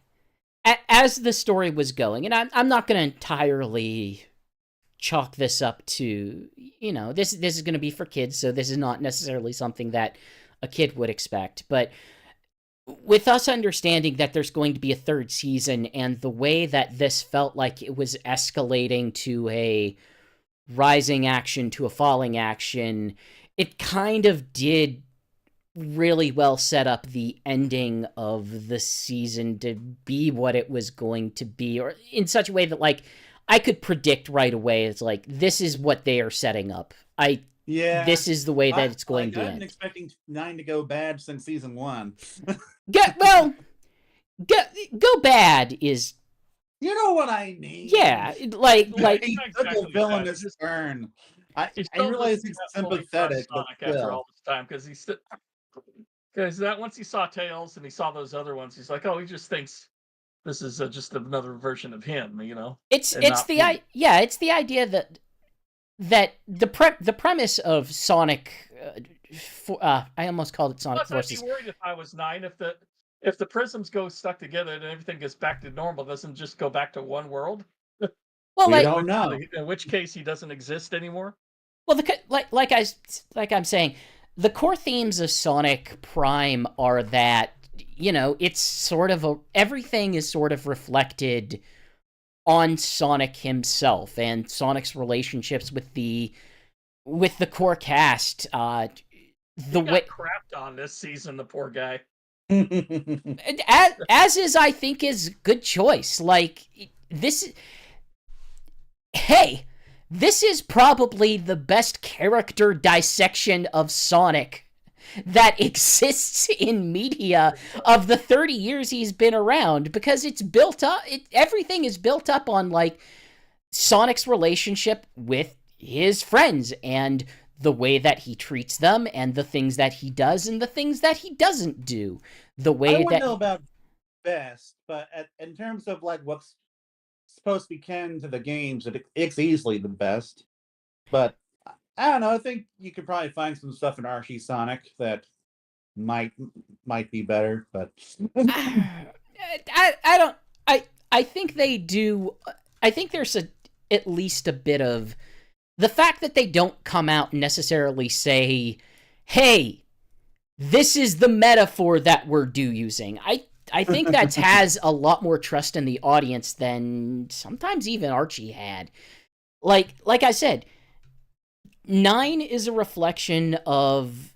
as the story was going, and I'm not going to entirely chalk this up to, this is going to be for kids, so this is not necessarily something that a kid would expect, but with us understanding that there's going to be a third season, and the way that this felt like it was escalating to a rising action to a falling action, it kind of did really well set up the ending of the season to be what it was going to be, or in such a way that, like, I could predict right away. It's like, this is what they are setting up. This is the way that it's going to end. I've been expecting 9 to go bad since season 1. Go bad is... You know what I mean? Yeah, like he took a villainous turn. I realize he's sympathetic, but after all this time, because once he saw Tails and he saw those other ones, he's like, oh, he just thinks this is just another version of him, It's the idea that the premise of Sonic, I almost called it Sonic Forces. I'd be worried if I was 9 if the prisms go stuck together and everything gets back to normal, doesn't just go back to one world. Well, we don't know. In which case he doesn't exist anymore. Well, I'm saying, the core themes of Sonic Prime are that, it's sort of everything is sort of reflected on Sonic himself and Sonic's relationships with the core cast. He got crapped on this season, the poor guy. as is, I think, is good choice. Like, this is probably the best character dissection of Sonic that exists in media of the 30 years he's been around, because it's built up. Everything is built up on, like, Sonic's relationship with his friends and the way that he treats them and the things that he does and the things that he doesn't do. The way I don't know about best, but in terms of, like, what's supposed to be canon to the games, it's easily the best. But I don't know. I think you could probably find some stuff in Archie Sonic that might be better. But I think they do. I think there's at least a bit of the fact that they don't come out and necessarily say, "Hey, this is the metaphor that we're using." I think that has a lot more trust in the audience than sometimes even Archie had. Like I said, 9 is a reflection of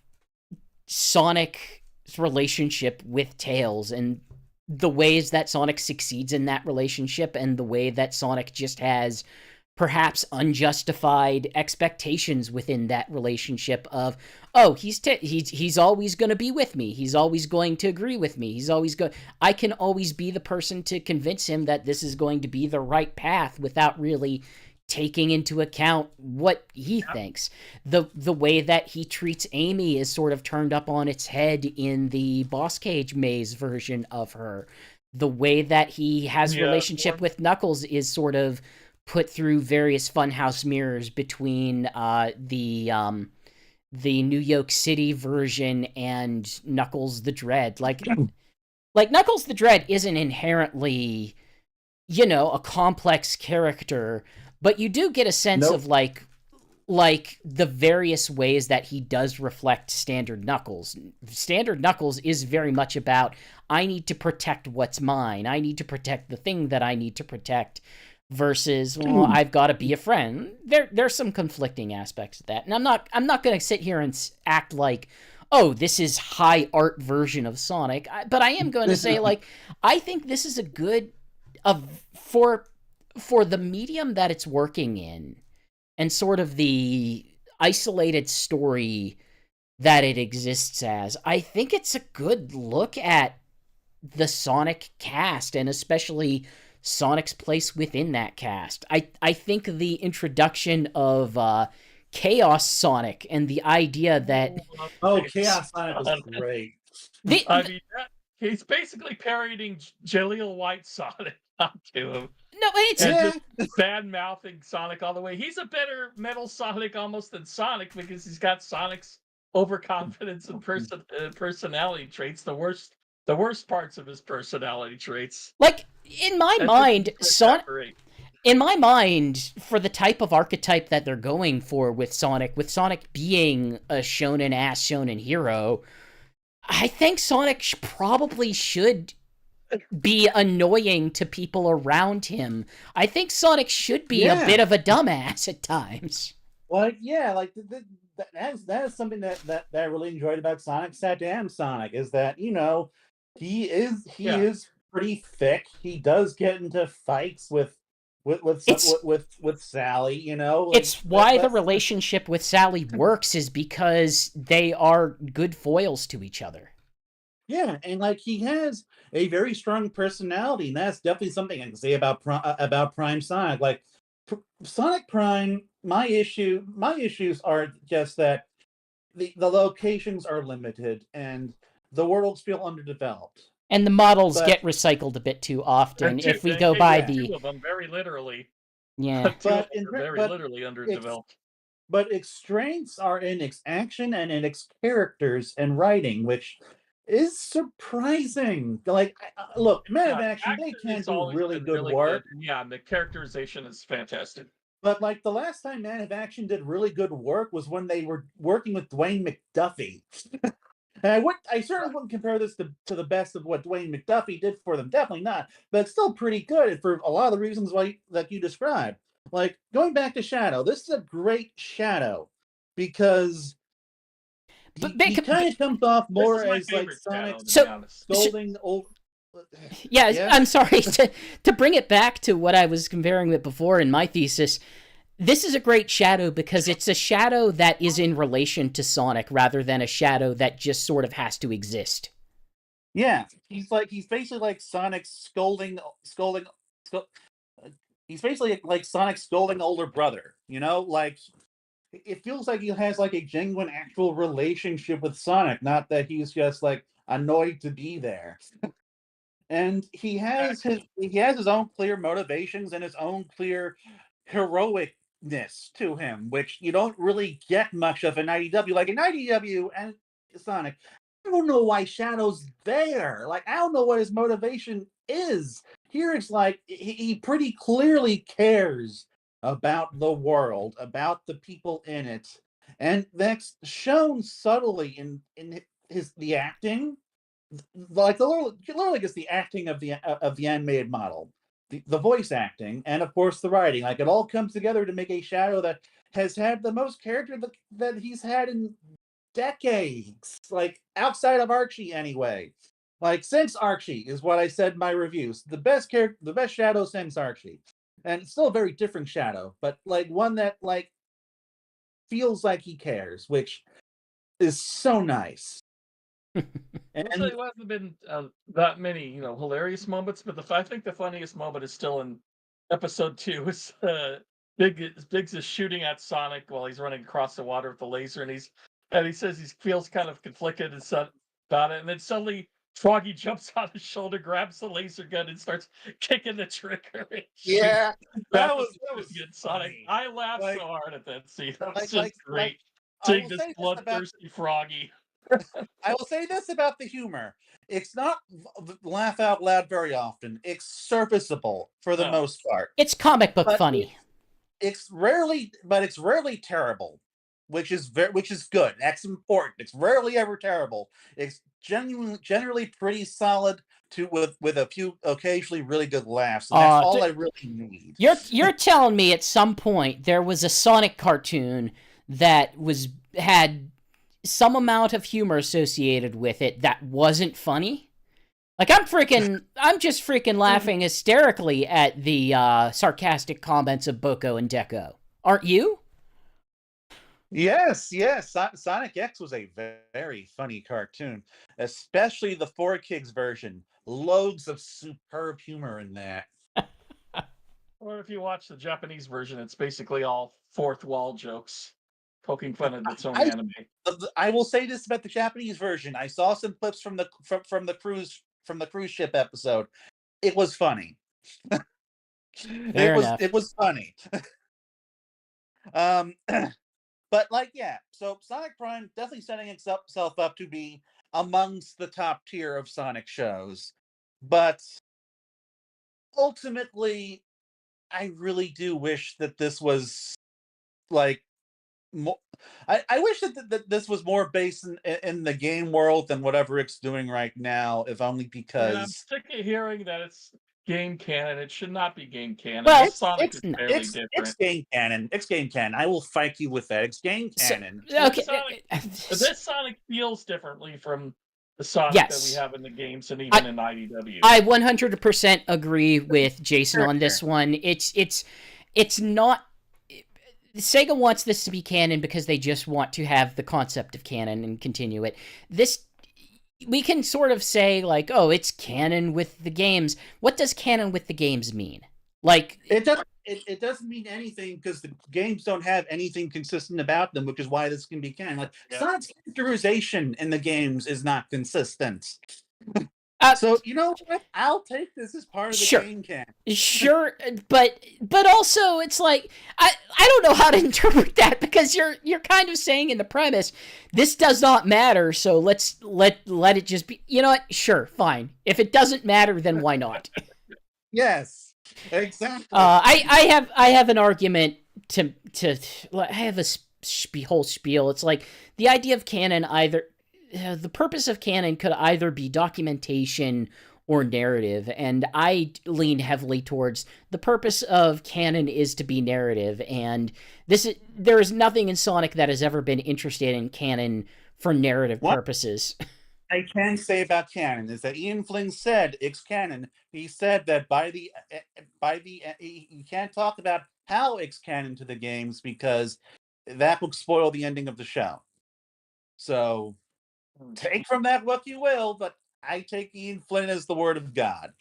Sonic's relationship with Tails and the ways that Sonic succeeds in that relationship, and the way that Sonic just has perhaps unjustified expectations within that relationship of, oh, he's always going to be with me. He's always going to agree with me. I can always be the person to convince him that this is going to be the right path without really taking into account what he thinks. The way that he treats Amy is sort of turned up on its head in the Boss Cage Maze version of her. The way that he has a relationship with Knuckles is sort of put through various funhouse mirrors between the New York City version and Knuckles the Dread. Like Knuckles the Dread isn't inherently, a complex character, but you do get a sense of like the various ways that he does reflect Standard Knuckles. Standard Knuckles is very much about, I need to protect what's mine. I need to protect the thing that I need to protect. Versus, well, I've got to be a friend. There's some conflicting aspects of that, and I'm not going to sit here and act like, oh, this is high art version of Sonic. But I am going to say, like, I think this is a good for the medium that it's working in, and sort of the isolated story that it exists as. I think it's a good look at the Sonic cast, and especially Sonic's place within that cast. I think the introduction of Chaos Sonic and the idea that Chaos Sonic was great. He's basically parodying Jaleel White Sonic onto him. No, it's just bad mouthing Sonic all the way. He's a better Metal Sonic almost than Sonic, because he's got Sonic's overconfidence and personality traits. The worst parts of his personality traits. Like, in my That's mind, just Sonic. great. In my mind, for the type of archetype that they're going for with Sonic being a shonen-ass shonen hero, I think Sonic probably should be annoying to people around him. I think Sonic should be a bit of a dumbass at times. Like, yeah, like that is something that I really enjoyed about Sonic Saddam Sonic, is that, you know, he Yeah. is pretty thick. He does get into fights It's with Sally, you know. Like, it's why the that's relationship with Sally works, is because they are good foils to each other. yeah, and like he has a very strong personality, and that's definitely something I can say about Prime Sonic. Like Sonic Prime, my issues are just that the locations are limited and the worlds feel underdeveloped. And the models But get recycled a bit too often. If we They, go by yeah, the... two of them, very literally. Yeah. Two of but them in are very but literally it's underdeveloped. but its strengths are in its action and in its characters and writing, which is surprising. Like, look, Men of Yeah, Action, they action can has do always really been good really good. work. And yeah, and the characterization is fantastic. But like the last time Man of Action did really good work was when they were working with Dwayne McDuffie. And I certainly wouldn't compare this to the best of what Dwayne McDuffie did for them. Definitely not. But it's still pretty good for a lot of the reasons why that you described. Like going back to Shadow, this is a great Shadow because But, he kind of comes off This more is my as like favorite Sonic Shadow, to be So- honest. scolding old. yeah, Yes? I'm sorry to bring it back to what I was comparing with before in my thesis. This is a great Shadow because it's a Shadow that is in relation to Sonic rather than a Shadow that just sort of has to exist. Yeah, he's basically like Sonic scolding. He's basically like Sonic's scolding older brother. You know, like it feels like he has like a genuine, actual relationship with Sonic, not that he's just like annoyed to be there. And he has his own clear motivations and his own clear heroicness to him, which you don't really get much of in IDW. Like in IDW and Sonic, I don't know why Shadow's there. Like I don't know what his motivation is. Here it's like he pretty clearly cares about the world, about the people in it, and that's shown subtly in the acting, like literally just the acting of the animated model, the voice acting, and of course the writing. Like it all comes together to make a Shadow that has had the most character that he's had in decades, like outside of Archie anyway. Like since Archie is what I said in my reviews, the best character, the best Shadow since Archie, and it's still a very different Shadow, but like one that like feels like he cares, which is so nice. I'll tell And you what, hasn't been that many, hilarious moments, but I think the funniest moment is still in episode 2. Is Biggs is shooting at Sonic while he's running across the water with the laser, and he says he feels kind of conflicted about it, and then suddenly Froggy jumps on his shoulder, grabs the laser gun, and starts kicking the trigger. And yeah, that was good Sonic. funny. I laughed Like, so hard at that scene. That was like, just great. I Seeing will this say this about bloodthirsty Froggy. I will say this about the humor. It's not laugh out loud very often. It's serviceable for the No. most part. It's comic book But funny. it's rarely terrible, which is good. That's important. It's rarely ever terrible. It's generally pretty solid with a few occasionally really good laughs, and that's all I really need. You're telling me at some point there was a Sonic cartoon that had some amount of humor associated with it that wasn't funny? Like I'm just freaking laughing hysterically at the sarcastic comments of Boko and Deco. Aren't you? Yes, yes. Sonic X was a very funny cartoon, especially the 4Kids version. Loads of superb humor in that. Or if you watch the Japanese version, it's basically all fourth wall jokes, poking fun at its own anime. I will say this about the Japanese version. I saw some clips from the cruise ship episode. It was funny. Fair enough. It was funny. um But like, yeah, so Sonic Prime definitely setting itself up to be amongst the top tier of Sonic shows. But ultimately, I really do wish that this was like more. I wish that this was more based in the game world than whatever it's doing right now, if only Yeah, I'm because sick of hearing that it's game canon. It should not be game canon. Well, This Sonic is fairly it's different. game canon. It's game canon. I will fight you with that. It's game So, canon. okay. This Sonic feels differently from the Sonic that we Yes. have in the games and even in IDW. I 100% agree with Jason Sure, on this sure. one. It's not. Sega wants this to be canon because they just want to have the concept of canon and continue it. This, we can sort of say like, oh, it's canon with the games. What does canon with the games mean? Like, It doesn't mean anything because the games don't have anything consistent about them, which is why this can be canon. Like Yeah. Sonic's characterization in the games is not consistent. uh, So you know what? I'll take this as part of the Sure. game canon. sure, but also it's like I don't know how to interpret that because you're kind of saying in the premise this does not matter, so let it just be. You know what? Sure, fine. If it doesn't matter, then why not? Yes, exactly. I have an argument to I have a whole spiel. It's like the idea of canon either the purpose of canon could either be documentation or narrative, and I lean heavily towards the purpose of canon is to be narrative, and there is nothing in Sonic that has ever been interested in canon for narrative purposes. I can say about canon is that Ian Flynn said it's canon. He said that you can't talk about how it's canon to the games because that would spoil the ending of the show. So take from that what you will, but I take Ian Flynn as the word of God.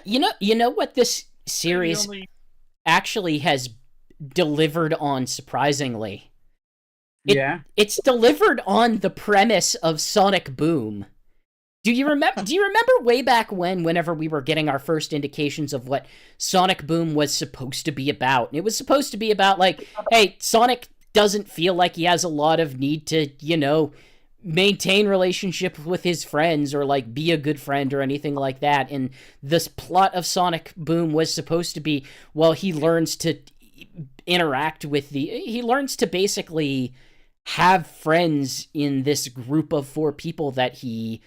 You know what this series actually has delivered on surprisingly. It's delivered on the premise of Sonic Boom. Do you remember way back whenever we were getting our first indications of what Sonic Boom was supposed to be about? And it was supposed to be about like, hey, Sonic doesn't feel like he has a lot of need to, maintain relationship with his friends or like be a good friend or anything like that. And this plot of Sonic Boom was supposed to be, well, he learns to interact with he learns to basically have friends in this group of 4 people that he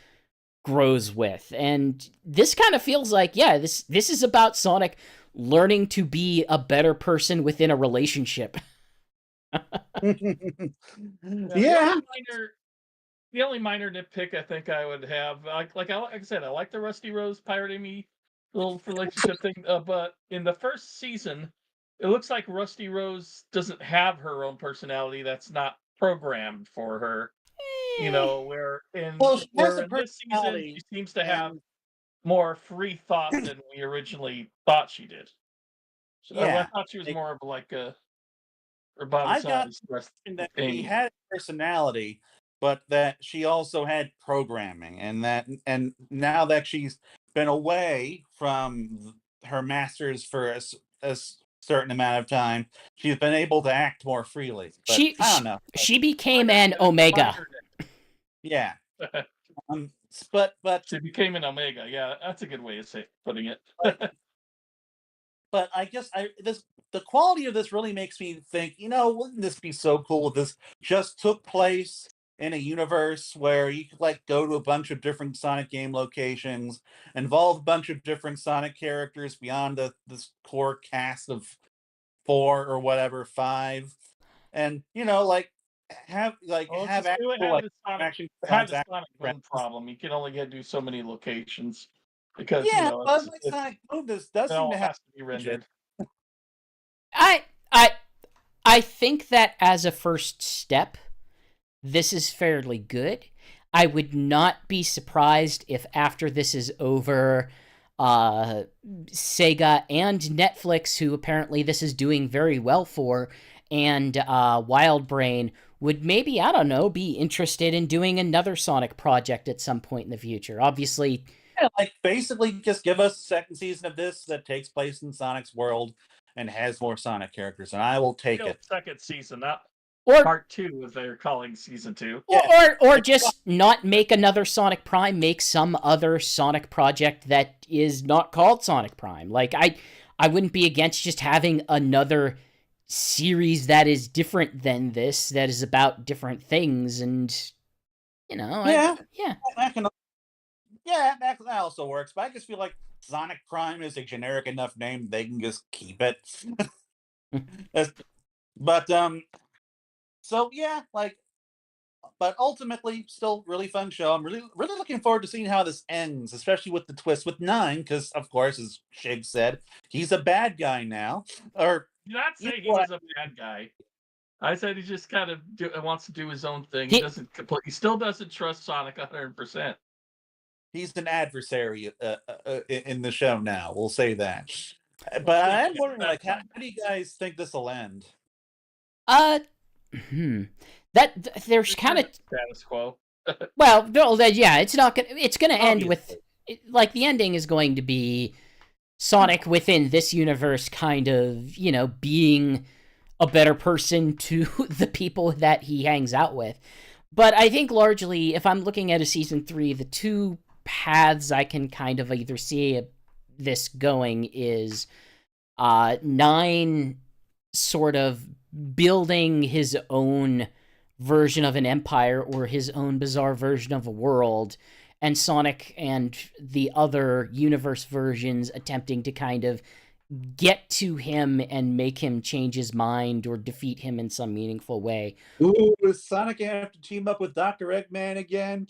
grows with. And this kind of feels like, yeah, this is about Sonic learning to be a better person within a relationship. Yeah. The only minor nitpick I think I would have, like I said, I like the Rusty Rose pirating me little relationship thing, but in the first season, it looks like Rusty Rose doesn't have her own personality that's not programmed for her. Where in this season she seems to have more free thought than we originally thought she did. So I thought she was more of like a I got that she had personality, but that she also had programming, and now that she's been away from her masters for a certain amount of time, she's been able to act more freely. But I don't know. She became an Omega. Yeah. But she became an Omega. Yeah, that's a good way of putting it. But I guess the quality of this really makes me think, wouldn't this be so cool if this just took place in a universe where you could like go to a bunch of different Sonic game locations, involve a bunch of different Sonic characters beyond this core cast of 4 or whatever, 5, and have actual action Sonic Boom problem. You can only do so many locations because Sonic Boom does seem to have to be rendered. I think that as a first step, this is fairly good. I would not be surprised if after this is over, Sega and Netflix, who apparently this is doing very well for, and Wildbrain would maybe, I don't know, be interested in doing another Sonic project at some point in the future. Obviously, basically just give us a second season of this that takes place in Sonic's world and has more Sonic characters, and I will take it. Second season, Or Part 2, as they're calling season 2. or just not make another Sonic Prime, make some other Sonic project that is not called Sonic Prime. Like I wouldn't be against just having another series that is different than this, that is about different things, and Yeah. yeah. That also works. But I just feel like Sonic Prime is a generic enough name; they can just keep it. But so yeah, like, but ultimately, still really fun show. I'm really looking forward to seeing how this ends, especially with the twist with Nine, because of course, as Shig said, he's a bad guy now. Or Did not you say know he was a bad guy. I said he just kind of wants to do his own thing. He He still doesn't trust Sonic 100%. he's an adversary in the show now. We'll say that. But Well, I'm yeah, wondering, like, that's how fine. do you guys think this will end? hmm. There's kind of Status quo. yeah, it's not gonna it's gonna end with like the ending is going to be Sonic within this universe kind of, being a better person to the people that he hangs out with. But I think largely, if I'm looking at a season 3, the two paths I can kind of either see this going is Nine sort of building his own version of an empire or his own bizarre version of a world, and Sonic and the other universe versions attempting to kind of get to him and make him change his mind or defeat him in some meaningful way. Ooh, does Sonic have to team up with Dr. Eggman again?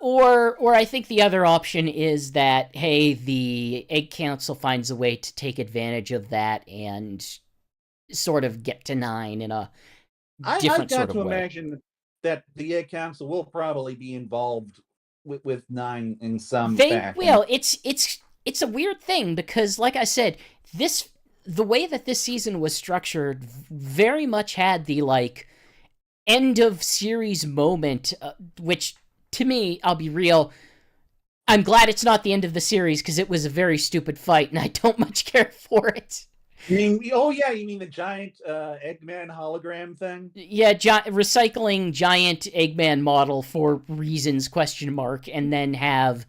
Or I think the other option is that, hey, the Egg Council finds a way to take advantage of that and sort of get to Nine in a I've different got sort of to way. imagine that the Egg Council will probably be involved with Nine in some fashion. Well, it's a weird thing because, like I said, the way that this season was structured very much had the like end of series moment, which to me, I'll be real, I'm glad it's not the end of the series because it was a very stupid fight and I don't much care for it. You mean the giant Eggman hologram thing? Yeah, recycling giant Eggman model for reasons ? And then have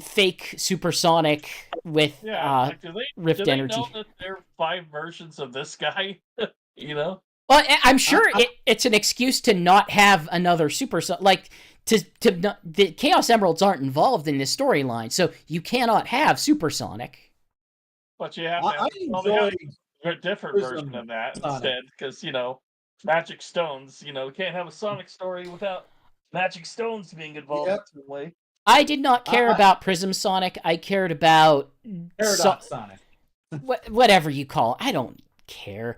fake supersonic with Yeah, do rift they know energy. that there are 5 versions of this guy? you know? Well, I'm sure it's an excuse to not have another like the Chaos Emeralds aren't involved in this storyline, so you cannot have supersonic. But you have I they enjoyed have a different version Prism of that Sonic. instead, because magic stones. You can't have a Sonic story without magic stones being involved in Yep. some way. I did not care about Prism Sonic. I cared about Paradox Sonic. whatever you call it. I don't care.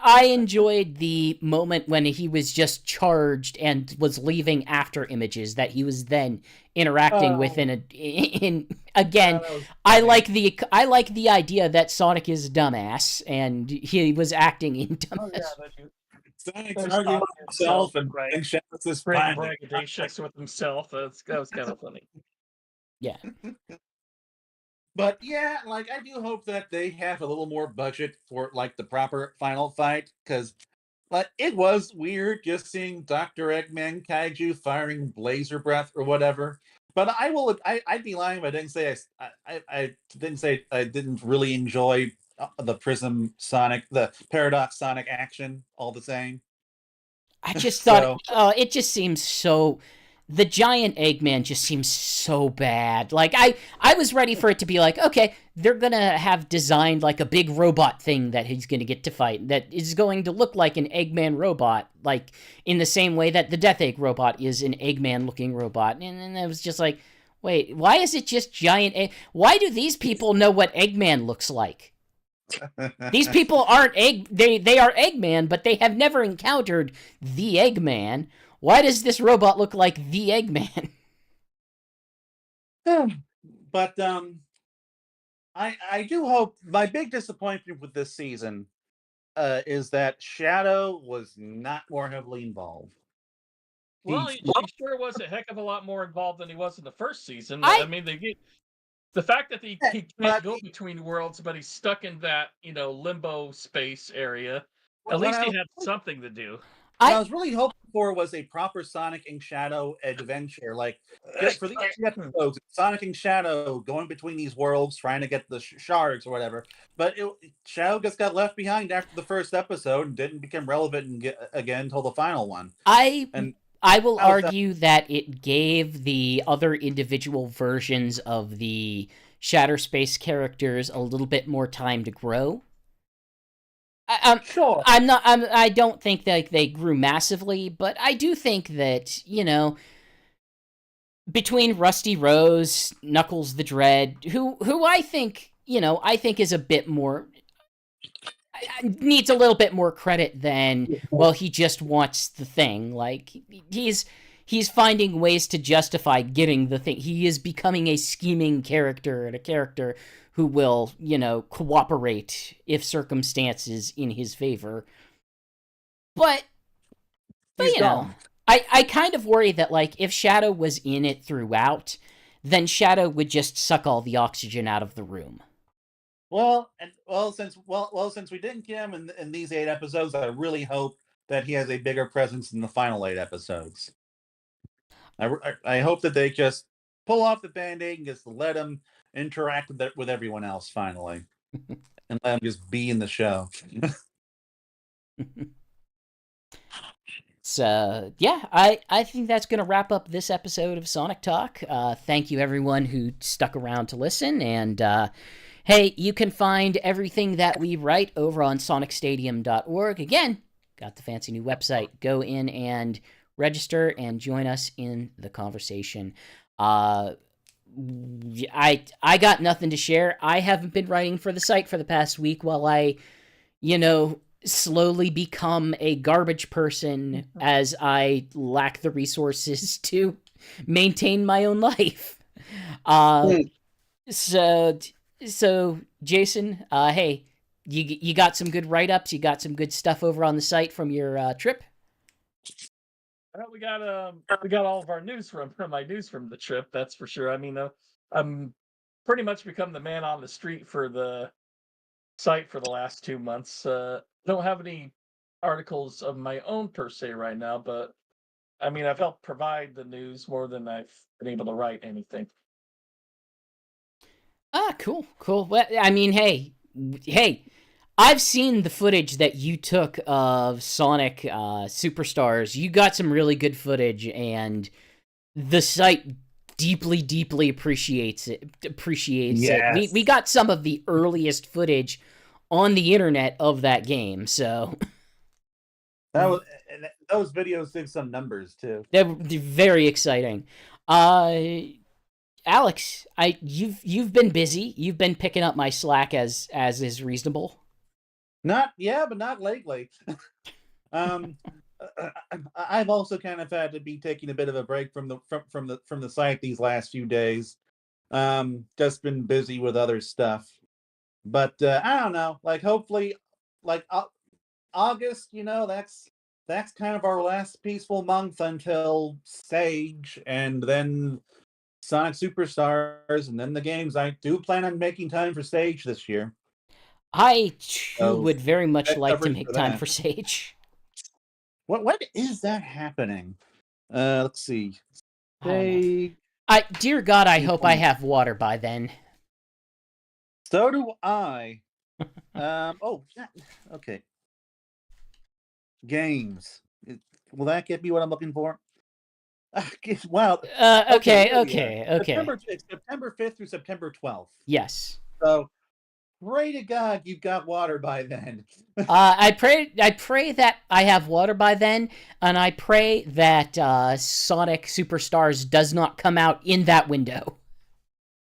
I enjoyed the moment when he was just charged and was leaving after images that he was then interacting with in again. I like the idea that Sonic is a dumbass and he was acting in dumbass. Sonic's arguing with himself and Shadows is braggadocious with himself. That was kind of funny. Yeah. But yeah, like I do hope that they have a little more budget for like the proper final fight, because it was weird just seeing Dr. Eggman Kaiju firing blazer breath or whatever. But I'd be lying if I didn't say I didn't say I didn't really enjoy the Prism Sonic, the Paradox Sonic action all the same. I just So thought, it just seems so. The giant Eggman just seems so bad. Like I was ready for it to be like, okay, they're gonna have designed like a big robot thing that he's gonna get to fight that is going to look like an Eggman robot, like in the same way that the Death Egg robot is an Eggman-looking robot. And then I was just like, wait, why is it just giant egg? Why do these people know what Eggman looks like? These people aren't they are Eggman, but they have never encountered the Eggman. Why does this robot look like the Eggman? But I do hope, my big disappointment with this season is that Shadow was not more heavily involved. Well, he sure was a heck of a lot more involved than he was in the first season. I mean, The fact that he can't but go between worlds, but he's stuck in that, limbo space area. At what least I he had something to do. what I I was really hoping for was a proper Sonic and Shadow adventure. Like for these two episodes, Sonic and Shadow going between these worlds, trying to get the shards or whatever. But Shadow just got left behind after the first episode and didn't become relevant again until the final one. And I will how's that? argue that it gave the other individual versions of the Shatterspace characters a little bit more time to grow. Sure. I don't think that they grew massively, but I do think that, between Rusty Rose, Knuckles the Dread, who I think, I think is a bit more needs a little bit more credit than, well, he just wants the thing. Like, he's finding ways to justify getting the thing. He is becoming a scheming character and a character who will, cooperate if circumstances in his favor. But He's you know, gone. I kind of worry that, like, if Shadow was in it throughout, then Shadow would just suck all the oxygen out of the room. Since we didn't get him in these 8 episodes, I really hope that he has a bigger presence in the final 8 episodes. I hope that they just pull off the Band-Aid and just let him interact with everyone else finally, and let him just be in the show. So, yeah, I think that's going to wrap up this episode of Sonic Talk. Thank you, everyone who stuck around to listen. And, hey, you can find everything that we write over on sonicstadium.org. Again, got the fancy new website. Go in and register and join us in the conversation. I got nothing to share. I haven't been writing for the site for the past week while I, slowly become a garbage person as I lack the resources to maintain my own life. So Jason, hey, you got some good write-ups, you got some good stuff over on the site from your trip? Well, we got all of our news from my news from the trip, that's for sure. I mean, I'm pretty much become the man on the street for the site for the last 2 months. Don't have any articles of my own per se right now, but I mean, I've helped provide the news more than I've been able to write anything. Cool. Well, I mean, hey, I've seen the footage that you took of Sonic Superstars. You got some really good footage, and the site deeply appreciates it. Yes. We got some of the earliest footage on the internet of that game, so Those videos did some numbers too. they're very exciting. Alex, you've been busy. You've been picking up my slack as is reasonable. But not lately. I've also kind of had to be taking a bit of a break from the site these last few days. Just been busy with other stuff. But I don't know. Like, hopefully, like August, that's kind of our last peaceful month until Sage, and then Sonic Superstars, and then the games. I do plan on making time for Sage this year. I too would very much like to coverage make for time that. for Sage. What is that happening? Let's see. I don't know. Sage. Dear God, I hope I have water by then. So do I. Okay. Games. Will that get me what I'm looking for? Wow. Okay. September 5th through September 12th. Yes. So, pray to God you've got water by then. I pray that I have water by then, and I pray that Sonic Superstars does not come out in that window.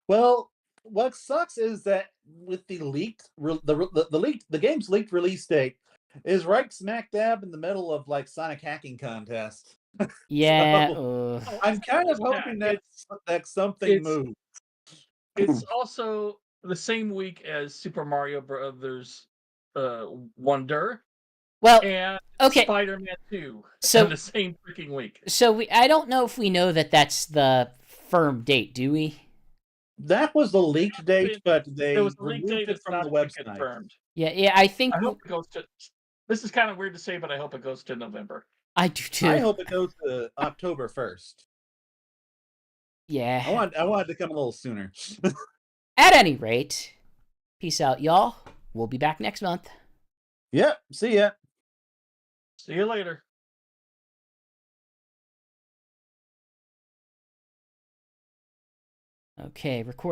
Well, what sucks is that with the the game's leaked release date is right smack dab in the middle of like Sonic hacking contest. Yeah. So, I'm kind of hoping that something moves. It's also the same week as Super Mario Brothers Wonder. Well, and okay. Spider-Man 2 So in the same freaking week. So I don't know if we know that that's the firm date, do we? That was the leaked date, but It was they a leak removed date. it It's from the not been website. confirmed. Yeah, I think I hope it goes to. This is kind of weird to say, but I hope it goes to November. I do too. I hope it goes to October 1st. Yeah. I want it to come a little sooner. At any rate, peace out, y'all. We'll be back next month. Yep. See ya. See you later. Okay, record.